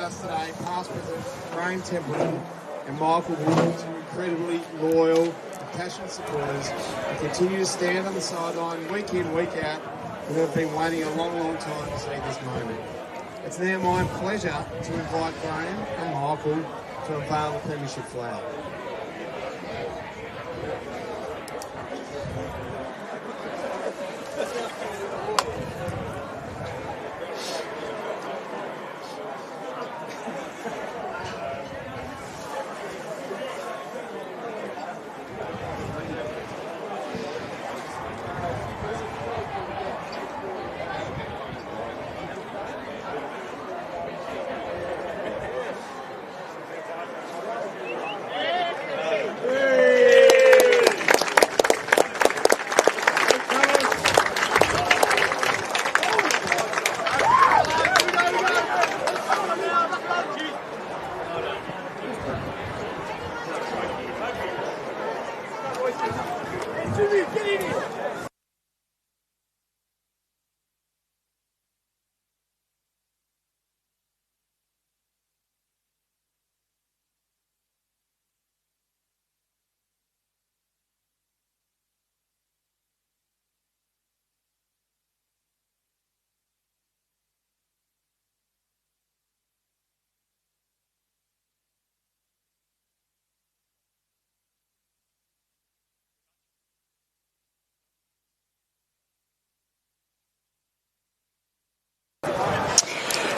us today, past president Graham Templeton and Michael Wood, two incredibly loyal and passionate supporters who continue to stand on the sideline week in, week out, and have been waiting a long, long time to see this moment. It's now my pleasure to invite Graham and Michael to unveil the Premiership flag.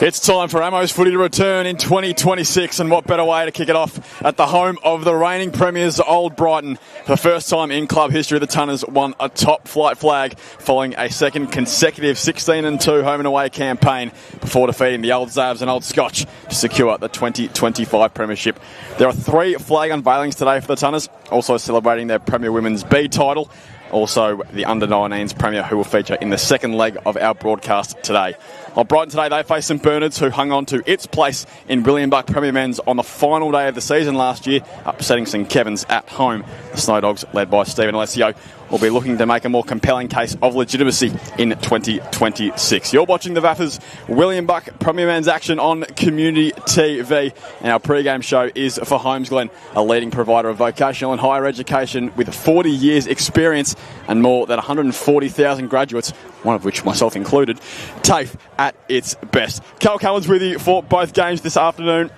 It's time for Ammo's footy to return in 2026, and what better way to kick it off at the home of the reigning premiers, Old Brighton. For the first time in club history, the Tunners won a top flight flag following a second consecutive 16-2 home and away campaign before defeating the Old Zabs and Old Scotch to secure the 2025 premiership. There are 3 flag unveilings today for the Tunners, also celebrating their Premier Women's B title. Also, the Under-19s Premier, who will feature in the second leg of our broadcast today. On Brighton today, they face St Bernard's, who hung on to its place in William Buck Premier Men's on the final day of the season last year, upsetting St Kevin's at home. The Snow Dogs, led by Stephen Alessio, will be looking to make a more compelling case of legitimacy in 2026. You're watching the Vaffers William Buck Premier Men's action on Community TV. And our pre-game show is for Holmes Glen, a leading provider of vocational and higher education with 40 years experience and more than 140,000 graduates, one of which myself included. TAFE at its best. Cal Cullen's with you for both games this afternoon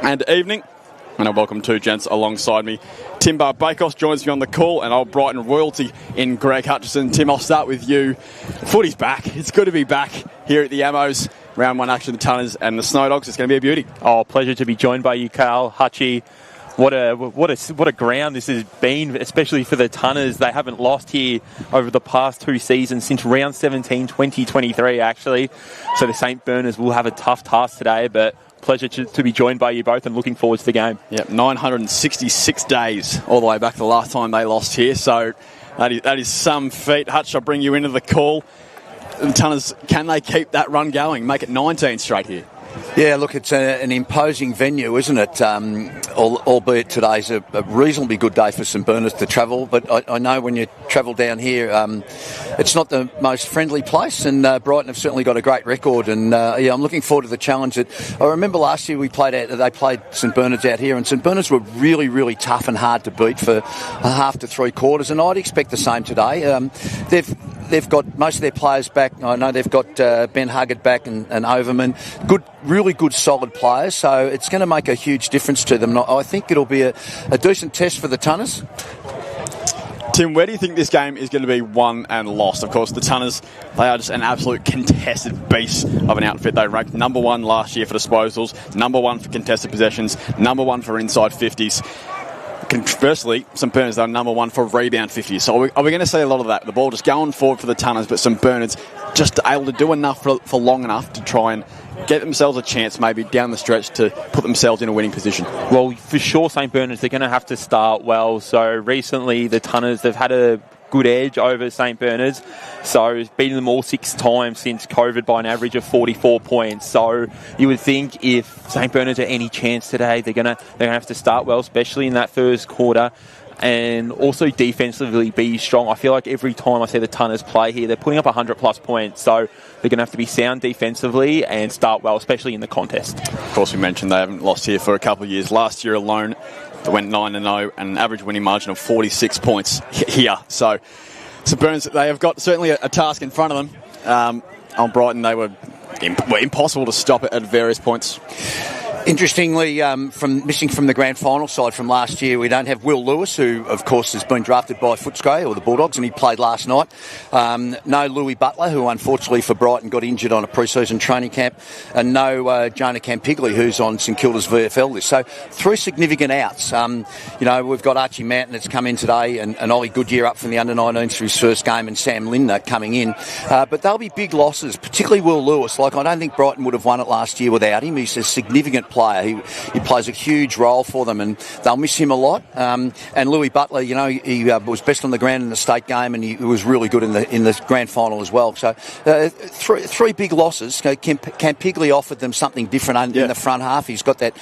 and evening. And I welcome 2 gents alongside me. Tim Bakos joins me on the call, and Old Brighton royalty in Greg Hutchison. Tim, I'll start with you. Footy's back. It's good to be back here at the Ammos. Round 1 action, the Tunners and the Snow Dogs. It's going to be a beauty. Oh, pleasure to be joined by you, Carl, Hutchie. What a ground this has been, especially for the Tunners. They haven't lost here over the past 2 seasons since round 17, 2023, actually. So the St Berners will have a tough task today, but pleasure to be joined by you both and looking forward to the game. Yep, 966 days all the way back to the last time they lost here. So that is some feat. Hutch, I'll bring you into the call. The Tunners, can they keep that run going, make it 19 straight here? Yeah, look, it's an imposing venue, isn't it? Albeit today's a reasonably good day for St Bernard's to travel, but I know when you travel down here, it's not the most friendly place, and Brighton have certainly got a great record, and I'm looking forward to the challenge. I remember last year they played St Bernard's out here, and St Bernard's were really, really tough and hard to beat for a half to 3 quarters, and I'd expect the same today. They've got most of their players back. I know they've got Ben Huggard back and Overman. Really good, solid players. So it's going to make a huge difference to them. I think it'll be a decent test for the Tunners. Tim, where do you think this game is going to be won and lost? Of course, the Tunners, they are just an absolute contested beast of an outfit. They ranked number 1 last year for disposals, number 1 for contested possessions, number 1 for inside 50s. Conversely, St Bernard's are number 1 for rebound 50s. So are we going to see a lot of that? The ball just going forward for the Tunners, but St Bernard's just able to do enough for long enough to try and get themselves a chance maybe down the stretch to put themselves in a winning position. Well, for sure, St Bernard's, they're going to have to start well. So recently, the Tunners, they've had a good edge over St Bernard's. So beating them all 6 times since COVID by an average of 44 points. So you would think if St Bernard's are any chance today, they're gonna have to start well, especially in that first quarter. and also defensively be strong. I feel like every time I see the Tunners play here, they're putting up 100-plus points, so they're going to have to be sound defensively and start well, especially in the contest. Of course, we mentioned they haven't lost here for a couple of years. Last year alone, they went 9-0 and an average winning margin of 46 points here. So Burns, they have got certainly a task in front of them. On Brighton, they were impossible to stop at various points. Interestingly, missing from the grand final side from last year, we don't have Will Lewis, who, of course, has been drafted by Footscray or the Bulldogs, and he played last night. No Louis Butler, who unfortunately for Brighton got injured on a pre-season training camp, and no Jonah Campigli, who's on St Kilda's VFL list. So 3 significant outs. We've got Archie Mountain that's come in today, and Ollie Goodyear up from the under-19s for his first game, and Sam Lindner coming in. But they'll be big losses, particularly Will Lewis. I don't think Brighton would have won it last year without him. He's a significant player. He plays a huge role for them, and they'll miss him a lot. And Louis Butler, he was best on the ground in the state game, and he was really good in the grand final as well. So 3 big losses. Campigli offered them something different in the front half. He's got that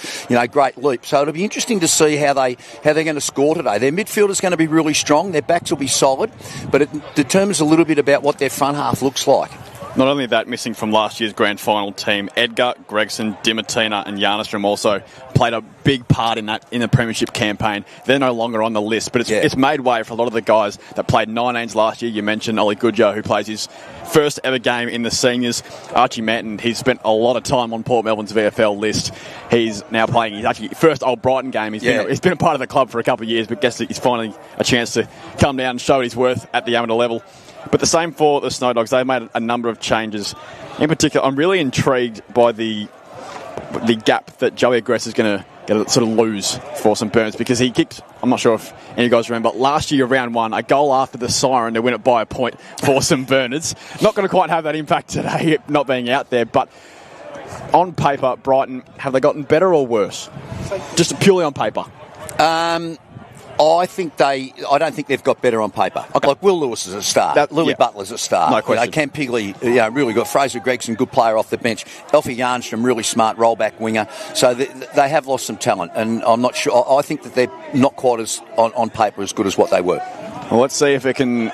great leap. So it'll be interesting to see how they're going to score today. Their midfield is going to be really strong. Their backs will be solid, but it determines a little bit about what their front half looks like. Not only that, missing from last year's grand final team, Edgar, Gregson, Dimatina and Jarnestrom also played a big part in the premiership campaign. They're no longer on the list, but it's made way for a lot of the guys that played 19s last year. You mentioned Ollie Goodyear, who plays his first ever game in the seniors. Archie Manton, he's spent a lot of time on Port Melbourne's VFL list. He's now playing his actually first Old Brighton game. He's been a part of the club for a couple of years, but guess that he's finally a chance to come down and show his worth at the amateur level. But the same for the Snow Dogs. They've made a number of changes. In particular, I'm really intrigued by the gap that Joey Aggress is going to sort of lose for St Burns, because he kicked, I'm not sure if any of you guys remember, last year, round 1, a goal after the siren to win it by a point for St Bernards. Not going to quite have that impact today, not being out there, but on paper, Brighton, have they gotten better or worse? Just purely on paper. I don't think they've got better on paper. Okay. Like Will Lewis is a star. Louis Butler's a star. No question. Campigli, really good. Fraser Gregson, good player off the bench. Alfie Jarnstrom, really smart rollback winger. So they have lost some talent, and I'm not sure. I think that they're not quite as on paper as good as what they were. Well, let's see if it can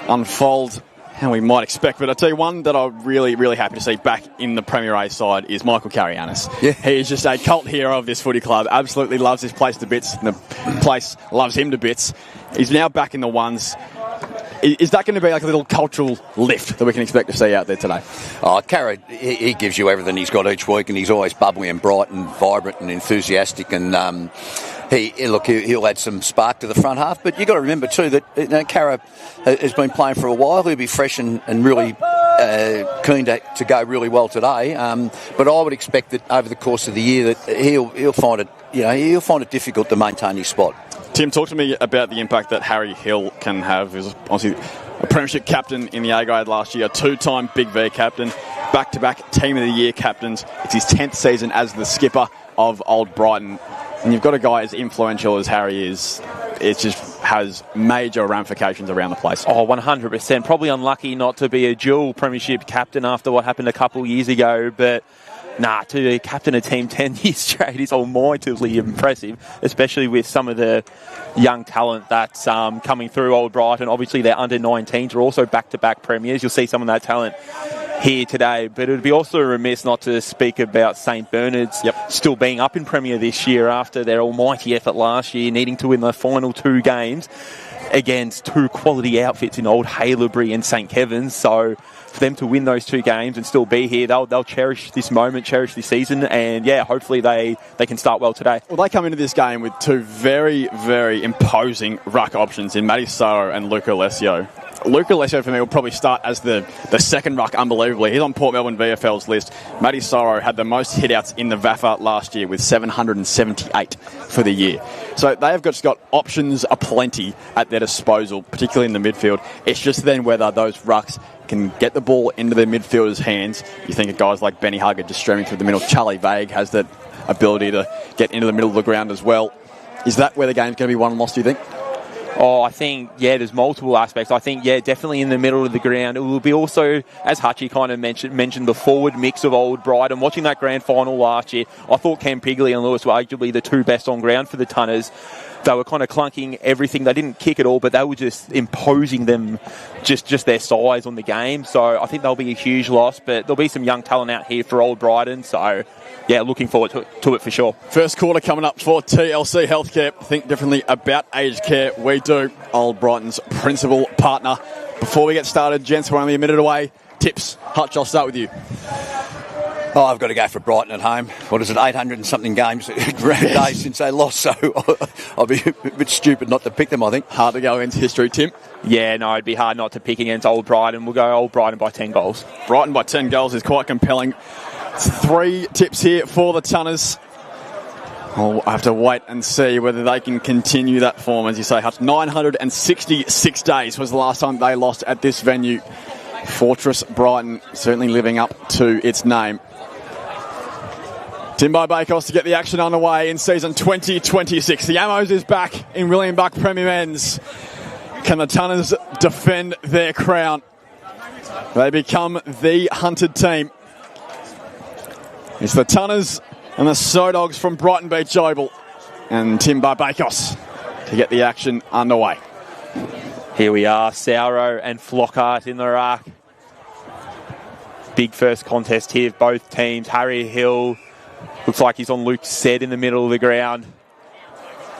unfold how we might expect. But I'll tell you one that I'm really, really happy to see back in the Premier A side is Michael Carianis. Yeah. He is just a cult hero of this footy club. Absolutely loves this place to bits, and the place loves him to bits. He's now back in the ones. Is that going to be like a little cultural lift that we can expect to see out there today? Cara, he gives you everything he's got each week, and he's always bubbly and bright and vibrant and enthusiastic, and he'll add some spark to the front half. But you've got to remember too that Cara has been playing for a while. He'll be fresh and really keen to go really well today. But I would expect that over the course of the year that he'll find it difficult to maintain his spot. Tim, talk to me about the impact that Harry Hill can have. He was obviously a premiership captain in the A-grade last year, a 2-time Big V captain, back-to-back Team of the Year captains. It's his 10th season as the skipper of Old Brighton. And you've got a guy as influential as Harry is. It just has major ramifications around the place. 100%. Probably unlucky not to be a dual premiership captain after what happened a couple of years ago, but to captain a team 10 years straight is almightily impressive, especially with some of the young talent that's coming through Old Brighton. Obviously, their under-19s are also back-to-back premiers. You'll see some of that talent here today, but it would be also remiss not to speak about St Bernard's still being up in Premier this year after their almighty effort last year, needing to win the final 2 games against 2 quality outfits in Old Haileybury and St Kevin's. So for them to win those 2 games and still be here, they'll cherish this moment, cherish this season, and hopefully they can start well today. Well, they come into this game with 2 very, very imposing ruck options in Matty Sorrow and Luca Alessio. Luca Alessio, for me, will probably start as the second ruck, unbelievably. He's on Port Melbourne VFL's list. Matty Sorrow had the most hit-outs in the VAFA last year with 778 for the year. So they have just got options aplenty at their disposal, particularly in the midfield. It's just then whether those rucks can get the ball into their midfielders' hands. You think of guys like Benny Hugger just streaming through the middle. Charlie Vague has that ability to get into the middle of the ground as well. Is that where the game's going to be won and lost, do you think? I think, there's multiple aspects. I think, definitely in the middle of the ground. It will be also, as Hutchie kind of mentioned, the forward mix of Old Brighton. Watching that grand final last year, I thought Campigli and Lewis were arguably the 2 best on ground for the Tunners. they were kind of clunking everything. They didn't kick at all, but they were just imposing them, just their size on the game. So I think they'll be a huge loss, but there'll be some young talent out here for Old Brighton. So, yeah, looking forward to it for sure. First quarter coming up for TLC Healthcare. Think differently about aged care. We do. Old Brighton's principal partner. Before we get started, gents, we're only a minute away. Tips. Hutch, I'll start with you. Oh, I've got to go for Brighton at home. What is it, 800 and something games days since they lost, so I'll be a bit stupid not to pick them, I think. Hard to go into history, Tim. Yeah, no, it'd be hard not to pick against Old Brighton. We'll go Old Brighton by 10 goals. Brighton by 10 goals is quite compelling. 3 tips here for the Tunners. I'll have to wait and see whether they can continue that form. As you say, Hutch, 966 days was the last time they lost at this venue. Fortress Brighton certainly living up to its name. Timbo Bakos to get the action underway in season 2026. The Amos is back in William Buck Premier Men's. Can the Tunners defend their crown? They become the hunted team. It's the Tunners and the Snow Dogs from Brighton Beach Oval. And Timbo Bakos to get the action underway. Here we are, Sauro and Flockhart in the ruck. Big first contest here, both teams. Harry Hill looks like he's on Luke's set in the middle of the ground.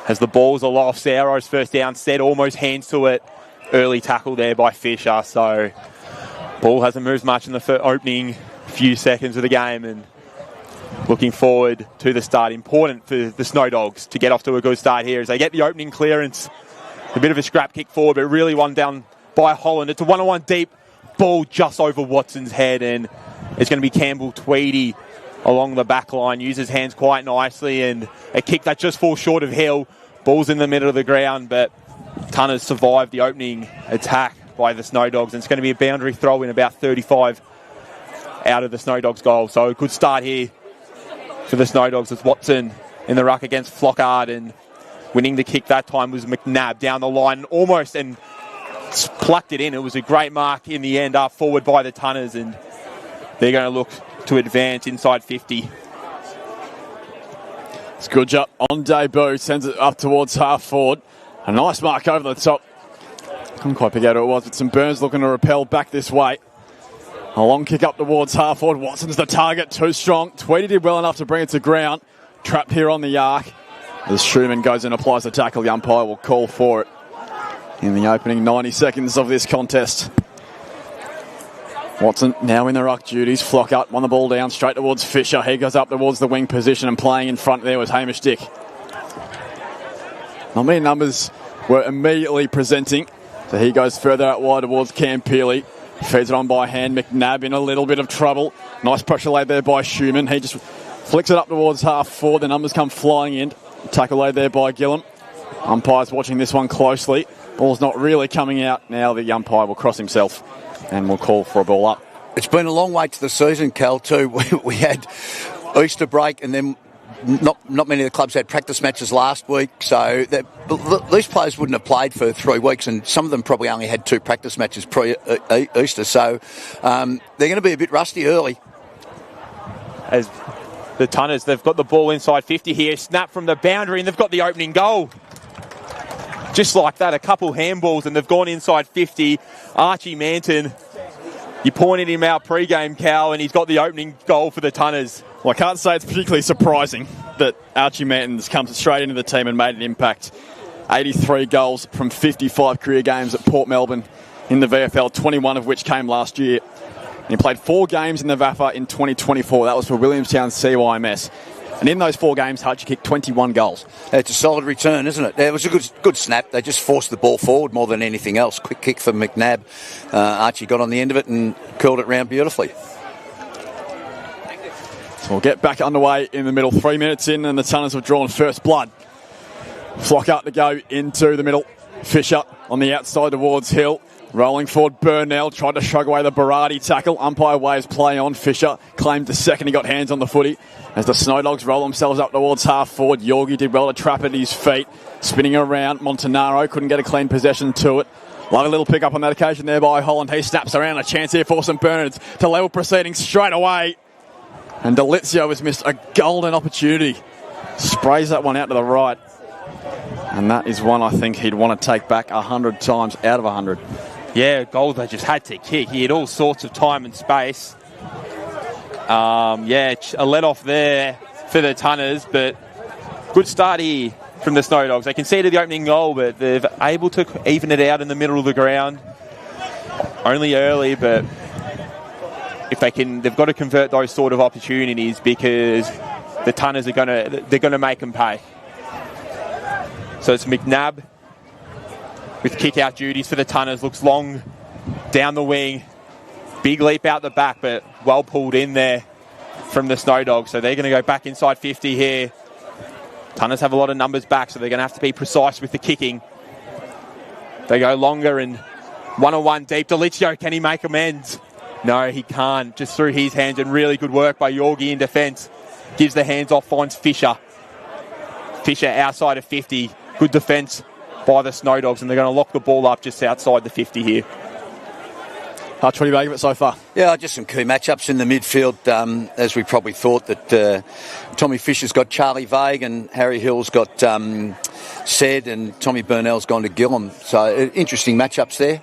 As the ball's aloft, Sauro's first down, set almost hands to it. Early tackle there by Fisher, so ball hasn't moved much in the opening few seconds of the game, and looking forward to the start. Important for the Snow Dogs to get off to a good start here as they get the opening clearance. A bit of a scrap kick forward, but really one down by Holland. It's a one-on-one deep ball just over Watson's head, and it's going to be Campbell Tweedy along the back line. Uses hands quite nicely, and a kick that just falls short of Hill. Ball's in the middle of the ground, but Tunners survived the opening attack by the Snow Dogs, and it's going to be a boundary throw in about 35 out of the Snow Dogs' goal. So a good start here for the Snow Dogs as Watson in the ruck against Flockhart, and winning the kick that time was McNabb down the line almost and plucked it in. It was a great mark in the end, up forward by the Tunners, and they're going to look to advance inside 50. It's good job on debut, sends it up towards half forward. A nice mark over the top. Couldn't quite pick out who it was, but some Burns looking to repel back this way. A long kick up towards half forward. Watson's the target, too strong. Tweedy did well enough to bring it to ground. Trapped here on the arc. As Schumann goes and applies the tackle, the umpire will call for it in the opening 90 seconds of this contest. Watson now in the ruck duties. Flockhart won the ball down straight towards Fisher. He goes up towards the wing position, and playing in front there was Hamish Dick. Not many numbers were immediately presenting, so he goes further out wide towards Cam Pearley. Feeds it on by hand. McNabb in a little bit of trouble. Nice pressure laid there by Schumann. He just flicks it up towards half forward. The numbers come flying in. Tackle laid there by Gillum. Umpire's watching this one closely. Ball's not really coming out. Now the umpire will cross himself and will call for a ball up. It's been a long way to the season, Cal, too. We had Easter break, and then not many of the clubs had practice matches last week, so these players wouldn't have played for 3 weeks, and some of them probably only had 2 practice matches pre-Easter, so they're going to be a bit rusty early. As the Tunners, they've got the ball inside 50 here, snap from the boundary, and they've got the opening goal. Just like that, a couple handballs, and they've gone inside 50. Archie Manton, you pointed him out pre-game, Cal, and he's got the opening goal for the Tunners. Well, I can't say it's particularly surprising that Archie Manton's come straight into the team and made an impact. 83 goals from 55 career games at Port Melbourne in the VFL, 21 of which came last year. And he played 4 games in the VAFA in 2024. That was for Williamstown CYMS. And in those 4 games, Hutch kicked 21 goals. It's a solid return, isn't it? It was a good snap. They just forced the ball forward more than anything else. Quick kick for McNabb. Archie got on the end of it and curled it round beautifully. So we'll get back underway in the middle. 3 minutes in, and the Tunners have drawn first blood. Flockhart to go into the middle. Fisher on the outside towards Hill. Rolling forward, Burnell tried to shrug away the Berardi tackle. Umpire waves play on. Fisher claimed the second. He got hands on the footy. As the Snow Dogs roll themselves up towards half forward, Yorgi did well to trap at his feet. Spinning around, Montanaro couldn't get a clean possession to it. Lovely little pick up on that occasion there by Holland. He snaps around. A chance here for St Bernard's to level proceedings straight away. And Delizio has missed a golden opportunity. Sprays that one out to the right. And that is one I think he'd want to take back 100 times out of 100. Yeah, goal they just had to kick. He had all sorts of time and space. A let-off there for the Tunners, but good start here from the Snow Dogs. They conceded the opening goal, but they're able to even it out in the middle of the ground. Only early, but if they've got to convert those sort of opportunities because the Tunners they're going to make them pay. So it's McNabb with kick-out duties for the Tunners. Looks long down the wing. Big leap out the back, but well pulled in there from the Snow Dogs. So they're going to go back inside 50 here. Tunners have a lot of numbers back, so they're going to have to be precise with the kicking. They go longer and one-on-one deep. Delizio, can he make amends? No, he can't. Just through his hands, and really good work by Yorgi in defence. Gives the hands off, finds Fisher. Fisher outside of 50. Good defence by the Snow Dogs, and they're going to lock the ball up just outside the 50 here. Hutch, what do you make of it so far? Yeah, just some key matchups in the midfield. As we probably thought that Tommy Fisher's got Charlie Vague and Harry Hill's got Sed, and Tommy Burnell's gone to Gillum. So interesting matchups there.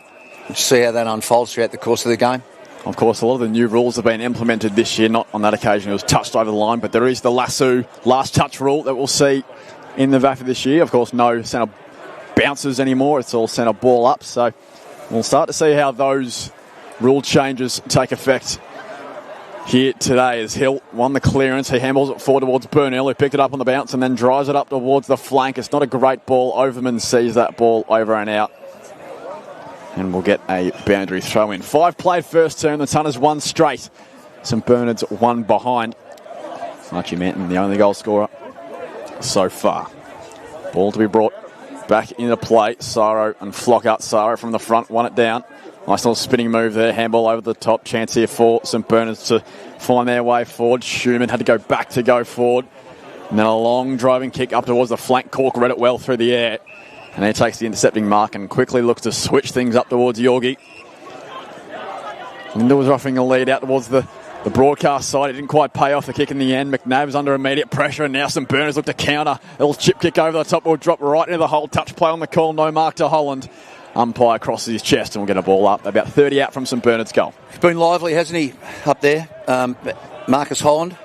We'll see how that unfolds throughout the course of the game. Of course, a lot of the new rules have been implemented this year. Not on that occasion it was touched over the line, but there is the lasso last touch rule that we'll see in the VAFA this year. Of course, no centre bounces anymore. It's all centre ball up. So we'll start to see how those rule changes take effect here today as Hill won the clearance. He handballs it forward towards Burnell, who picked it up on the bounce and then drives it up towards the flank. It's not a great ball. Overman sees that ball over and out. And we'll get a boundary throw in. 5 played first term. The Tunners 1 straight. St Bernard's 1 behind. Archie Manton, the only goal scorer so far. Ball to be brought back into play. Saro and Flockart. Saro from the front, won it down. Nice little spinning move there. Handball over the top. Chance here for St Bernard's to find their way forward. Schumann had to go back to go forward. And then a long driving kick up towards the flank. Cork read it well through the air. And he takes the intercepting mark and quickly looks to switch things up towards Yorgi. Linda was roughing a lead out towards the broadcast side. It didn't quite pay off the kick in the end. McNabb's under immediate pressure, and now St Bernard's look to counter. A little chip kick over the top will drop right into the hole. Touch play on the call. No mark to Holland. Umpire crosses his chest and we'll get a ball up. About 30 out from St Bernard's goal. He's been lively, hasn't he, up there? Marcus Holland.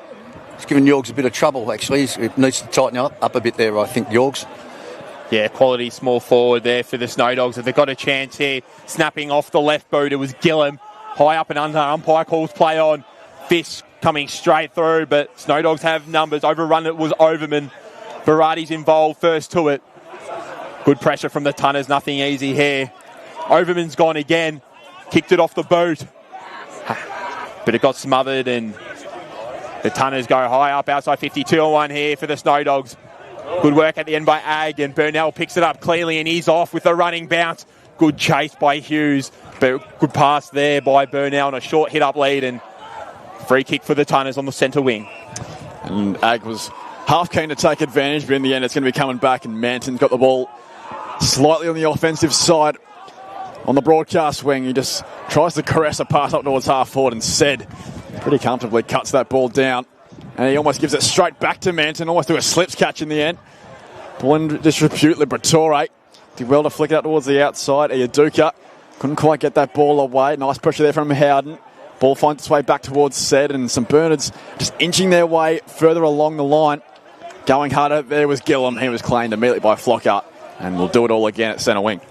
He's given Yorgs a bit of trouble, actually. He needs to tighten up a bit there, I think, Yorgs. Yeah, quality small forward there for the Snow Dogs. If they've got a chance here, snapping off the left boot, it was Gillum. High up and under, umpire calls play on. Fish coming straight through, but Snow Dogs have numbers. Overrun it was Overman. Varati's involved, first to it. Good pressure from the Tunners, nothing easy here. Overman's gone again. Kicked it off the boot. But it got smothered, and the Tunners go high up outside 52-1 here for the Snow Dogs. Good work at the end by Ag, and Burnell picks it up cleanly and he's off with a running bounce. Good chase by Hughes, but good pass there by Burnell and a short hit-up lead, and free kick for the Tunners on the centre wing. And Ag was half keen to take advantage, but in the end it's going to be coming back, and Manton's got the ball slightly on the offensive side on the broadcast wing. He just tries to caress a pass up towards half forward, and Sed pretty comfortably cuts that ball down. And he almost gives it straight back to Manton, almost do a slips catch in the end. Ball in distribute, Liberatore did well to flick it out towards the outside. Iaduka couldn't quite get that ball away. Nice pressure there from Howden. Ball finds its way back towards Sed, and St Bernard's just inching their way further along the line. Going harder, there was Gillum. He was claimed immediately by Flockart, and we'll do it all again at centre wing.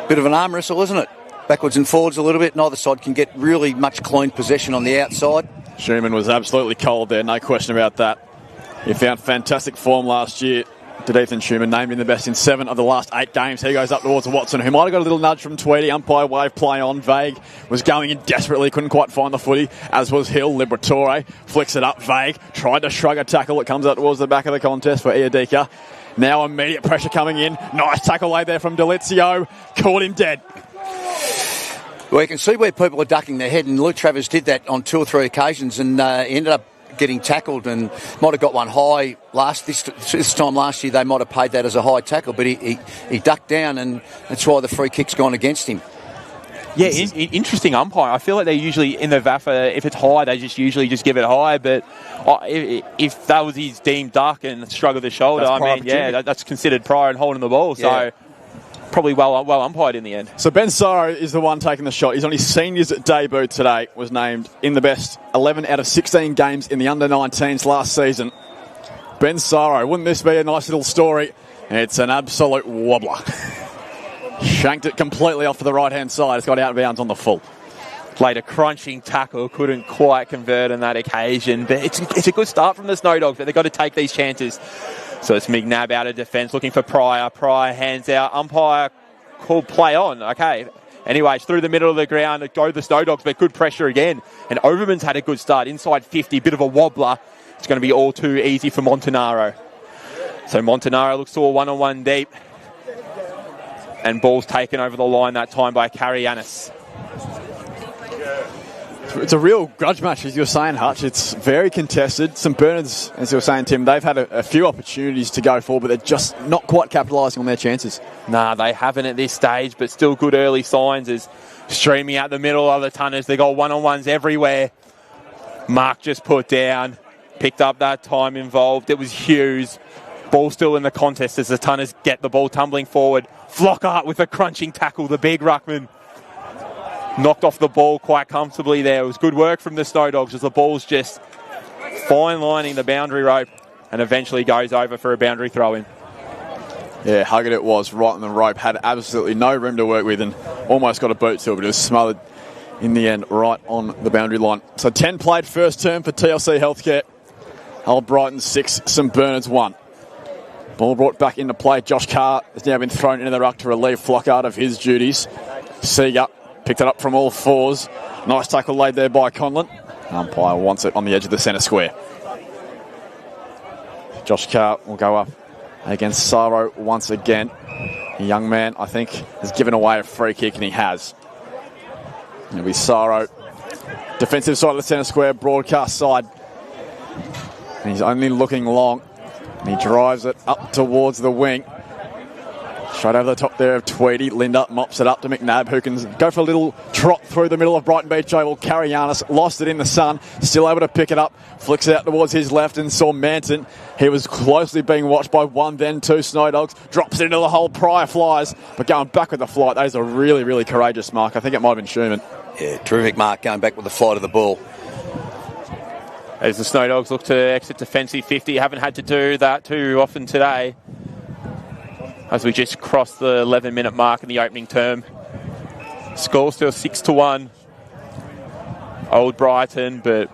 Bit of an arm wrestle, isn't it? Backwards and forwards a little bit. Neither side can get really much clean possession on the outside. Schumann was absolutely cold there, no question about that. He found fantastic form last year. Did Ethan Schumann, named him the best in 7 of the last 8 games. He goes up towards Watson, who might have got a little nudge from Tweedy. Umpire wave play on. Vague was going in desperately, couldn't quite find the footy, as was Hill. Liberatore flicks it up. Vague tried to shrug a tackle. It comes out towards the back of the contest for Iadika. Now immediate pressure coming in. Nice tackle laid there from Delizio. Caught him dead. Well, you can see where people are ducking their head, and Luke Travers did that on 2 or 3 occasions, and ended up getting tackled and might have got one high this time last year. They might have paid that as a high tackle, but he ducked down, and that's why the free kick's gone against him. Yeah, interesting umpire. I feel like they usually, in the VAFA, if it's high, they usually just give it high. But if that was his deemed duck and struggle the shoulder, that's considered prior and holding the ball. So probably well umpired in the end. So Ben Saro is the one taking the shot. He's on his seniors debut today. Was named in the best 11 out of 16 games in the under-19s last season. Ben Saro, wouldn't this be a nice little story? It's an absolute wobbler. Shanked it completely off to the right-hand side. It's got out of bounds on the full. Played a crunching tackle, couldn't quite convert on that occasion. But it's a good start from the Snow Dogs, but they've got to take these chances. So it's McNabb out of defence, looking for Pryor. Pryor hands out. Umpire called play on. Okay. Anyways, through the middle of the ground, go the Snow Dogs, but good pressure again. And Overman's had a good start. Inside 50, bit of a wobbler. It's going to be all too easy for Montanaro. So Montanaro looks to a one-on-one deep. And ball's taken over the line that time by Karianis. It's a real grudge match, as you were saying, Hutch. It's very contested. St Bernard's, as you were saying, Tim, they've had a few opportunities to go for, but they're just not quite capitalising on their chances. Nah, they haven't at this stage, but still good early signs as streaming out the middle of the Tunners. They got one-on-ones everywhere. Mark just put down, picked up that time involved. It was Hughes. Ball still in the contest as the Tunners get the ball tumbling forward. Flockhart with a crunching tackle, the big ruckman. Knocked off the ball quite comfortably there. It was good work from the Snow Dogs as the ball's just fine lining the boundary rope and eventually goes over for a boundary throw-in. Yeah, Huggett it was, right on the rope. Had absolutely no room to work with and almost got a boot to it, but it was smothered in the end right on the boundary line. So 10 played first term for TLC Healthcare. Old Brighton 6, St Bernard's 1. Ball brought back into play. Josh Carr has now been thrown into the ruck to relieve Flockhart of his duties. Seager picked it up from all fours. Nice tackle laid there by Conlon. Umpire wants it on the edge of the centre square. Josh Carr will go up against Saro once again. The young man, I think, has given away a free kick, and he has. It'll be Saro. Defensive side of the centre square, broadcast side. And he's only looking long. And he drives it up towards the wing. Straight over the top there of Tweedy. Linda mops it up to McNabb, who can go for a little trot through the middle of Brighton Beach Oval. Karianis lost it in the sun, still able to pick it up, flicks it out towards his left and saw Manton. He was closely being watched by one, then two Snow Dogs. Drops it into the hole, Pryor flies, but going back with the flight. That is a really, really courageous mark. I think it might have been Schumann. Yeah, terrific mark going back with the flight of the ball. As the Snow Dogs look to exit defensive 50, haven't had to do that too often today. As we just crossed the 11-minute mark in the opening term. Score still 6-1. Old Brighton, but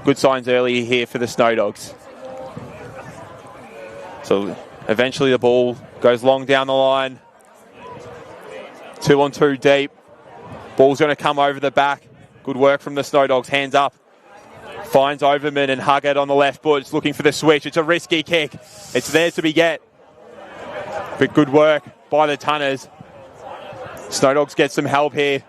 good signs early here for the Snow Dogs. So eventually the ball goes long down the line. 2-on-2 deep. Ball's going to come over the back. Good work from the Snow Dogs. Hands up. Finds Overman and Huggett on the left foot. It's looking for the switch. It's a risky kick. It's there to be get. But good work by the Tunners. Snow Dogs get some help here.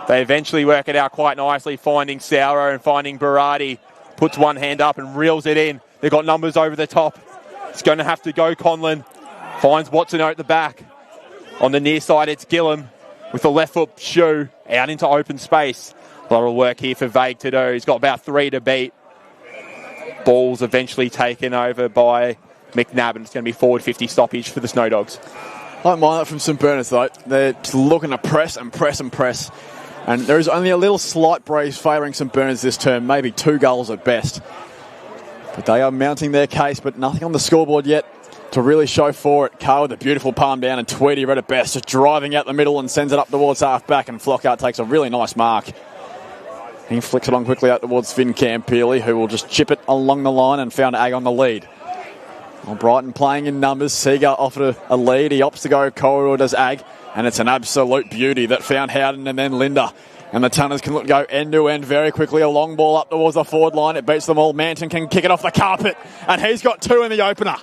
They eventually work it out quite nicely, finding Sauro and finding Berardi. Puts one hand up and reels it in. They've got numbers over the top. It's going to have to go Conlon. Finds Watson at the back. On the near side, it's Gillum with the left foot shoe out into open space. A lot of work here for Vague to do. He's got about 3 to beat. Ball's eventually taken over by McNabb, and it's going to be forward 50 stoppage for the Snow Dogs. I don't mind that from St Bernard's, though. They're just looking to press and press and press. And there is only a little slight breeze favouring St Bernard's this term, maybe 2 goals at best. But they are mounting their case, but nothing on the scoreboard yet to really show for it. Carr with a beautiful palm down, and Tweedy read it best, just driving out the middle and sends it up towards half-back, and Flockhart takes a really nice mark. He flicks it on quickly out towards Finn Campeely, who will just chip it along the line and found Ag on the lead. Well, Brighton playing in numbers. Seager offered a lead. He opts to go corridor, does Ag, and it's an absolute beauty that found Howden and then Linda. And the Tunners can go end-to-end very quickly. A long ball up towards the forward line. It beats them all. Manton can kick it off the carpet, and he's got 2 in the opener.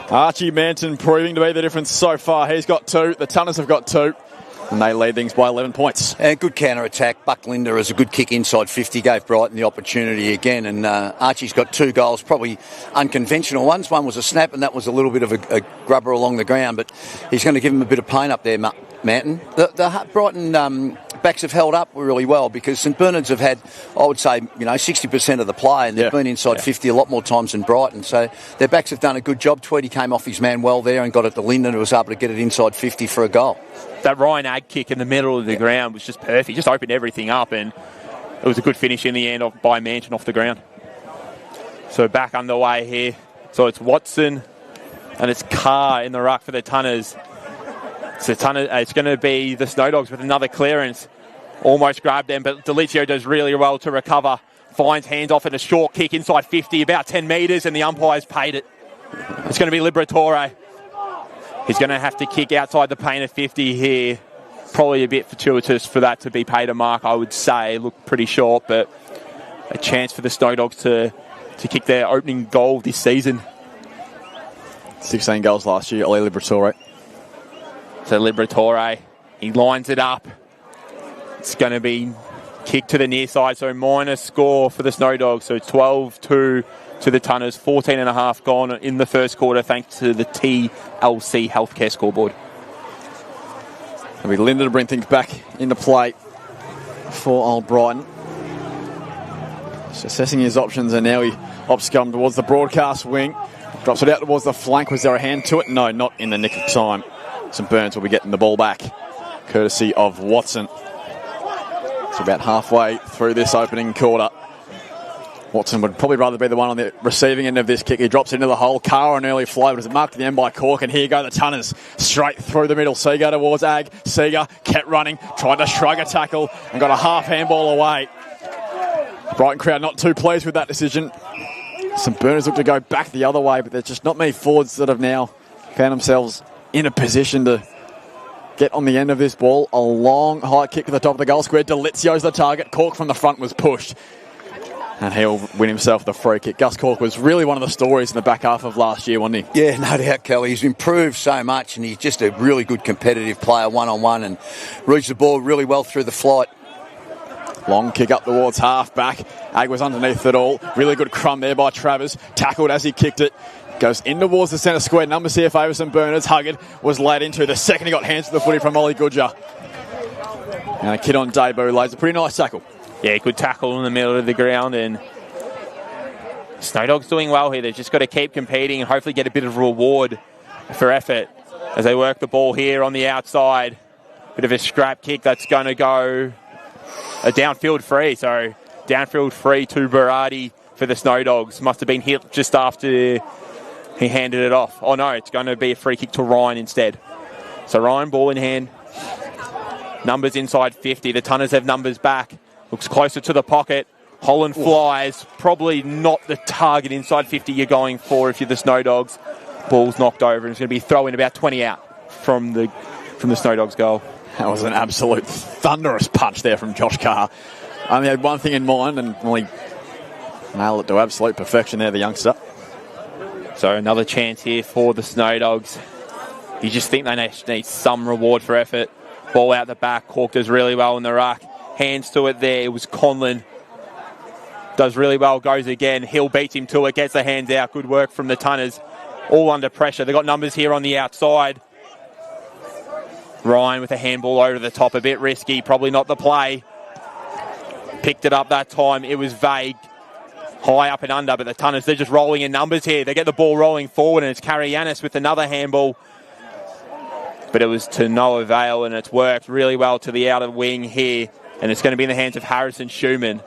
Archie Manton proving to be the difference so far. He's got 2. The Tunners have got 2. And they lead things by 11 points. And good counter-attack. Buck Linder has a good kick inside 50, gave Brighton the opportunity again. And Archie's got 2 goals, probably unconventional ones. One was a snap and that was a little bit of a grubber along the ground. But he's going to give him a bit of pain up there, Manton. The Brighton backs have held up really well because St Bernard's have had, I would say, 60% of the play, and they've been inside 50 a lot more times than Brighton. So their backs have done a good job. Tweedy came off his man well there and got it to Linden, who was able to get it inside 50 for a goal. That Ryan Ag kick in the middle of the ground was just perfect. Just opened everything up, and it was a good finish in the end by Manton off the ground. So back underway here. So it's Watson and it's Carr in the ruck for the Tunners. So it's going to be the Snow Dogs with another clearance. Almost grabbed them, but Delizio does really well to recover. Finds hands off and a short kick inside 50, about 10 metres, and the umpire's paid it. It's going to be Liberatore. He's going to have to kick outside the paint of 50 here. Probably a bit fortuitous for that to be paid a mark, I would say. Looked pretty short, but a chance for the Snow Dogs to kick their opening goal this season. 16 goals last year, Oli Liberatore. So Liberatore, he lines it up. It's going to be kicked to the near side, so minus score for the Snow Dogs. So 12-2 to the Tunners, 14.5 gone in the first quarter thanks to the TLC Healthcare scoreboard. It'll be Linda to bring things back into play for Old Brighton. Just assessing his options, and now he opts to come towards the broadcast wing. Drops it out towards the flank. Was there a hand to it? No, not in the nick of time. St Burns will be getting the ball back, courtesy of Watson. It's about halfway through this opening quarter. Watson would probably rather be the one on the receiving end of this kick. He drops into the hole. Carr an early fly, but it's marked at the end by Cork. And here go the Tunners straight through the middle. Seager towards Ag. Seager kept running, tried to shrug a tackle and got a half handball away. Brighton crowd not too pleased with that decision. St Bernard's look to go back the other way, but there's just not many forwards that have now found themselves in a position to get on the end of this ball. A long high kick to the top of the goal square. Delizio's the target. Cork from the front was pushed, and he'll win himself the free kick. Gus Cork was really one of the stories in the back half of last year, wasn't he? Yeah, no doubt, Kelly. He's improved so much, and he's just a really good competitive player one-on-one, and reads the ball really well through the flight. Long kick up towards half-back. Ag was underneath it all. Really good crumb there by Travers. Tackled as he kicked it. Goes in towards the centre square. Numbers here favours St Bernard's. Huggard was laid into. The second he got hands to the footy from Ollie Goodger. And a kid on debut lays a pretty nice tackle. Yeah, good tackle in the middle of the ground, and Snow Dogs doing well here. They've just got to keep competing and hopefully get a bit of reward for effort as they work the ball here on the outside. Bit of a scrap kick that's going to go a downfield free. So downfield free to Berardi for the Snow Dogs. Must have been hit just after he handed it off. Oh no, it's going to be a free kick to Ryan instead. So Ryan, ball in hand. Numbers inside 50. The Tunners have numbers back. Looks closer to the pocket. Holland flies. Probably not the target inside 50 you're going for if you're the Snow Dogs. Ball's knocked over, and it's going to be throwing about 20 out from the Snow Dogs goal. That was an absolute thunderous punch there from Josh Carr. I only had one thing in mind and really nailed it to absolute perfection there, the youngster. So another chance here for the Snow Dogs. You just think they need some reward for effort. Ball out the back. Cork does really well in the ruck. Hands to it there. It was Conlon. Does really well. Goes again. Hill beats him to it. Gets the hands out. Good work from the Tunners. All under pressure. They've got numbers here on the outside. Ryan with a handball over the top. A bit risky. Probably not the play. Picked it up that time. It was vague. High up and under, but the Tunners, they're just rolling in numbers here. They get the ball rolling forward, and it's Karayanis with another handball. But it was to no avail, and it's worked really well to the outer wing here. And it's going to be in the hands of Harrison Schumann.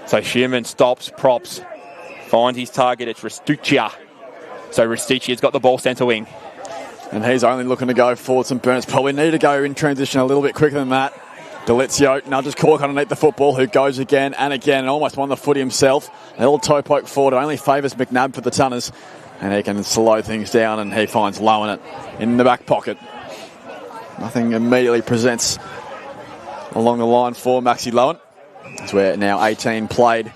So Schumann stops, props, finds his target. It's Restuccia. So Restuccia's got the ball centre wing. And he's only looking to go forward. St Bernard's probably need to go in transition a little bit quicker than that. Delizio nudges Cork underneath the football, who goes again and almost won the footy himself. A little toe poke forward, only favours McNabb for the Tunners. And he can slow things down, and he finds Lowen it in the back pocket. Nothing immediately presents along the line for Maxi Lowen. As we're now 18 played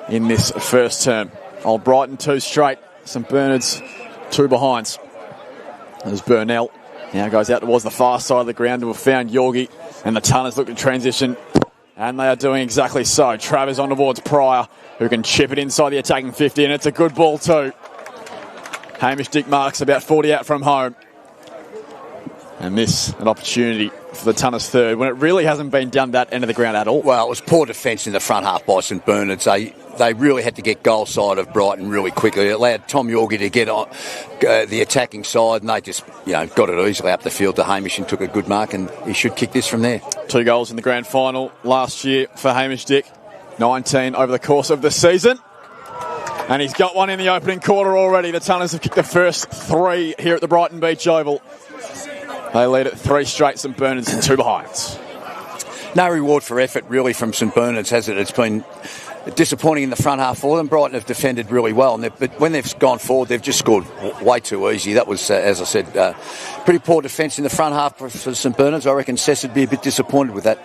in this first term. Old Brighton 2 straight, St Bernard's 2 behinds. There's Burnell Now goes out towards the far side of the ground to have found Yorgie, and the Tunners look to transition, and they are doing exactly so. Travers on towards Pryor, who can chip it inside the attacking 50, and it's a good ball too. Hamish Dick marks about 40 out from home. And this, an opportunity for the Tunners third, when it really hasn't been done that end of the ground at all. Well, it was poor defence in the front half by St Bernard's. They really had to get goal side of Brighton really quickly. It allowed Tom Yorgie to get on the attacking side, and they just got it easily up the field to Hamish and took a good mark, and he should kick this from there. 2 goals in the grand final last year for Hamish Dick. 19 over the course of the season. And he's got one in the opening quarter already. The Tunners have kicked the first 3 here at the Brighton Beach Oval. They lead at 3 straight, St Bernard's and 2 behinds. No reward for effort really from St Bernard's, has it? It's been disappointing in the front half for them. Brighton have defended really well, but when they've gone forward, they've just scored way too easy. That was, as I said, pretty poor defence in the front half for St Bernard's. I reckon Cess would be a bit disappointed with that.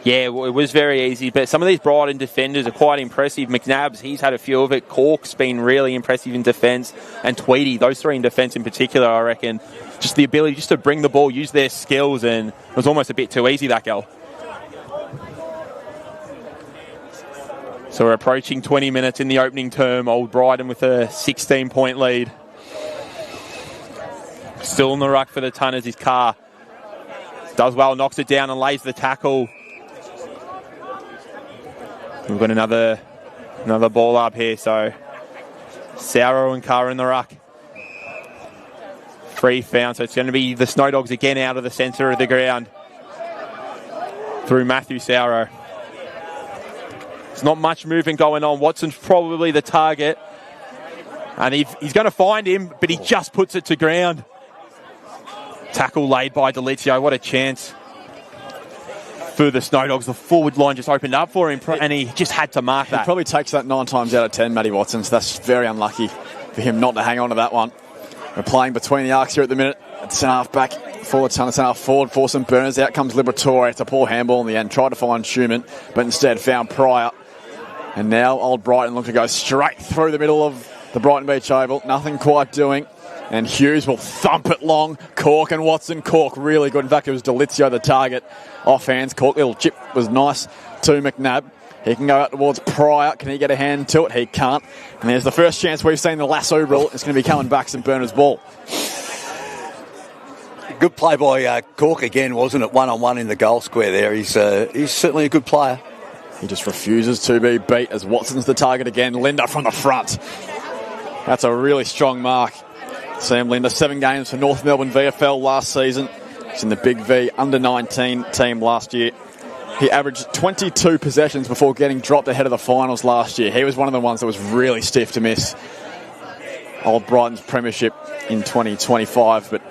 Yeah, well, it was very easy, but some of these Brighton defenders are quite impressive. McNabbs, he's had a few of it. Cork's been really impressive in defence, and Tweedy, those 3 in defence in particular, I reckon. Just the ability just to bring the ball, use their skills, and it was almost a bit too easy, that goal. So we're approaching 20 minutes in the opening term. Old Brighton with a 16-point lead. Still in the ruck for the Tunners is Carr. Does well, knocks it down and lays the tackle. We've got another ball up here, so Sauro and Carr in the ruck. Free found, so it's going to be the Snow Dogs again out of the centre of the ground through Matthew Sauro. There's not much movement going on. Watson's probably the target, and he's going to find him, but he just puts it to ground. Tackle laid by Delizio. What a chance for the Snow Dogs. The forward line just opened up for him, and he just had to mark that. He probably takes that 9 times out of 10, Matty Watson, so that's very unlucky for him not to hang on to that one. We're playing between the arcs here at the minute. At centre half back for the Tunners, centre half forward for St Bernard's. Out comes Liberatore. It's a poor handball in the end. Tried to find Schumann, but instead found Pryor. And now Old Brighton look to go straight through the middle of the Brighton Beach Oval. Nothing quite doing. And Hughes will thump it long. Cork and Watson. Cork really good. In fact, it was Delizio the target. Off hands. Cork, little chip was nice to McNabb. He can go out towards Pryor. Can he get a hand to it? He can't. And there's the first chance we've seen the lasso rule. It's going to be coming back St Bernard's ball. Good play by Cork again, wasn't it? 1-on-1 in the goal square there. He's certainly a good player. He just refuses to be beat as Watson's the target again. Linda from the front. That's a really strong mark. Sam Linda, 7 games for North Melbourne VFL last season. He's in the Big V under-19 team last year. He averaged 22 possessions before getting dropped ahead of the finals last year. He was one of the ones that was really stiff to miss Old Brighton's premiership in 2025. But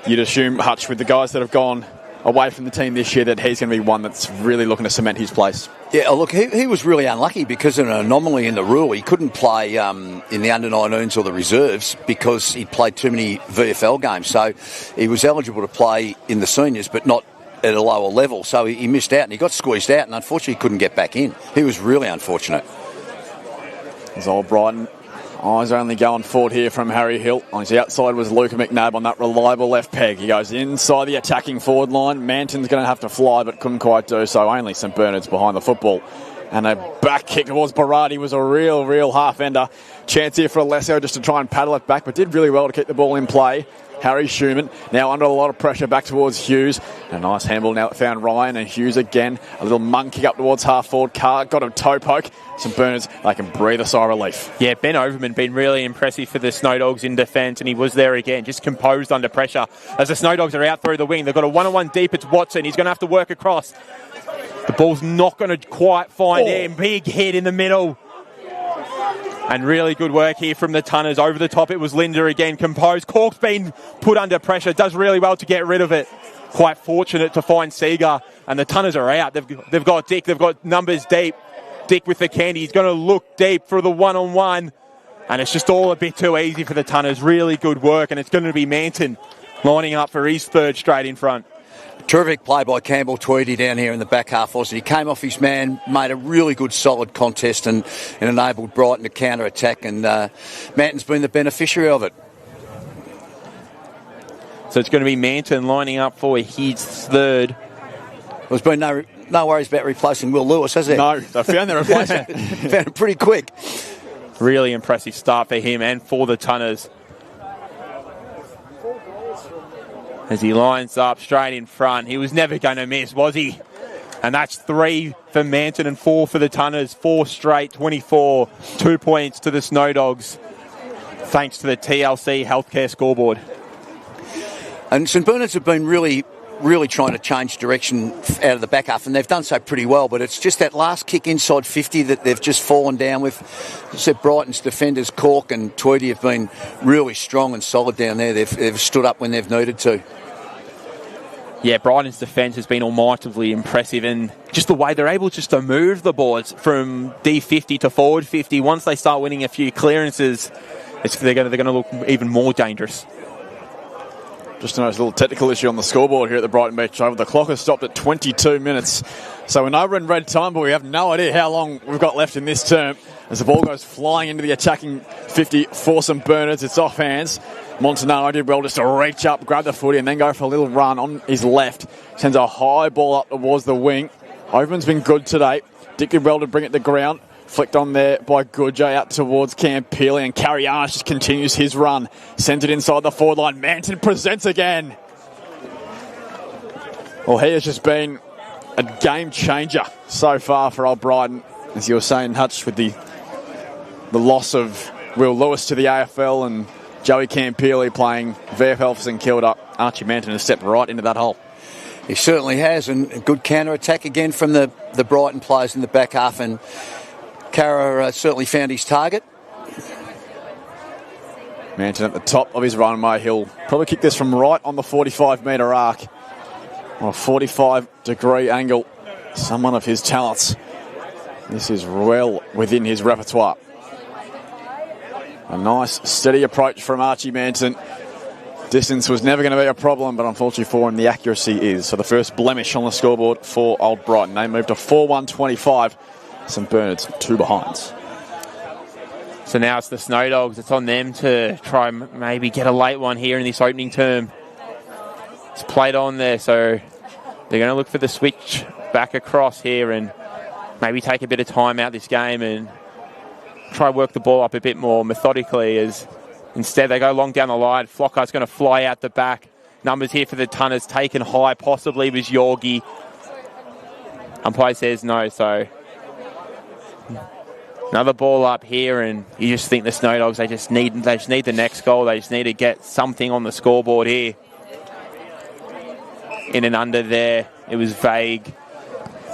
you'd assume, Hutch, with the guys that have gone away from the team this year, that he's going to be one that's really looking to cement his place. Yeah, look, he was really unlucky because of an anomaly in the rule. He couldn't play in the under-19s or the reserves because he'd played too many VFL games. So he was eligible to play in the seniors, but not at a lower level. So he missed out and he got squeezed out and unfortunately couldn't get back in. He was really unfortunate. As Old Brighton, eyes only going forward here from Harry Hill. On his outside was Luca McNabb on that reliable left peg. He goes inside the attacking forward line. Manton's going to have to fly but couldn't quite do so. Only St Bernard's behind the football. And a back kick towards Berardi was a real half-ender. Chance here for Alessio just to try and paddle it back, but did really well to keep the ball in play. Harry Schumann now under a lot of pressure back towards Hughes. A nice handball now that found Ryan, and Hughes again. A little mung kick up towards half forward. Carr got a toe poke. St Bernard's, they can breathe a sigh of relief. Yeah, Ben Overman been really impressive for the Snow Dogs in defence, and he was there again, just composed under pressure. As the Snow Dogs are out through the wing, they've got a 1-on-1 deep. It's Watson. He's going to have to work across. The ball's not going to quite find him. Big hit in the middle. And really good work here from the Tunners. Over the top, it was Linda again, composed. Cork's been put under pressure, does really well to get rid of it. Quite fortunate to find Seager, and the Tunners are out. They've got Dick, they've got numbers deep. Dick with the candy, he's going to look deep for the 1-on-1. And it's just all a bit too easy for the Tunners. Really good work, and it's going to be Manton lining up for his third straight in front. Terrific play by Campbell Tweedy down here in the back half. He came off his man, made a really good solid contest and enabled Brighton to counter-attack, and Manton's been the beneficiary of it. So it's going to be Manton lining up for his third. There's been no worries about replacing Will Lewis, has there? No, they found their replacement. Found it pretty quick. Really impressive start for him and for the Tunners. As he lines up straight in front. He was never going to miss, was he? And that's 3 for Manton and 4 for the Tunners. 4 straight, 24. 2 points to the Snow Dogs, thanks to the TLC Healthcare scoreboard. And St Bernard's have been really trying to change direction out of the back half, and they've done so pretty well, but it's just that last kick inside 50 that they've just fallen down with. Except Brighton's defenders, Cork and Tweedy, have been really strong and solid down there. They've stood up when they've needed to. Yeah, Brighton's defence has been almightily impressive, and just the way they're able just to move the boards from D50 to forward 50. Once they start winning a few clearances, they're going to look even more dangerous. Just a nice little technical issue on the scoreboard here at the Brighton Beach Oval. The clock has stopped at 22 minutes. So we're over in red time, but we have no idea how long we've got left in this term. As the ball goes flying into the attacking 50 for St Bernard's, it's off hands. Montanaro did well just to reach up, grab the footy, and then go for a little run on his left. Sends a high ball up towards the wing. Overman's been good today. Dick did well to bring it to ground. Flicked on there by Goodjay out towards Campili, and Carrianas just continues his run. Sends it inside the forward line. Manton presents again. Well, he has just been a game changer so far for old Brighton. As you were saying, Hutch, with the loss of Will Lewis to the AFL and Joey Campili playing VFL for St Kilda, Archie Manton has stepped right into that hole. He certainly has, and a good counter-attack again from the Brighton players in the back half, and Cara certainly found his target. Manton at the top of his runway. He'll probably kick this from right on the 45-metre arc. On a 45-degree angle. Someone of his talents. This is well within his repertoire. A nice, steady approach from Archie Manton. Distance was never going to be a problem, but unfortunately for him, the accuracy is. So the first blemish on the scoreboard for Old Brighton. They moved to 4-1-25. St Bernard's 2 behinds. So now it's the Snow Dogs. It's on them to try and maybe get a late one here in this opening term. It's played on there, so they're going to look for the switch back across here and maybe take a bit of time out this game and try work the ball up a bit more methodically, as instead they go long down the line. Flockhart's going to fly out the back. Numbers here for the Tunners taken high, possibly was Yorgi. Umpire says no, so another ball up here, and you just think the Snow Dogs, they just need the next goal. They just need to get something on the scoreboard here. In and under there, it was Vague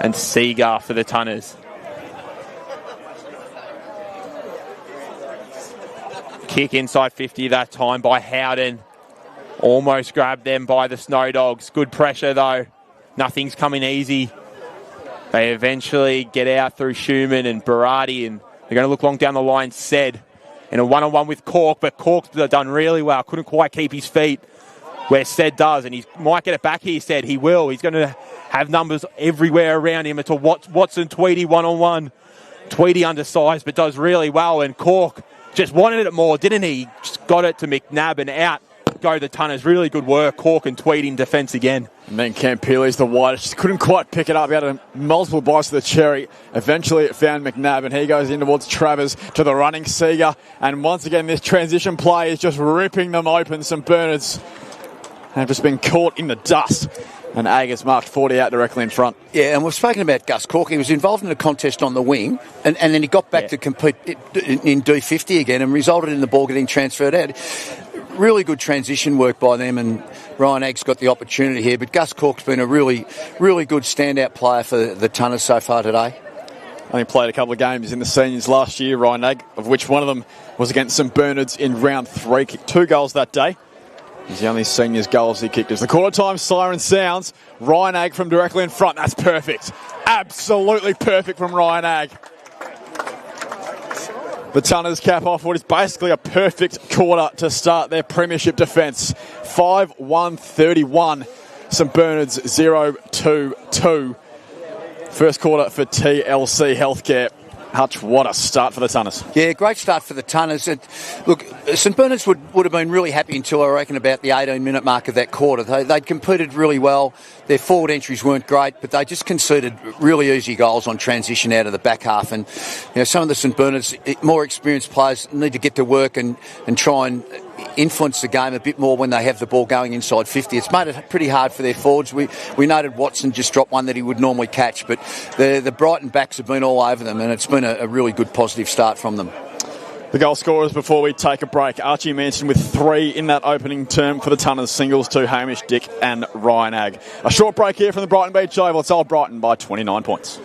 and Seagar for the Tunners. Kick inside 50 that time by Howden. Almost grabbed them by the Snow Dogs. Good pressure though. Nothing's coming easy. They eventually get out through Schumann and Berardi, and they're going to look long down the line. Said in a one-on-one with Cork, but Cork's done really well. Couldn't quite keep his feet where Said does, and he might get it back here. Said he will. He's going to have numbers everywhere around him. It's a Watson Tweedy one-on-one. Tweedy undersized, but does really well, and Cork just wanted it more, didn't he? Just got it to McNabb, and out go the Tunners. Really good work. Cork and Tweedy in defence again. And then Campili's the widest. Just couldn't quite pick it up. He had multiple bites of the cherry. Eventually it found McNabb, and he goes in towards Travers to the running Seager. And once again, this transition play is just ripping them open. St Bernard's have just been caught in the dust. And Agers marked 40 out directly in front. Yeah, and we've spoken about Gus Cork. He was involved in a contest on the wing, and then he got back to compete in D50 again, and resulted in the ball getting transferred out. Really good transition work by them, and Ryan Aggs got the opportunity here. But Gus Cork's been a really, really good standout player for the Tunners so far today. Only played a couple of games in the seniors last year, Ryan Agg, of which one of them was against St Bernard's in round 3. Kicked 2 goals that day. He's the only seniors goals he kicked. As the quarter time siren sounds, Ryan Agg from directly in front. That's perfect. Absolutely perfect from Ryan Agg. The Tunners cap off what is basically a perfect quarter to start their premiership defence. 5-1-31. St Bernard's 0-2-2. First quarter for TLC Healthcare. Hutch, what a start for the Tunners. Yeah, great start for the Tunners. Look, St Bernard's would have been really happy until I reckon about the 18-minute mark of that quarter. They'd competed really well. Their forward entries weren't great, but they just conceded really easy goals on transition out of the back half. And some of the St Bernard's more experienced players need to get to work and try and influence the game a bit more when they have the ball going inside 50. It's made it pretty hard for their forwards. We noted Watson just dropped one that he would normally catch, but the Brighton backs have been all over them, and it's been a really good positive start from them. The goal scorers before we take a break. Archie Manson with 3 in that opening term for the Tunners. Singles to Hamish, Dick and Ryan Agg. A short break here from the Brighton Beach Oval. It's Old Brighton by 29 points.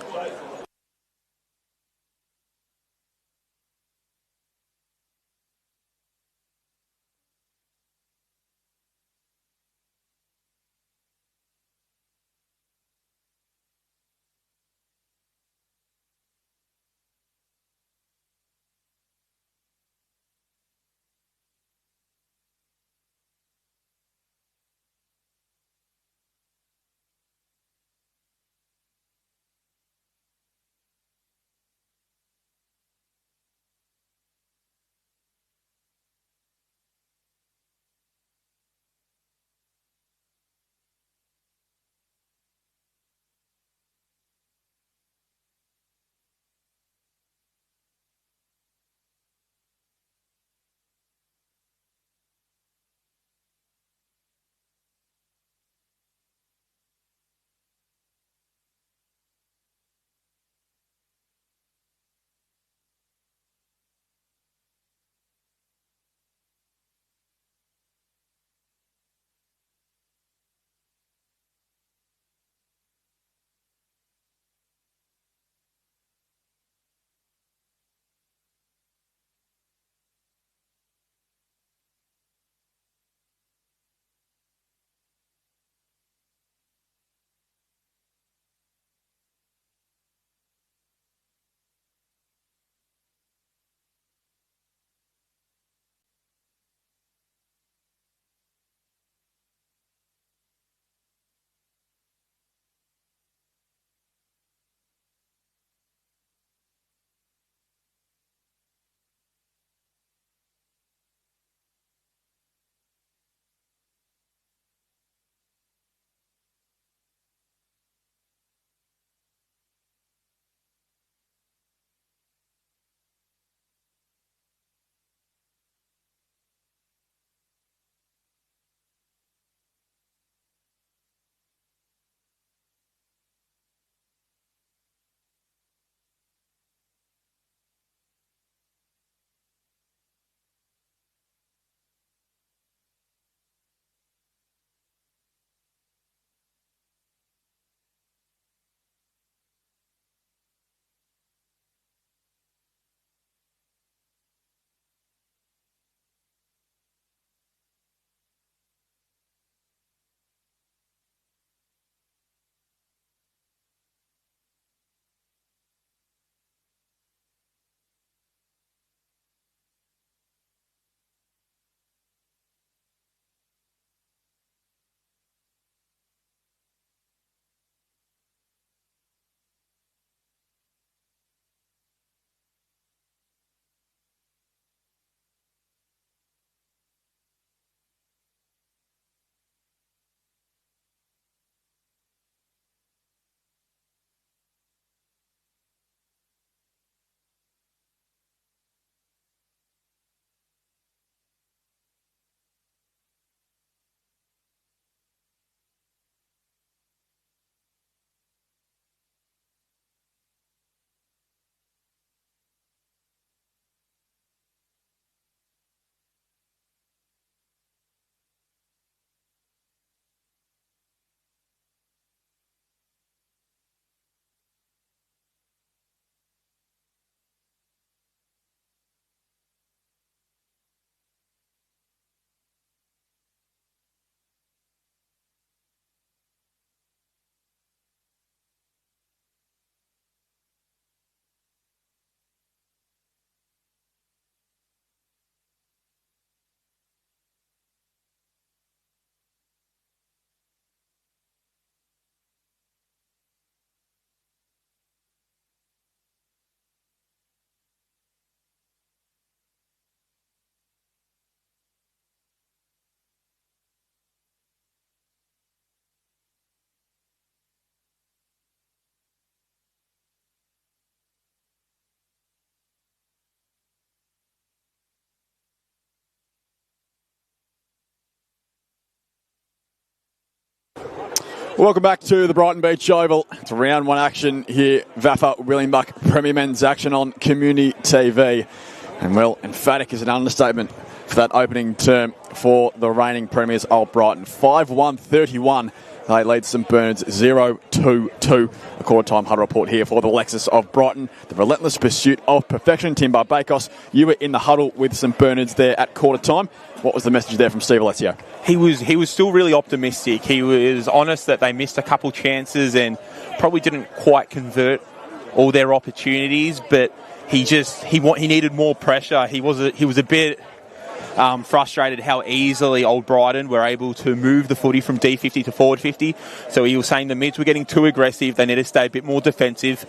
Welcome back to the Brighton Beach Oval. It's round one action here. Vaffa Willingbuck Premier Men's action on Community TV. And well, emphatic is an understatement for that opening term for the reigning premiers, Old Brighton. 5-1-31. They lead St Bernard's 0-2-2. A quarter-time huddle report here for the Lexus of Brighton. The relentless pursuit of perfection. Timbo Bakos, you were in the huddle with St Bernard's there at quarter-time. What was the message there from Steve Alessio? He was still really optimistic. He was honest that they missed a couple chances and probably didn't quite convert all their opportunities, but he needed more pressure. He was a bit frustrated how easily Old Brighton were able to move the footy from D50 to forward 50. So he was saying the mids were getting too aggressive. They need to stay a bit more defensive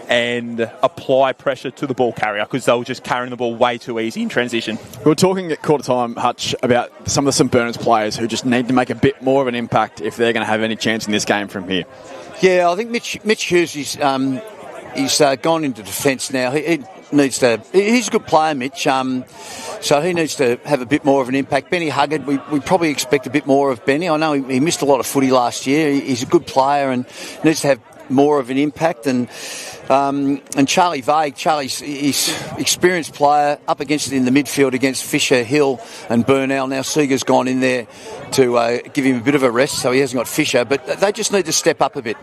and apply pressure to the ball carrier because they were just carrying the ball way too easy in transition. We were talking at quarter time, Hutch, about some of the St Bernard's players who just need to make a bit more of an impact if they're going to have any chance in this game from here. Yeah, I think Mitch Hughes is he's gone into defence now. He needs to. He's a good player, Mitch. So he needs to have a bit more of an impact. Benny Huggard, we probably expect a bit more of Benny. I know he missed a lot of footy last year. He's a good player and needs to have more of an impact. And Charlie Vague, he's experienced player up against it in the midfield against Fisher, Hill and Burnell. Now Seeger's gone in there to give him a bit of a rest, so he hasn't got Fisher. But they just need to step up a bit.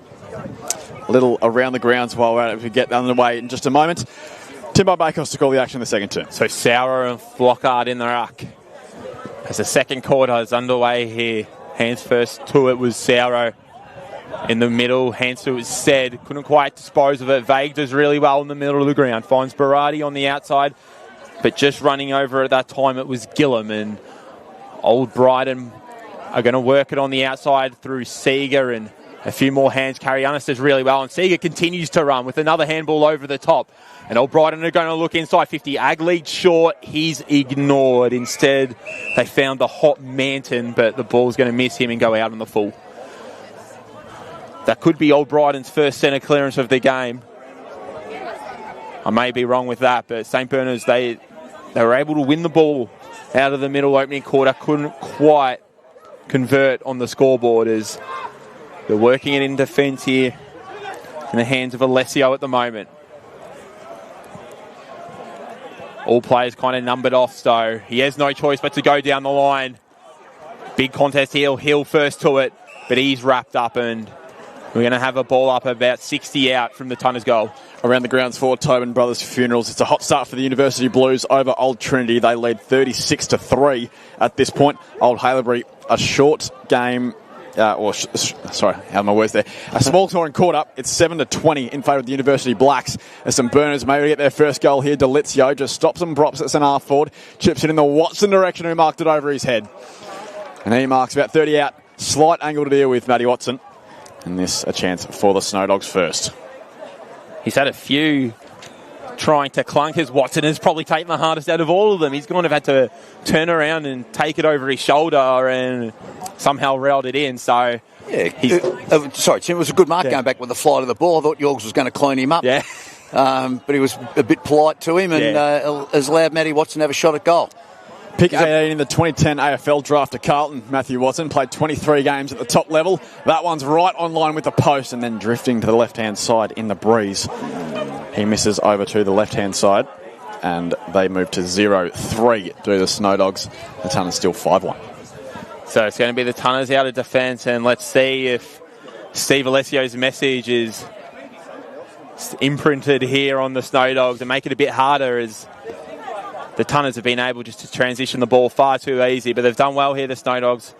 A little around the grounds while we're at it, if we get underway in just a moment. Timbo Bakos to call the action in the second term. So Sauer and Flockhart in the ruck. As the second quarter is underway here, hands first to it was Sauer. In the middle, hands to it was Said. Couldn't quite dispose of it. Vague does really well in the middle of the ground. Finds Berardi on the outside. But just running over at that time, it was Gillum. And Old Brighton are going to work it on the outside through Seeger and a few more hands. Carianis does really well. And Seeger continues to run with another handball over the top. And Old Brighton are going to look inside 50. Ag leads short. He's ignored. Instead, they found the hot Manton, but the ball's going to miss him and go out on the full. That could be Old Brighton's first centre clearance of the game. I may be wrong with that, but St Bernard's, they were able to win the ball out of the middle opening quarter. Couldn't quite convert on the scoreboard as they're working it in defence here in the hands of Alessio at the moment. All players kind of numbered off, so he has no choice but to go down the line. Big contest here. Hill first to it, but he's wrapped up and we're going to have a ball up about 60 out from the Tunners goal. Around the grounds for Tobin Brothers Funerals. It's a hot start for the University Blues over Old Trinity. They lead 36-3 at this point. Old Haileybury, a short game. Sorry, how are my words there? A small scoring quarter. It's 7-20 in favour of the University Blacks. As some Burners may get their first goal here. Delizio just stops and props at centre half forward. Chips it in the Watson direction, who marked it over his head. And he marks about 30 out. Slight angle to deal with Matty Watson. And this a chance for the Snow Dogs first. He's had a few trying to clunk as Watson has probably taken the hardest out of all of them. He's going to have had to turn around and take it over his shoulder and somehow railed it in. So yeah, sorry, Tim, it was a good mark going back with the flight of the ball. I thought Yorks was going to clean him up. Yeah. But he was a bit polite to him and has allowed Matty Watson to have a shot at goal. Pick 18 in the 2010 AFL draft to Carlton. Matthew Watson played 23 games at the top level. That one's right on line with the post and then drifting to the left-hand side in the breeze. He misses over to the left-hand side and they move to 0-3 to the Snow Dogs. The Tunners still 5-1. So it's going to be the Tunners out of defence, and let's see if Steve Alessio's message is imprinted here on the Snow Dogs and make it a bit harder, as the Tunners have been able just to transition the ball far too easy, but they've done well here, the Snow Dogs.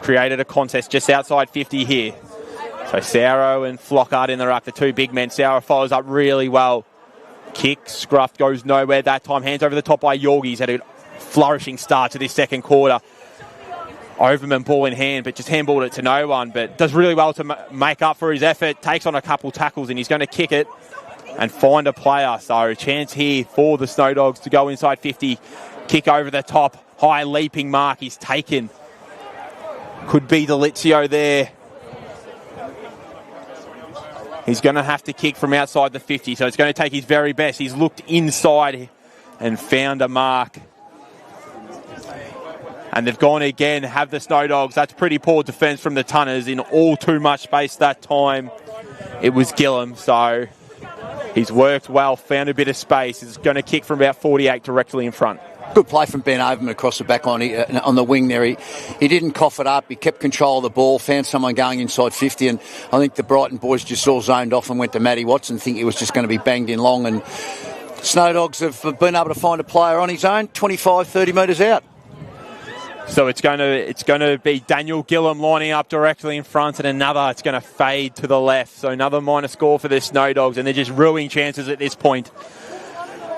Created a contest just outside 50 here. So Sauro and Flockhart in the ruck, the two big men. Sauro follows up really well. Kick, scruff, goes nowhere that time. Hands over the top by Yorgi. He's had a flourishing start to this second quarter. Overman ball in hand, but just handballed it to no one, but does really well to make up for his effort. Takes on a couple tackles and he's going to kick it and find a player. So a chance here for the Snow Dogs to go inside 50. Kick over the top. High leaping mark. He's taken. Could be Delizio there. He's going to have to kick from outside the 50, so it's going to take his very best. He's looked inside and found a mark. And they've gone again, have the Snow Dogs. That's pretty poor defence from the Tunners in all too much space that time. It was Gillum, so he's worked well, found a bit of space. He's going to kick from about 48 directly in front. Good play from Ben Overman across the back line on the wing there. He didn't cough it up. He kept control of the ball, found someone going inside 50, and I think the Brighton boys just all zoned off and went to Matty Watson, think he was just going to be banged in long, and Snow Dogs have been able to find a player on his own, 25, 30 metres out. So it's going to be Daniel Gillum lining up directly in front, and another, it's going to fade to the left. So another minor score for the Snow Dogs, and they're just ruining chances at this point.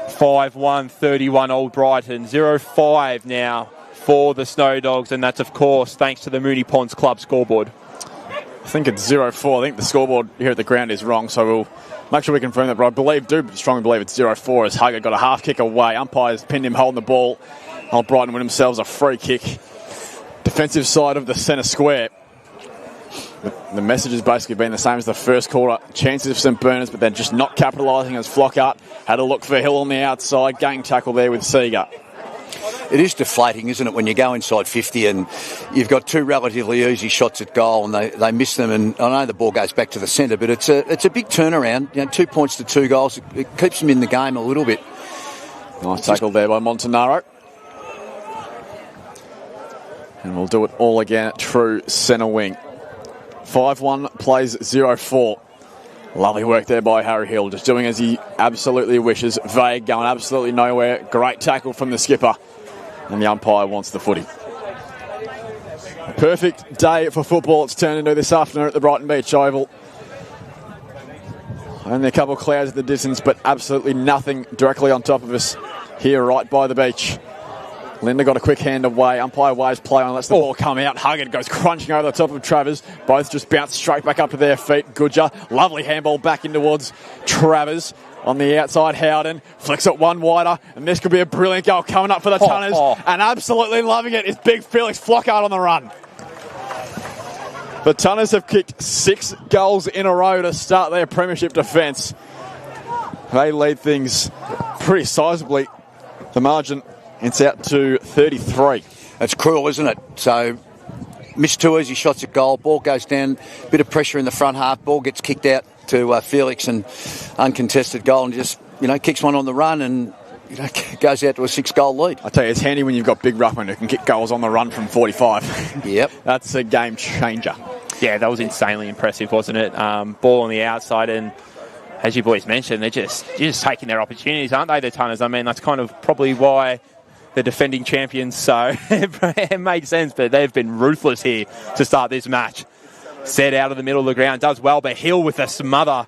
5-1, 31 Old Brighton. 0-5 now for the Snow Dogs, and that's, of course, thanks to the Moonee Ponds Club scoreboard. I think it's 0-4. I think the scoreboard here at the ground is wrong, so we'll make sure we confirm that. But I do strongly believe it's 0-4 as Hugger got a half kick away. Umpires pinned him holding the ball. Old Brighton win themselves a free kick. Defensive side of the centre square. The message has basically been the same as the first quarter. Chances of St Bernard's, but they're just not capitalising as Flockhart had a look for Hill on the outside. Gang tackle there with Seager. It is deflating, isn't it, when you go inside 50 and you've got two relatively easy shots at goal and they miss them, and I know the ball goes back to the centre, but it's a big turnaround. 2 points to 2 goals. It keeps them in the game a little bit. Nice tackle there by Montanaro. And we'll do it all again at true centre wing. 5-1 plays 0-4. Lovely work there by Harry Hill, just doing as he absolutely wishes. Vague going absolutely nowhere. Great tackle from the skipper. And the umpire wants the footy. Perfect day for football it's turned into this afternoon at the Brighton Beach Oval. Only a couple of clouds at the distance, but absolutely nothing directly on top of us here right by the beach. Linda got a quick hand away. Umpire waves play on, lets the ball come out. Huggard goes crunching over the top of Travers. Both just bounce straight back up to their feet. Goodger, lovely handball back in towards Travers. On the outside, Howden flicks it one wider, and this could be a brilliant goal coming up for the Tunners. And absolutely loving it is big Felix Flockhart on the run. The Tunners have kicked 6 goals in a row to start their premiership defence. They lead things pretty sizably. The margin, it's out to 33. That's cruel, isn't it? So, missed 2 easy shots at goal. Ball goes down, bit of pressure in the front half. Ball gets kicked out to Felix, and uncontested goal, and just kicks one on the run, and goes out to a 6-goal lead. I tell you, it's handy when you've got big ruckmen who can kick goals on the run from 45. Yep, that's a game changer. Yeah, that was insanely impressive, wasn't it? Ball on the outside, and as you boys mentioned, they're just taking their opportunities, aren't they, the Tunners? I mean, that's kind of probably why they're defending champions, so it made sense, but they've been ruthless here to start this match. Set out of the middle of the ground, does well, but Hill with a smother.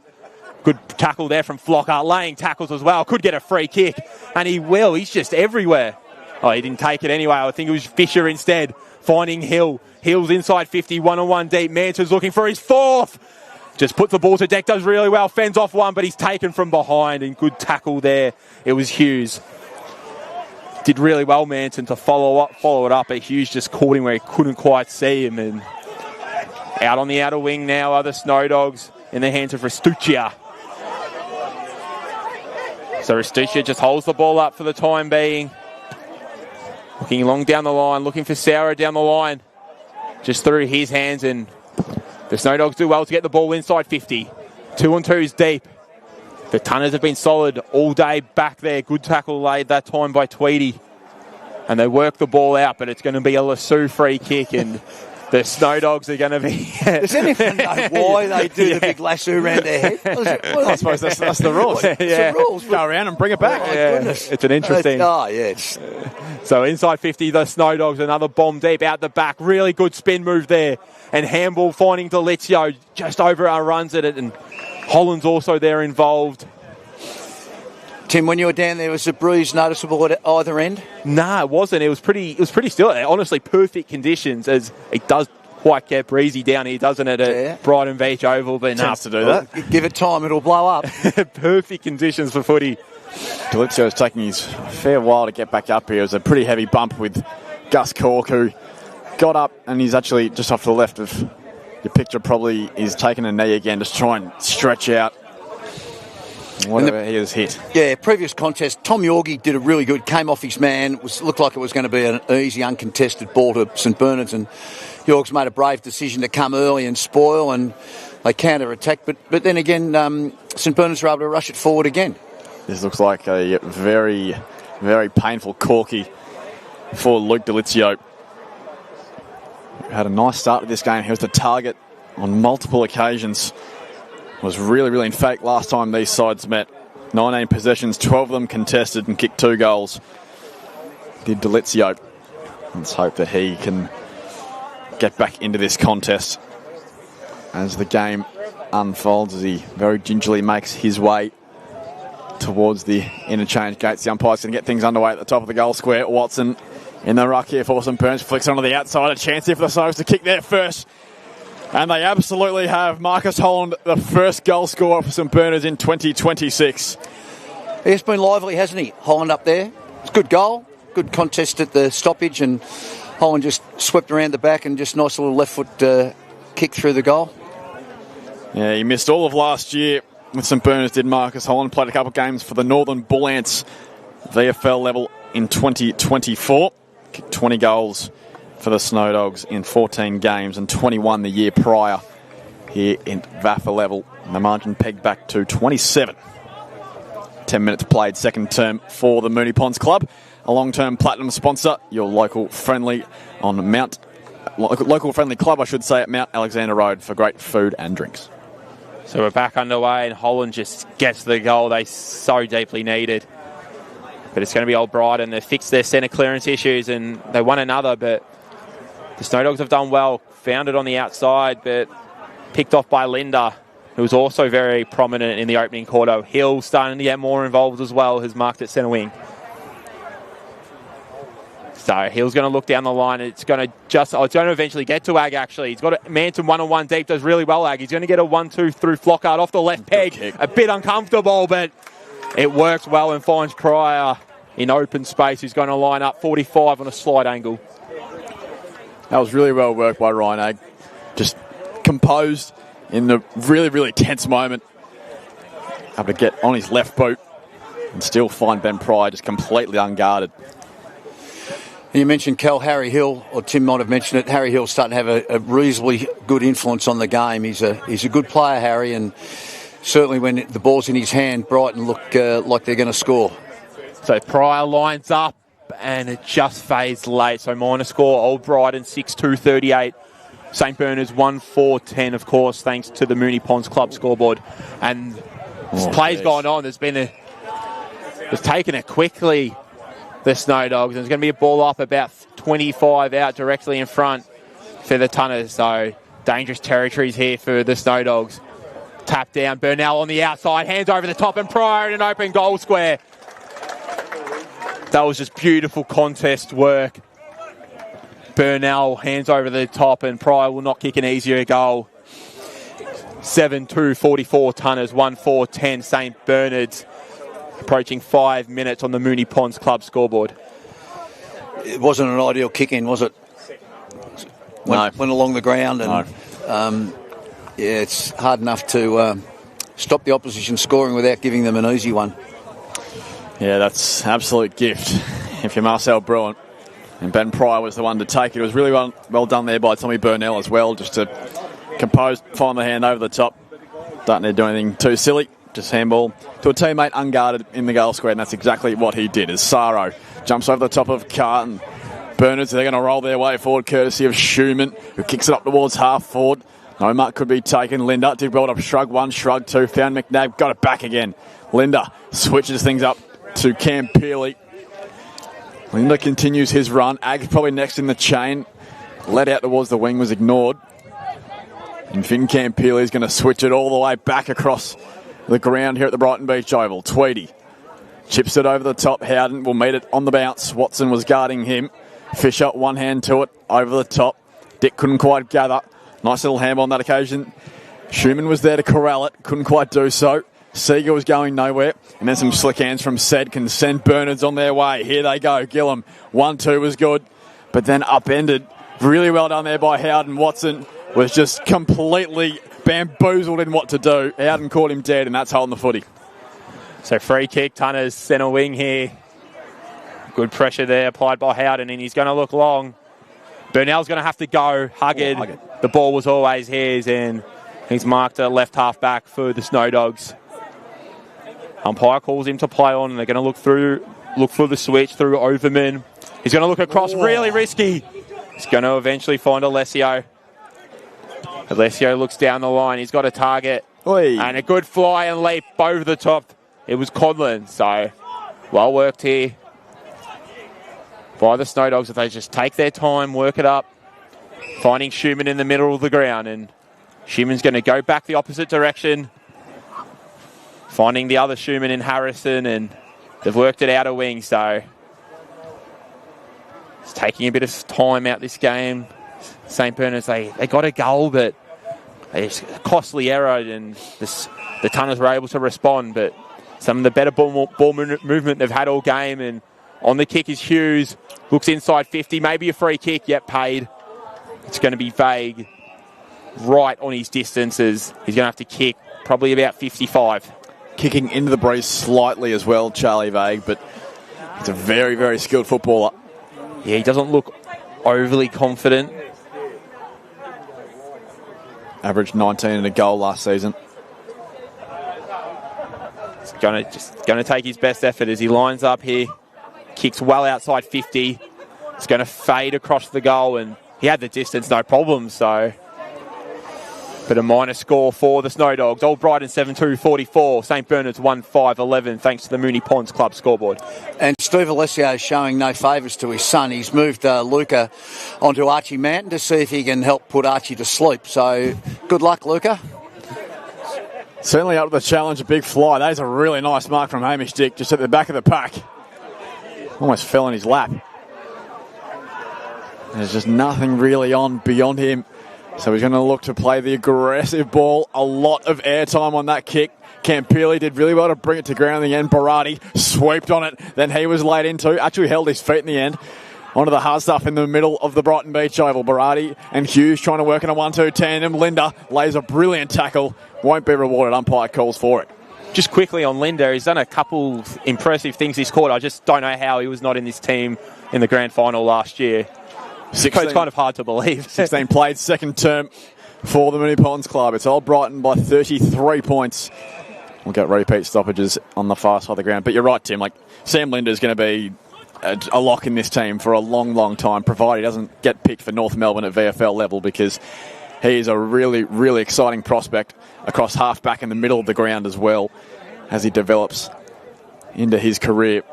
Good tackle there from Flockhart, laying tackles as well. Could get a free kick, and he will. He's just everywhere. Oh, he didn't take it anyway. I think it was Fisher instead, finding Hill. Hill's inside 50, 1-on-1 deep. Manton's looking for his 4th. Just puts the ball to deck, does really well, fends off one, but he's taken from behind, and good tackle there. It was Hughes. Did really well, Manton, to follow it up, but Hughes just caught him where he couldn't quite see him. And out on the outer wing now are the Snow Dogs in the hands of Restuccia. So Restuccia just holds the ball up for the time being. Looking long down the line, looking for Sauer down the line. Just through his hands, and the Snow Dogs do well to get the ball inside 50. 2-on-2s deep. The Tunners have been solid all day back there. Good tackle laid that time by Tweedy. And they work the ball out, but it's going to be a Lassou free kick, and the Snow Dogs are going to be... Does anyone know why they do the big lasso around their head? I suppose that's the rules. It's the rules. Go around and bring it back. Oh, goodness. It's an interesting... So inside 50, the Snow Dogs, another bomb deep out the back. Really good spin move there. And handball finding Delizio just over our runs at it, and Holland's also there involved. Tim, when you were down there, was the breeze noticeable at either end? Nah, it wasn't. It was pretty still. Honestly, perfect conditions, as it does quite get breezy down here, doesn't it, at Brighton Beach Oval? But chance to do that. Give it time, it'll blow up. Perfect conditions for footy. Delizio's taking his fair while to get back up here. It was a pretty heavy bump with Gus Cork, who got up, and he's actually just off to the left of your picture, probably is taking a knee again, just try and stretch out. Whatever he has hit. Yeah, previous contest, Tom Yorgie did a really good, came off his man, looked like it was going to be an easy, uncontested ball to St Bernard's, and Yorg's made a brave decision to come early and spoil, and they counter-attack, but then again, St Bernard's were able to rush it forward again. This looks like a very, very painful corky for Luke Delizio. Had a nice start to this game. He was the target on multiple occasions. Was really, in fact, last time these sides met. 19 possessions, 12 of them contested and kicked 2 goals. Did Delizio. Let's hope that he can get back into this contest as the game unfolds, as he very gingerly makes his way towards the interchange gates. The umpire's going to get things underway at the top of the goal square. Watson in the ruck here for St Bernard's, flicks onto the outside. A chance here for the Snows to kick there first. And they absolutely have. Marcus Holland, the first goal scorer for St Bernard's in 2026. He's been lively, hasn't he? Holland up there. It's a good goal. Good contest at the stoppage, and Holland just swept around the back and just nice little left foot kick through the goal. Yeah, he missed all of last year with St Bernard's, did Marcus Holland. Played a couple of games for the Northern Bull Ants VFL level in 2024. Kicked 20 goals for the Snow Dogs in 14 games and 21 the year prior here in VAFA level. The margin pegged back to 27. 10 minutes played, second term for the Moonee Ponds Club. A long-term platinum sponsor, your local friendly club, I should say, at Mount Alexander Road for great food and drinks. So we're back underway, and Holland just gets the goal they so deeply needed. But it's going to be old Brighton. They've fixed their centre clearance issues, and they won another, but the Snow Dogs have done well. Found it on the outside, but picked off by Linda, who was also very prominent in the opening quarter. Hill starting to get more involved as well, has marked at centre wing. So Hill's going to look down the line. It's going to eventually get to Ag, actually. He's got a Manton one-on-one deep, does really well, Ag. He's going to get a 1-2 through Flockhart off the left peg. A bit uncomfortable, but it works well and finds Pryor in open space. He's going to line up 45 on a slide angle. That was really well worked by Ryan Ag. Just composed in the really tense moment. Able to get on his left boot and still find Ben Pryor just completely unguarded. You mentioned Harry Hill, or Tim might have mentioned it. Harry Hill's starting to have a reasonably good influence on the game. He's a good player, Harry, and certainly when the ball's in his hand, Brighton look like they're going to score. So Pryor lines up, and it just fades late. So minor score, Old Brighton 6-2-38. St Bernard's 1-4-10, of course, thanks to the Moonee Ponds Club scoreboard. And play's gone on. It's taken it quickly, the Snow Dogs. And there's going to be a ball up about 25 out directly in front for the Tunners. So dangerous territories here for the Snow Dogs. Tap down, Burnell on the outside, hands over the top, and Pryor in an open goal square. That was just beautiful contest work. Burnell hands over the top, and Pryor will not kick an easier goal. 7-2-44 Tunners, 1-4-10 St Bernard's. Approaching 5 minutes on the Moonee Ponds Club scoreboard. It wasn't an ideal kick-in, was it? Went along the ground, and it's hard enough to stop the opposition scoring without giving them an easy one. Yeah, that's absolute gift if you're Marcel Bruin. And Ben Pryor was the one to take it. It was really well done there by Tommy Burnell as well, just to compose, find the hand over the top. Don't need to do anything too silly. Just handball to a teammate unguarded in the goal square, and that's exactly what he did. As Saro jumps over the top of Carton. Bernards, they're going to roll their way forward courtesy of Schumann, who kicks it up towards half forward. No mark could be taken. Linda did well up, shrug one, shrug two, found McNabb, got it back again. Linda switches things up to Cam Pearley. Linda continues his run. Ag's probably next in the chain. Led out towards the wing, was ignored. And Finn Cam Pearley is going to switch it all the way back across the ground here at the Brighton Beach Oval. Tweedy chips it over the top. Howden will meet it on the bounce. Watson was guarding him. Fisher, one hand to it, over the top. Dick couldn't quite gather. Nice little ham on that occasion. Schumann was there to corral it, couldn't quite do so. Seeger was going nowhere. And then some slick hands from Sed can send Bernards on their way. Here they go. Gillum, 1-2 was good, but then upended. Really well done there by Howden. Watson was just completely bamboozled in what to do. Howden caught him dead, and that's holding the footy. So free kick, Tunners, centre wing here. Good pressure there applied by Howden, and he's going to look long. Burnell's going to have to go. Huggard. The ball was always his, and he's marked a left half back for the Snow Dogs. Umpire calls him to play on, and they're going to look for the switch through Overman. He's going to look across, really risky. He's going to eventually find Alessio. Alessio looks down the line. He's got a target. Oi. And a good fly and leap over the top. It was Conlon, so well worked here by the Snow Dogs. If they just take their time, work it up, finding Schumann in the middle of the ground, and Schumann's going to go back the opposite direction, finding the other Schumann in Harrison, and they've worked it out a wing, so it's taking a bit of time out this game. St. Bernard's, they got a goal, but it's a costly error, and the Tunners were able to respond, but some of the better ball movement they've had all game, and on the kick is Hughes. Looks inside 50, maybe a free kick, yet paid. It's going to be vague. Right on his distances. He's going to have to kick probably about 55. Kicking into the breeze slightly as well, Charlie Vague, but he's a very, very skilled footballer. Yeah, he doesn't look overly confident. Averaged 19 and a goal last season. He's going to take his best effort as he lines up here. Kicks well outside 50. It's going to fade across the goal, and he had the distance, no problem, so. But a minor score for the Snow Dogs. Old Brighton 7-2-44. St. Bernard's 1-5-11 thanks to the Mooney Ponds Club scoreboard. And Steve Alessio is showing no favours to his son. He's moved Luca onto Archie Manton to see if he can help put Archie to sleep. So good luck, Luca. Certainly up to the challenge, a big fly. That is a really nice mark from Hamish Dick, just at the back of the pack. Almost fell in his lap. There's just nothing really on beyond him. So he's going to look to play the aggressive ball. A lot of airtime on that kick. Campili did really well to bring it to ground in the end. Barati swooped on it. Then he was laid into. Actually held his feet in the end. Onto the hard stuff in the middle of the Brighton Beach Oval. Barati and Hughes trying to work in a 1-2 tandem. Linda lays a brilliant tackle. Won't be rewarded. Umpire calls for it. Just quickly on Linda, he's done a couple impressive things this quarter. I just don't know how he was not in this team in the grand final last year. 16, it's kind of hard to believe. 16 played, second term for the Mooney Ponds Club. It's Old Brighton by 33 points. We'll get repeat stoppages on the far side of the ground. But you're right, Tim. Like, Sam Linder's going to be a lock in this team for a long, long time, provided he doesn't get picked for North Melbourne at VFL level, because he is a really, really exciting prospect across half-back in the middle of the ground as well as he develops into his career.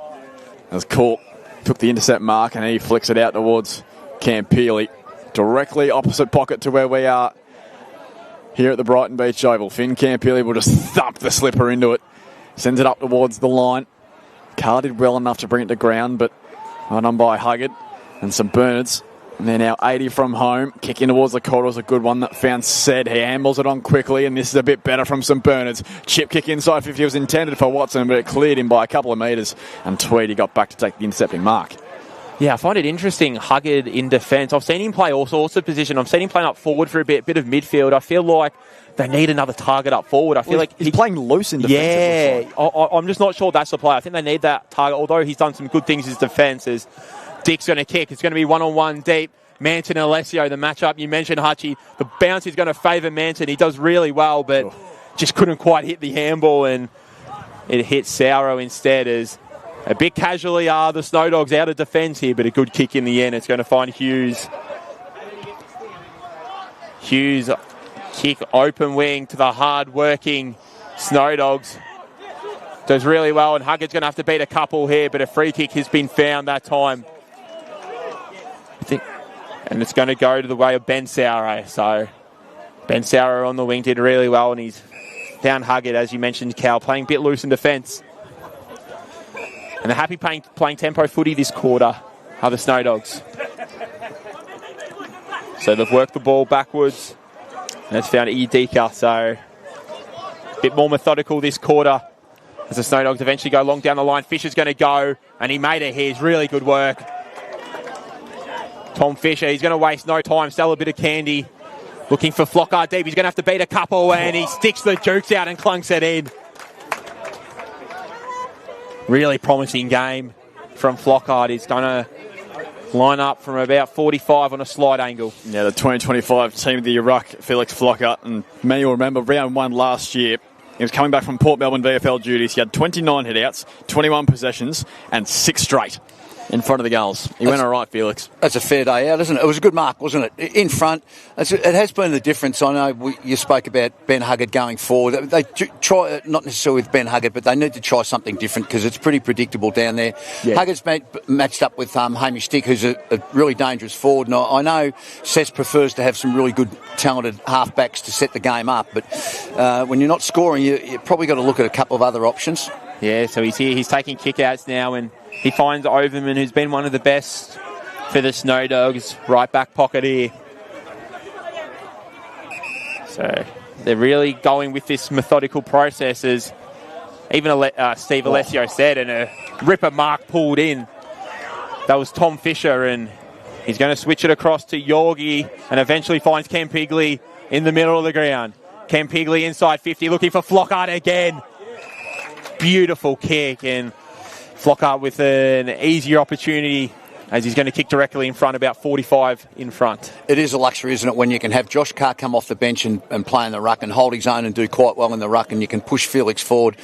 As Cork took the intercept mark and he flicks it out towards Campili, directly opposite pocket to where we are here at the Brighton Beach Oval. Finn Campili will just thump the slipper into it, sends it up towards the line. Carr did well enough to bring it to ground, but run on by Huggard and St. Bernard's. And they're now 80 from home. Kick in towards the corridor was a good one that found Said. He handles it on quickly, and this is a bit better from St. Bernard's. Chip kick inside 50 was intended for Watson, but it cleared him by a couple of metres, and Tweedy got back to take the intercepting mark. Yeah, I find it interesting, Huggard in defence. I've seen him play all sorts of position. I've seen him playing up forward for a bit of midfield. I feel like they need another target up forward. I feel like he's playing loose in defence. Yeah, I'm just not sure that's the play. I think they need that target, although he's done some good things as defence. As Dick's going to kick. It's going to be one-on-one deep. Manton and Alessio, the matchup. You mentioned Hutchie. The bounce is going to favour Manton. He does really well, but just couldn't quite hit the handball, and it hit Sauro instead. As a bit casually are the Snow Dogs out of defence here, but a good kick in the end. It's going to find Hughes. Hughes kick open wing to the hard-working Snow Dogs. Does really well, and Huggard's going to have to beat a couple here, but a free kick has been found that time. And it's going to go to the way of Ben Sauro. So Ben Sauro on the wing did really well, and he's found Huggard, as you mentioned, Cal, playing a bit loose in defence. And they're happy playing tempo footy this quarter are the Snow Dogs. So they've worked the ball backwards, and it's found Iudika. So a bit more methodical this quarter as the Snow Dogs eventually go long down the line. Fisher's going to go, and he made it here. Really good work. Tom Fisher, he's going to waste no time, sell a bit of candy. Looking for Flockard deep. He's going to have to beat a couple, and he sticks the jukes out and clunks it in. Really promising game from Flockhart. He's going to line up from about 45 on a slide angle. Yeah, the 2025 team of the year ruck, Felix Flockhart, and many will remember round 1 last year. He was coming back from Port Melbourne VFL duties. He had 29 hit-outs, 21 possessions, and 6 straight in front of the goals. He went all right, Felix. That's a fair day out, isn't it? It was a good mark, wasn't it? In front. It has been the difference. I know you spoke about Ben Huggard going forward. They try, not necessarily with Ben Huggard, but they need to try something different because it's pretty predictable down there. Yeah. Huggard's matched up with Hamish Stick, who's a really dangerous forward. And I know Sess prefers to have some really good, talented halfbacks to set the game up. But when you're not scoring, you probably got to look at a couple of other options. Yeah, so he's here. He's taking kick-outs now, and he finds Overman, who's been one of the best for the Snow Dogs, right back pocket here. So they're really going with this methodical process, as even Steve Alessio said, and a ripper mark pulled in. That was Tom Fisher, and he's going to switch it across to Yorgi and eventually finds Ken Pigley in the middle of the ground. Ken Pigley inside 50, looking for Flockhart again. Beautiful kick, and Flockhart with an easier opportunity as he's going to kick directly in front, about 45 in front. It is a luxury, isn't it, when you can have Josh Carr come off the bench and play in the ruck and hold his own and do quite well in the ruck, and you can push Felix forward.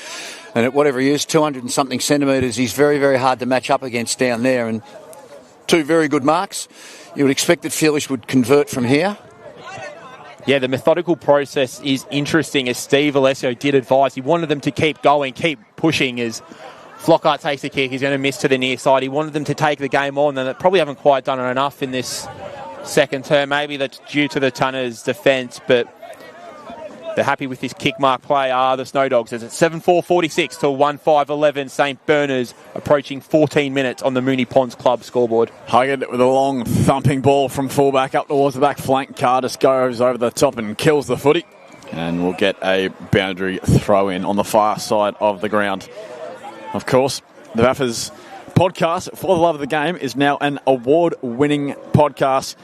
And at whatever he is, 200 and something centimetres, he's very, very hard to match up against down there. And 2 very good marks. You would expect that Felix would convert from here. Yeah, the methodical process is interesting, as Steve Alessio did advise. He wanted them to keep going, keep pushing. As Flockhart takes the kick, he's going to miss to the near side. He wanted them to take the game on, and they probably haven't quite done it enough in this second term. Maybe that's due to the Tunners' defence, but they're happy with this kick mark play are the Snow Dogs. As it's 7-4-46 to 1-5-11. St Bernard's approaching 14 minutes on the Moonee Ponds Club scoreboard. Huggard with a long thumping ball from fullback up towards the back flank. Carr just goes over the top and kills the footy. And we'll get a boundary throw in on the far side of the ground. Of course, the Vaffers podcast, For the Love of the Game, is now an award-winning podcast.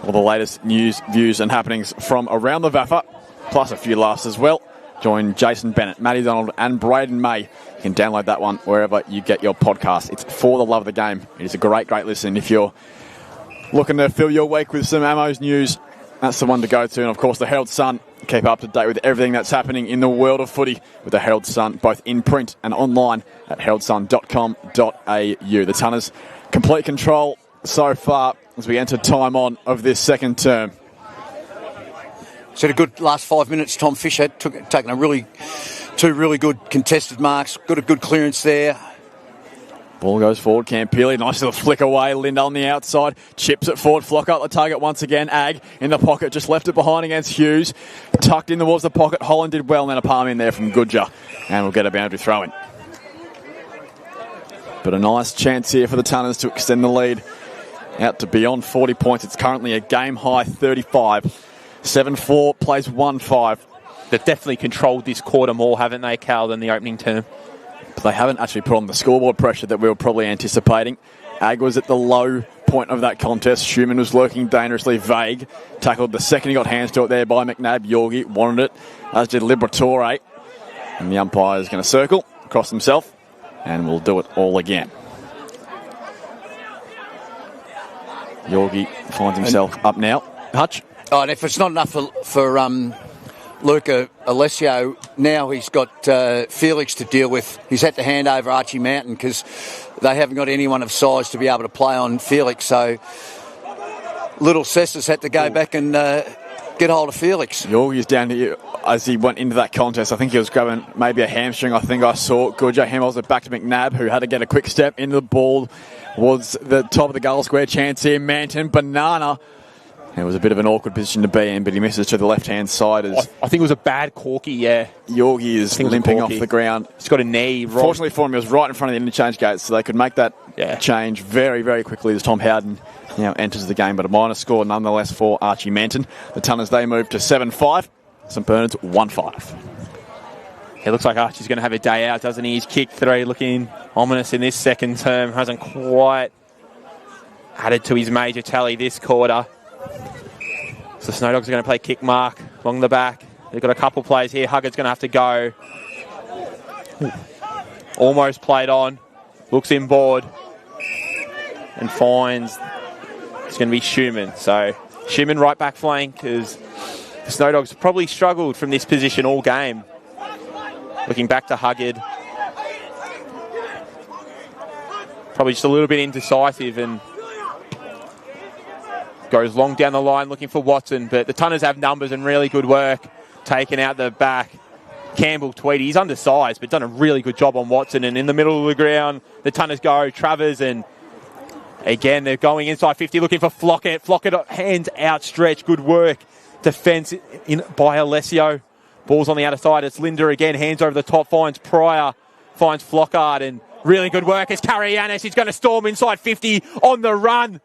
All the latest news, views and happenings from around the Vaffer, plus a few laughs as well. Join Jason Bennett, Matty Donald and Braden May. You can download that one wherever you get your podcast. It's For the Love of the Game. It is a great, great listen. If you're looking to fill your week with some Ammo's news, that's the one to go to. And, of course, the Herald Sun. Keep up to date with everything that's happening in the world of footy with the Herald Sun, both in print and online at heraldsun.com.au. The Tunners complete control so far as we enter time on of this second term. So a good last 5 minutes. Tom Fisher taking two really good contested marks. Got a good clearance there. Ball goes forward, Campili, nice little flick away, Linda on the outside, chips it forward, Flockhart the target once again, Ag in the pocket, just left it behind against Hughes, tucked in towards the pocket, Holland did well, and then a palm in there from Goodger, and we'll get a boundary throw in. But a nice chance here for the Tunners to extend the lead out to beyond 40 points. It's currently a game-high 35. 7-4, plays 1-5. They've definitely controlled this quarter more, haven't they, Cal, than the opening term? They haven't actually put on the scoreboard pressure that we were probably anticipating. Ag was at the low point of that contest. Schumann was lurking dangerously vague. Tackled the second he got hands to it there by McNabb. Yorgi wanted it, as did Liberatore. And the umpire is going to circle across himself, and we'll do it all again. Yorgi finds himself up now. Hutch? Oh, and if it's not enough for Luca Alessio, now he's got Felix to deal with. He's had to hand over Archie Mountain because they haven't got anyone of size to be able to play on Felix. So little Sessa's had to go back and get hold of Felix. Yorgi's down here as he went into that contest. I think he was grabbing maybe a hamstring. I think I saw Goodger handballs it back to McNabb, who had to get a quick step into the ball. Was the top of the goal square chance here. Manton, banana. It was a bit of an awkward position to be in, but he misses to the left-hand side. As I think it was a bad corky, yeah. Yorgi is limping off the ground. He's got a knee. Fortunately for him, he was right in front of the interchange gates, so they could make that change very, very quickly as Tom Howden enters the game. But a minor score nonetheless for Archie Manton. The Tunners, they move to 7-5. St Bernard's 1-5. It looks like Archie's going to have a day out, doesn't he? His kick three looking ominous in this second term. Hasn't quite added to his major tally this quarter. So the Snow Dogs are going to play kick mark along the back. They've got a couple plays here. Huggard's going to have to go. Almost played on. Looks inboard. And finds it's going to be Schumann. So Schumann right back flank, because the Snow Dogs probably struggled from this position all game. Looking back to Huggard. Probably just a little bit indecisive and goes long down the line looking for Watson. But the Tunners have numbers and really good work. Taken out the back. Campbell, Tweedy, he's undersized, but done a really good job on Watson. And in the middle of the ground, the Tunners go. Travers, and again, they're going inside 50, looking for Flockett. Flockett, hands outstretched, good work. Defence in by Alessio. Ball's on the outer side. It's Linda again, hands over the top, finds Pryor, finds Flockhart, and really good work. It's Karayanis. He's going to storm inside 50 on the run.